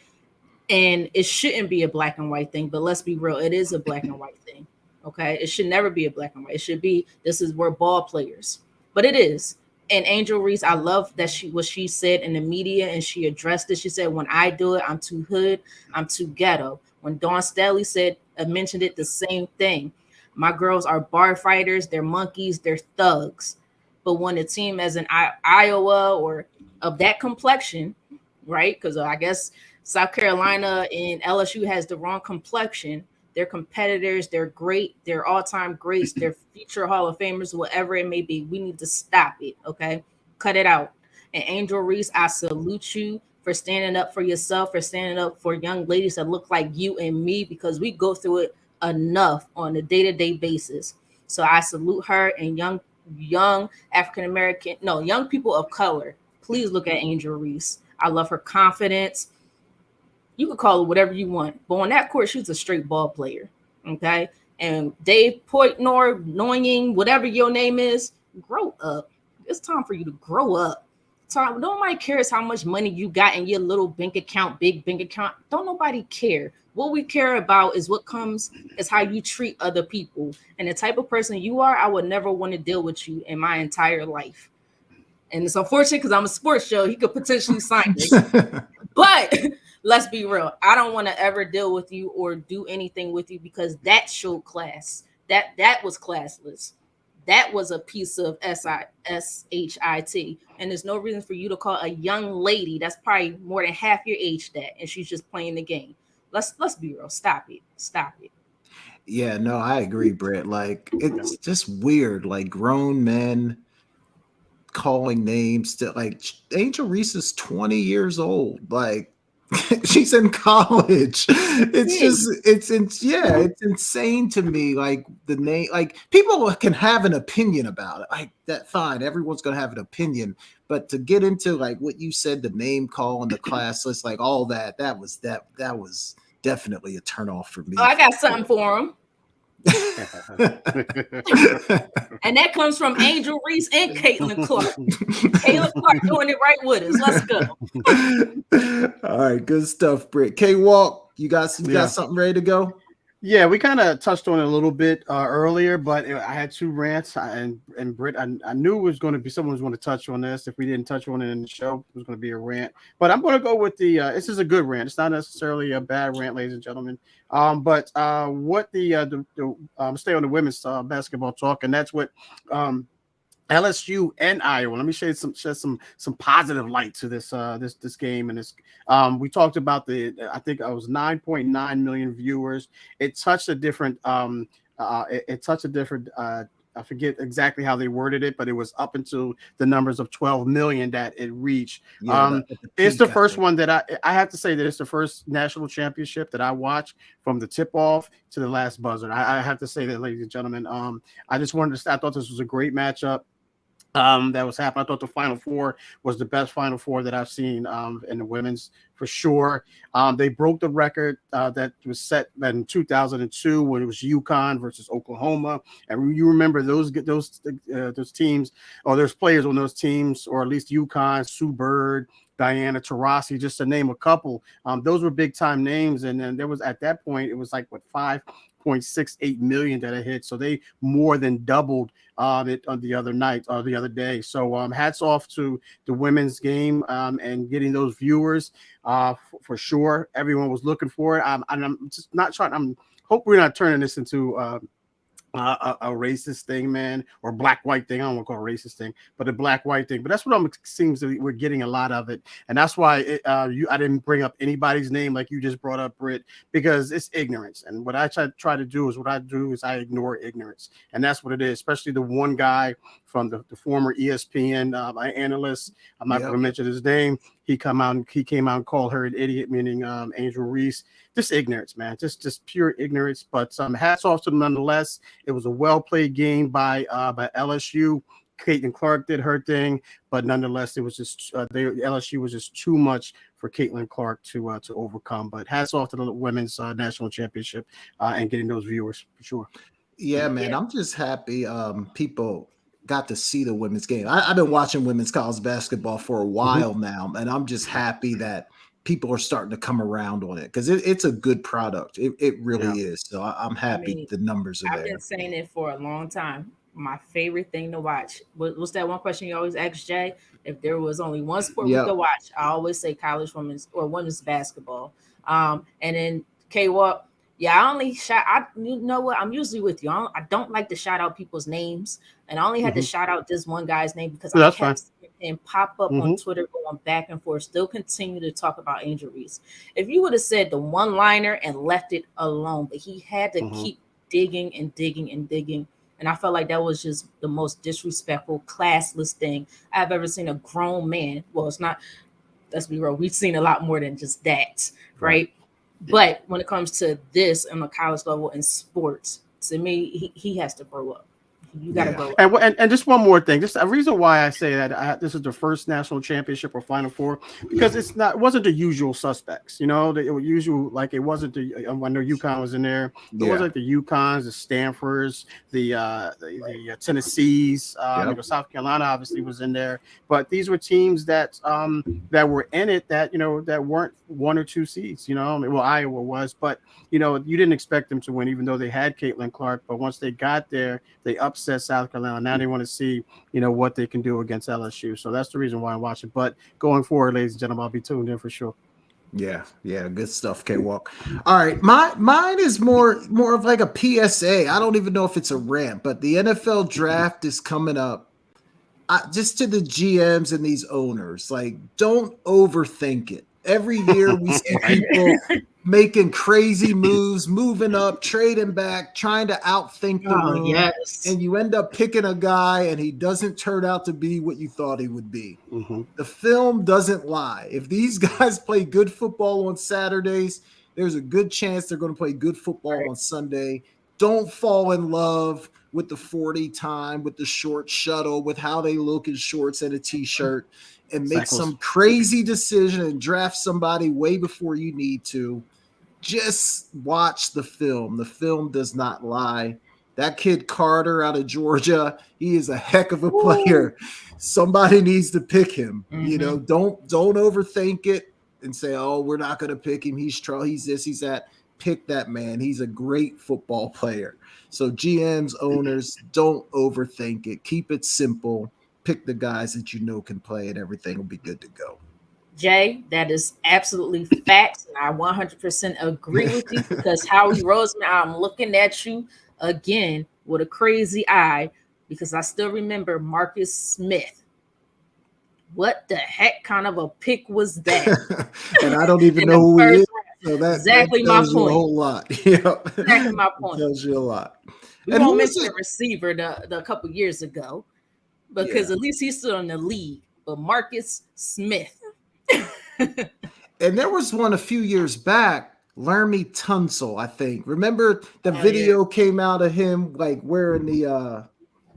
And it shouldn't be a black and white thing. But let's be real. It is a black and white thing. Okay? It should never be a black and white. It should be, this is, we're ball players. But it is. And Angel Reese, I love that what she said in the media, and she addressed it. She said, when I do it, I'm too hood, I'm too ghetto. When Dawn Staley mentioned it, the same thing. My girls are bar fighters, they're monkeys, they're thugs. But when a team as in Iowa or of that complexion, right? Because I guess South Carolina and LSU has the wrong complexion. They're competitors. They're great. They're all-time greats. They're future Hall of Famers, whatever it may be. We need to stop it, okay? Cut it out. And Angel Reese, I salute you for standing up for yourself, for standing up for young ladies that look like you and me, because we go through it enough on a day-to-day basis. So I salute her, and young African-American, no, young people of color, please look at Angel Reese. I love her confidence. You could call it whatever you want, but on that court, she's a straight ball player. Okay. And Dave Portnoy, annoying, whatever your name is, grow up. It's time for you to grow up. Nobody cares how much money you got in your little bank account, big bank account. Don't nobody care. What we care about is is how you treat other people. And the type of person you are, I would never want to deal with you in my entire life. And it's unfortunate because I'm a sports show. He could potentially sign this. But let's be real. I don't want to ever deal with you or do anything with you, because that showed class. That was classless. That was a piece of SHIT. And there's no reason for you to call a young lady that's probably more than half your age that, and she's just playing the game. Let's be real. Stop it. Yeah, no, I agree, Brett. Like, it's just weird. Like, grown men calling names to, like, Angel Reese is 20 years old. Like, she's in college. It's insane to me. Like, the name, like, people can have an opinion about it. Like, that, fine, everyone's gonna have an opinion. But to get into, like, what you said, the name call and the class list, like, all that was definitely a turnoff for me. Oh, I got something for him. And that comes from Angel Reese and Caitlin Clark. Caitlin Clark doing it right with us. Let's go. All right, good stuff, Britt. K-Walk, you got something ready to go? Yeah, we kind of touched on it a little bit earlier, but I had two rants, and Britt, I knew it was going to be someone was going to touch on this. If we didn't touch on it in the show, it was going to be a rant. But I'm going to go with this is a good rant. It's not necessarily a bad rant, ladies and gentlemen. But what stay on the women's basketball talk, and that's what LSU and Iowa. Let me shed some positive light to this game. And this we talked about I think it was 9.9 million viewers. It touched a different I forget exactly how they worded it, but it was up until the numbers of 12 million that it reached. It's the first one that I have to say that it's the first national championship that I watched from the tip off to the last buzzer. I have to say that, ladies and gentlemen. I just wanted to. I thought this was a great matchup. That was happening. I thought the Final Four was the best Final Four that I've seen in the women's for sure. They broke the record that was set in 2002 when it was UConn versus Oklahoma. And you remember those teams, or there's players on those teams, or at least UConn, Sue Bird, Diana Taurasi, just to name a couple. Those were big time names. And then there was, at that point, it was like, what, 5.68 million that it hit. So they more than doubled it on the other day. So hats off to the women's game and getting those viewers for sure. Everyone was looking for it. I'm just not trying. I'm hope we're not turning this into a racist thing, man, or black-white thing. I don't want to call it a racist thing, but a black-white thing. But that's what seems that we're getting a lot of it, and that's why I didn't bring up anybody's name like you just brought up, Britt, because it's ignorance. And what I try to do is I ignore ignorance, and that's what it is. Especially the one guy from the former ESPN analyst. I'm not going to mention his name. He came out and called her an idiot, meaning Angel Reese. Just ignorance, man. Just pure ignorance. But hats off to them nonetheless. It was a well-played game by LSU. Caitlin Clark did her thing, but nonetheless, it was just LSU was just too much for Caitlin Clark to overcome. But hats off to the women's national championship and getting those viewers for sure. Yeah, man. I'm just happy people got to see the women's game. I've been watching women's college basketball for a while now, and I'm just happy that people are starting to come around on it because it's a good product. It really is. So I'm happy the numbers are there. I've been saying it for a long time. My favorite thing to watch. What's that one question you always ask, Jay? If there was only one sport we could watch, I always say college women's basketball. And then K-Walk. Yeah, you know what? I'm usually with you. I don't like to shout out people's names, and I only had to shout out this one guy's name because I kept seeing him pop up on Twitter, going back and forth, still continue to talk about Angel Reese. If you would have said the one-liner and left it alone, but he had to keep digging and digging and digging, and I felt like that was just the most disrespectful, classless thing I've ever seen a grown man. Well, it's not. Let's be real. We've seen a lot more than just that, right? But when it comes to this on the college level in sports, to me, he has to grow up. You got to grow up. And just one more thing, just a reason why I say that this is the first national championship or Final Four, because it wasn't the usual suspects. You know, it was usual, like it wasn't the. I know UConn was in there. It was like the UConns, the Stanfords, the Tennessees. South Carolina obviously was in there, but these were teams that were in it that that weren't 1 or 2 seeds. Well, Iowa was, but you didn't expect them to win, even though they had Caitlin Clark. But once they got there, they upset South Carolina. Now they want to see, what they can do against LSU. So that's the reason why I'm watching. But going forward, ladies and gentlemen, I'll be tuned in for sure. Yeah, good stuff, K-Walk. All right, mine is more of like a PSA. I don't even know if it's a rant, but the NFL draft is coming up. Just to the GMs and these owners, like, don't overthink it. Every year we see people making crazy moves, moving up, trading back, trying to outthink the room. Yes. And you end up picking a guy and he doesn't turn out to be what you thought he would be. The film doesn't lie. If these guys play good football on Saturdays, there's a good chance they're going to play good football on Sunday. Don't fall in love with the 40 time, with the short shuttle, with how they look in shorts and a t-shirt, and make some crazy decision and draft somebody way before you need to. Just watch the film. The film does not lie. That kid Carter out of Georgia, he is a heck of a player. Somebody needs to pick him. Don't overthink it and say, "Oh, we're not going to pick him. He's this, he's that." Pick that man. He's a great football player. So GMs, owners, don't overthink it. Keep it simple. Pick the guys that can play, and everything will be good to go. Jay, that is absolutely facts, and I 100% agree with you because Howie Roseman, I'm looking at you again with a crazy eye because I still remember Marcus Smith. What the heck kind of a pick was that? And I don't even know who he is. So exactly my point. A whole lot. Yep. Exactly my point. Tells you a lot. We won't mention the receiver the couple years ago because at least he's still in the league. But Marcus Smith. And there was one a few years back, Laramie Tunsil, I think. Remember the video came out of him like wearing the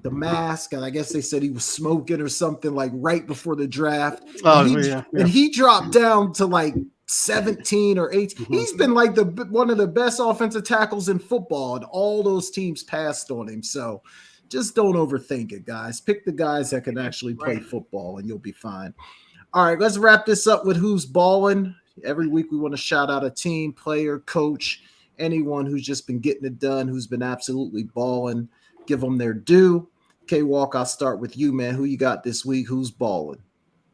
mask, and I guess they said he was smoking or something like right before the draft. And he dropped down to like 17 or 18. He's been like one of the best offensive tackles in football, and all those teams passed on him. So just don't overthink it, guys. Pick the guys that can actually play football, and you'll be fine. All right, let's wrap this up with who's balling. Every week we want to shout out a team, player, coach, anyone who's just been getting it done, who's been absolutely balling. Give them their due. K-Walk, I'll start with you, man. Who you got this week? Who's balling?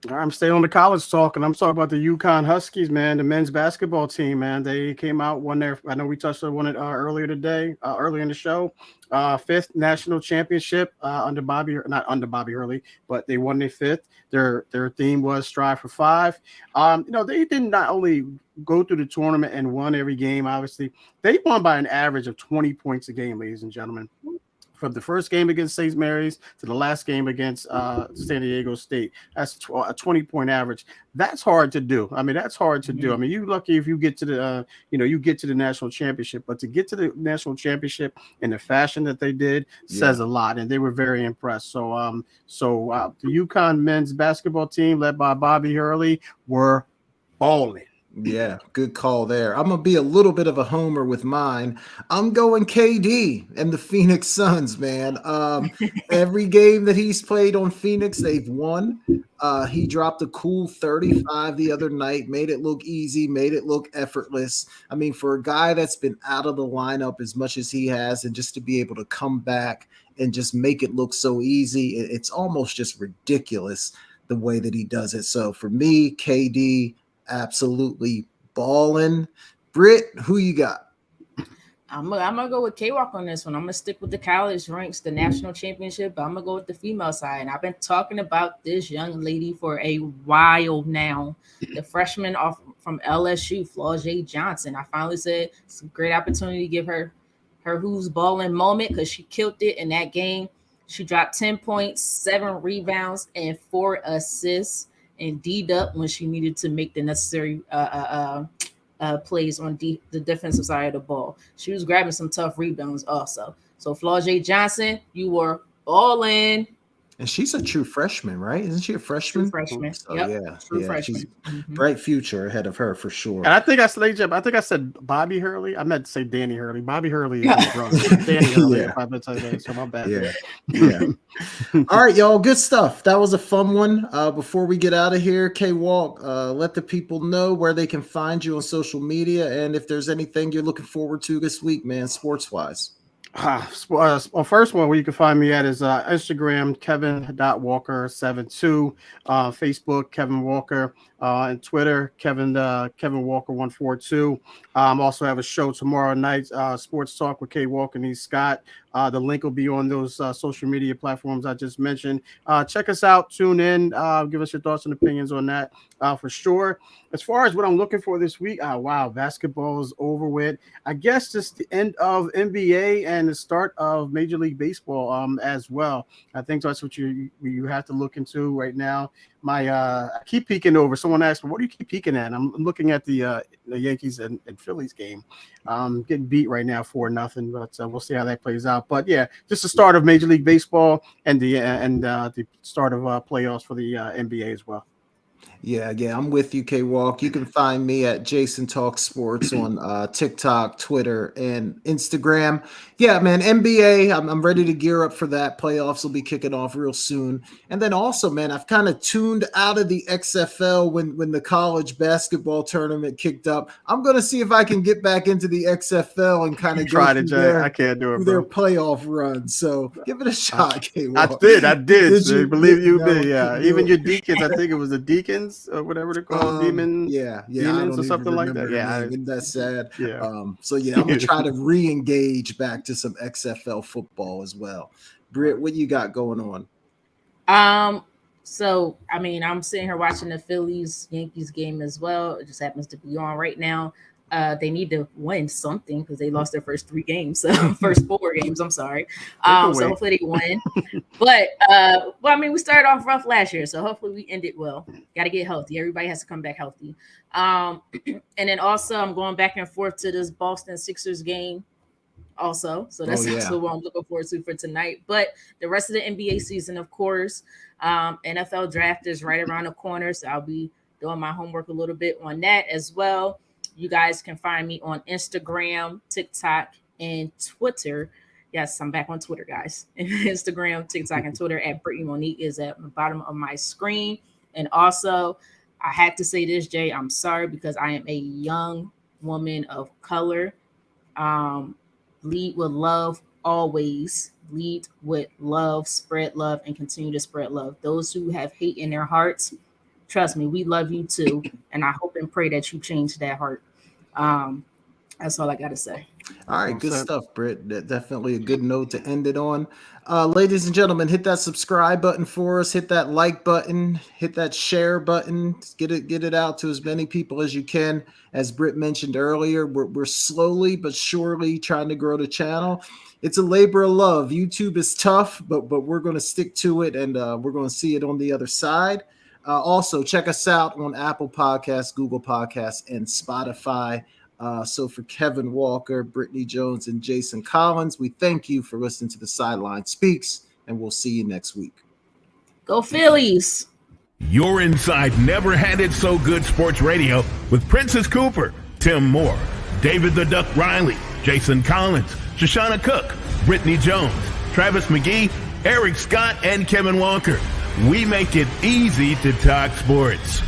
I'm staying on the college talk, and I'm talking about the UConn Huskies, man, the men's basketball team, man. They came out, won their, I know we touched on it earlier today, earlier in the show, 5th national championship not under Bobby Hurley, but they won their 5th. Their theme was strive for 5. They did not only go through the tournament and won every game, obviously. They won by an average of 20 points a game, ladies and gentlemen. From the first game against St. Mary's to the last game against San Diego State, that's a 20-point average. That's hard to do. I mean, that's hard to do. I mean, you're lucky if you get to the, you get to the national championship. But to get to the national championship in the fashion that they did says a lot, and they were very impressed. So, the UConn men's basketball team, led by Bobby Hurley, were balling. Yeah, good call there. I'm going to be a little bit of a homer with mine. I'm going KD and the Phoenix Suns, man. Every game that he's played on Phoenix, they've won. He dropped a cool 35 the other night, made it look easy, made it look effortless. I mean, for a guy that's been out of the lineup as much as he has, and just to be able to come back and just make it look so easy, it's almost just ridiculous the way that he does it. So for me, KD, absolutely balling. Britt, who you got? I'm gonna go with K-Walk on this one. I'm gonna stick with the college ranks, the national championship, but I'm gonna go with the female side. And I've been talking about this young lady for a while now. The freshman off from LSU, Flau'jae Johnson. I finally said it's a great opportunity to give her who's balling moment, because she killed it in that game. She dropped 10 points, 7 rebounds, and 4 assists. And D'd up when she needed to make the necessary plays on the defensive side of the ball. She was grabbing some tough rebounds also. So Flau'jae Johnson, you were all in. And she's a true freshman, right? Isn't she a freshman? True freshman. So, yep. True freshman. She's bright future ahead of her for sure. And I think I said Bobby Hurley. I meant to say Danny Hurley. Bobby Hurley is his brother. Danny Hurley. Yeah. I tell you that, so my bad. Yeah. All right, y'all. Good stuff. That was a fun one. Before we get out of here, K-Walk, let the people know where they can find you on social media, and if there's anything you're looking forward to this week, man, sports-wise. First one where you can find me at is Instagram, Kevin.Walker72, Facebook, Kevin Walker, and Twitter, Kevin Walker 142. Also have a show tomorrow night, Sports Talk with K Walker and E. Scott. The link will be on those social media platforms I just mentioned. Check us out, tune in, give us your thoughts and opinions on that for sure. As far as what I'm looking for this week, basketball is over with. I guess just the end of NBA and the start of Major League Baseball as well. I think that's what you have to look into right now. I keep peeking over. Someone asked me, what do you keep peeking at? I'm looking at the Yankees and Phillies game. Getting beat right now 4-0, but we'll see how that plays out. But yeah, just the start of Major League Baseball and the start of playoffs for the NBA as well. Yeah, I'm with you, K-Walk. You can find me at Jason Talk Sports on TikTok, Twitter, and Instagram. Yeah, man, NBA, I'm ready to gear up for that. Playoffs will be kicking off real soon. And then also, man, I've kind of tuned out of the XFL when the college basketball tournament kicked up. I'm going to see if I can get back into the XFL and kind of try to, Jay. I can't do it, their playoff run. So give it a shot, K-Walk. I did. You believe you did, yeah. Even your Deacons, I think it was the Deacons or whatever they're called, Demons or something like that. Yeah, that's sad. Yeah. I'm gonna try to re-engage back to some XFL football as well. Britt, what you got going on? So I mean, I'm sitting here watching the Phillies Yankees game as well. It just happens to be on right now. They need to win something because they lost their first 3 games, so first 4 games. I'm sorry. can So win. hopefully they win. But well, I mean, we started off rough last year, so hopefully we end it well. Got to get healthy. Everybody has to come back healthy. And then also, I'm going back and forth to this Boston Sixers game. Also, so that's also what I'm looking forward to for tonight. But the rest of the NBA season, of course, NFL draft is right around the corner, so I'll be doing my homework a little bit on that as well. You guys can find me on Instagram, TikTok, and Twitter. Yes, I'm back on Twitter, guys. Instagram, TikTok, and Twitter at Britne Monique is at the bottom of my screen. And also, I had to say this, Jay, I'm sorry because I am a young woman of color. Lead with love, always. Lead with love, spread love, and continue to spread love. Those who have hate in their hearts, trust me, we love you too. And I hope and pray that you change that heart. That's all I got to say. All right, good stuff, Britt. Definitely a good note to end it on. Ladies and gentlemen, hit that subscribe button for us. Hit that like button. Hit that share button. Get it out to as many people as you can. As Britt mentioned earlier, we're slowly but surely trying to grow the channel. It's a labor of love. YouTube is tough, but we're going to stick to it, and we're going to see it on the other side. Also, check us out on Apple Podcasts, Google Podcasts, and Spotify. So for Kevin Walker, Britne Jones, and Jason Collins, we thank you for listening to the SideLine Speaks, and we'll see you next week. Go Phillies! You're inside Never Had It So Good Sports Radio with Princess Cooper, Tim Moore, David the Duck Riley, Jason Collins, Shoshana Cook, Britne Jones, Travis McGee, Eric Scott, and Kevin Walker. We make it easy to talk sports.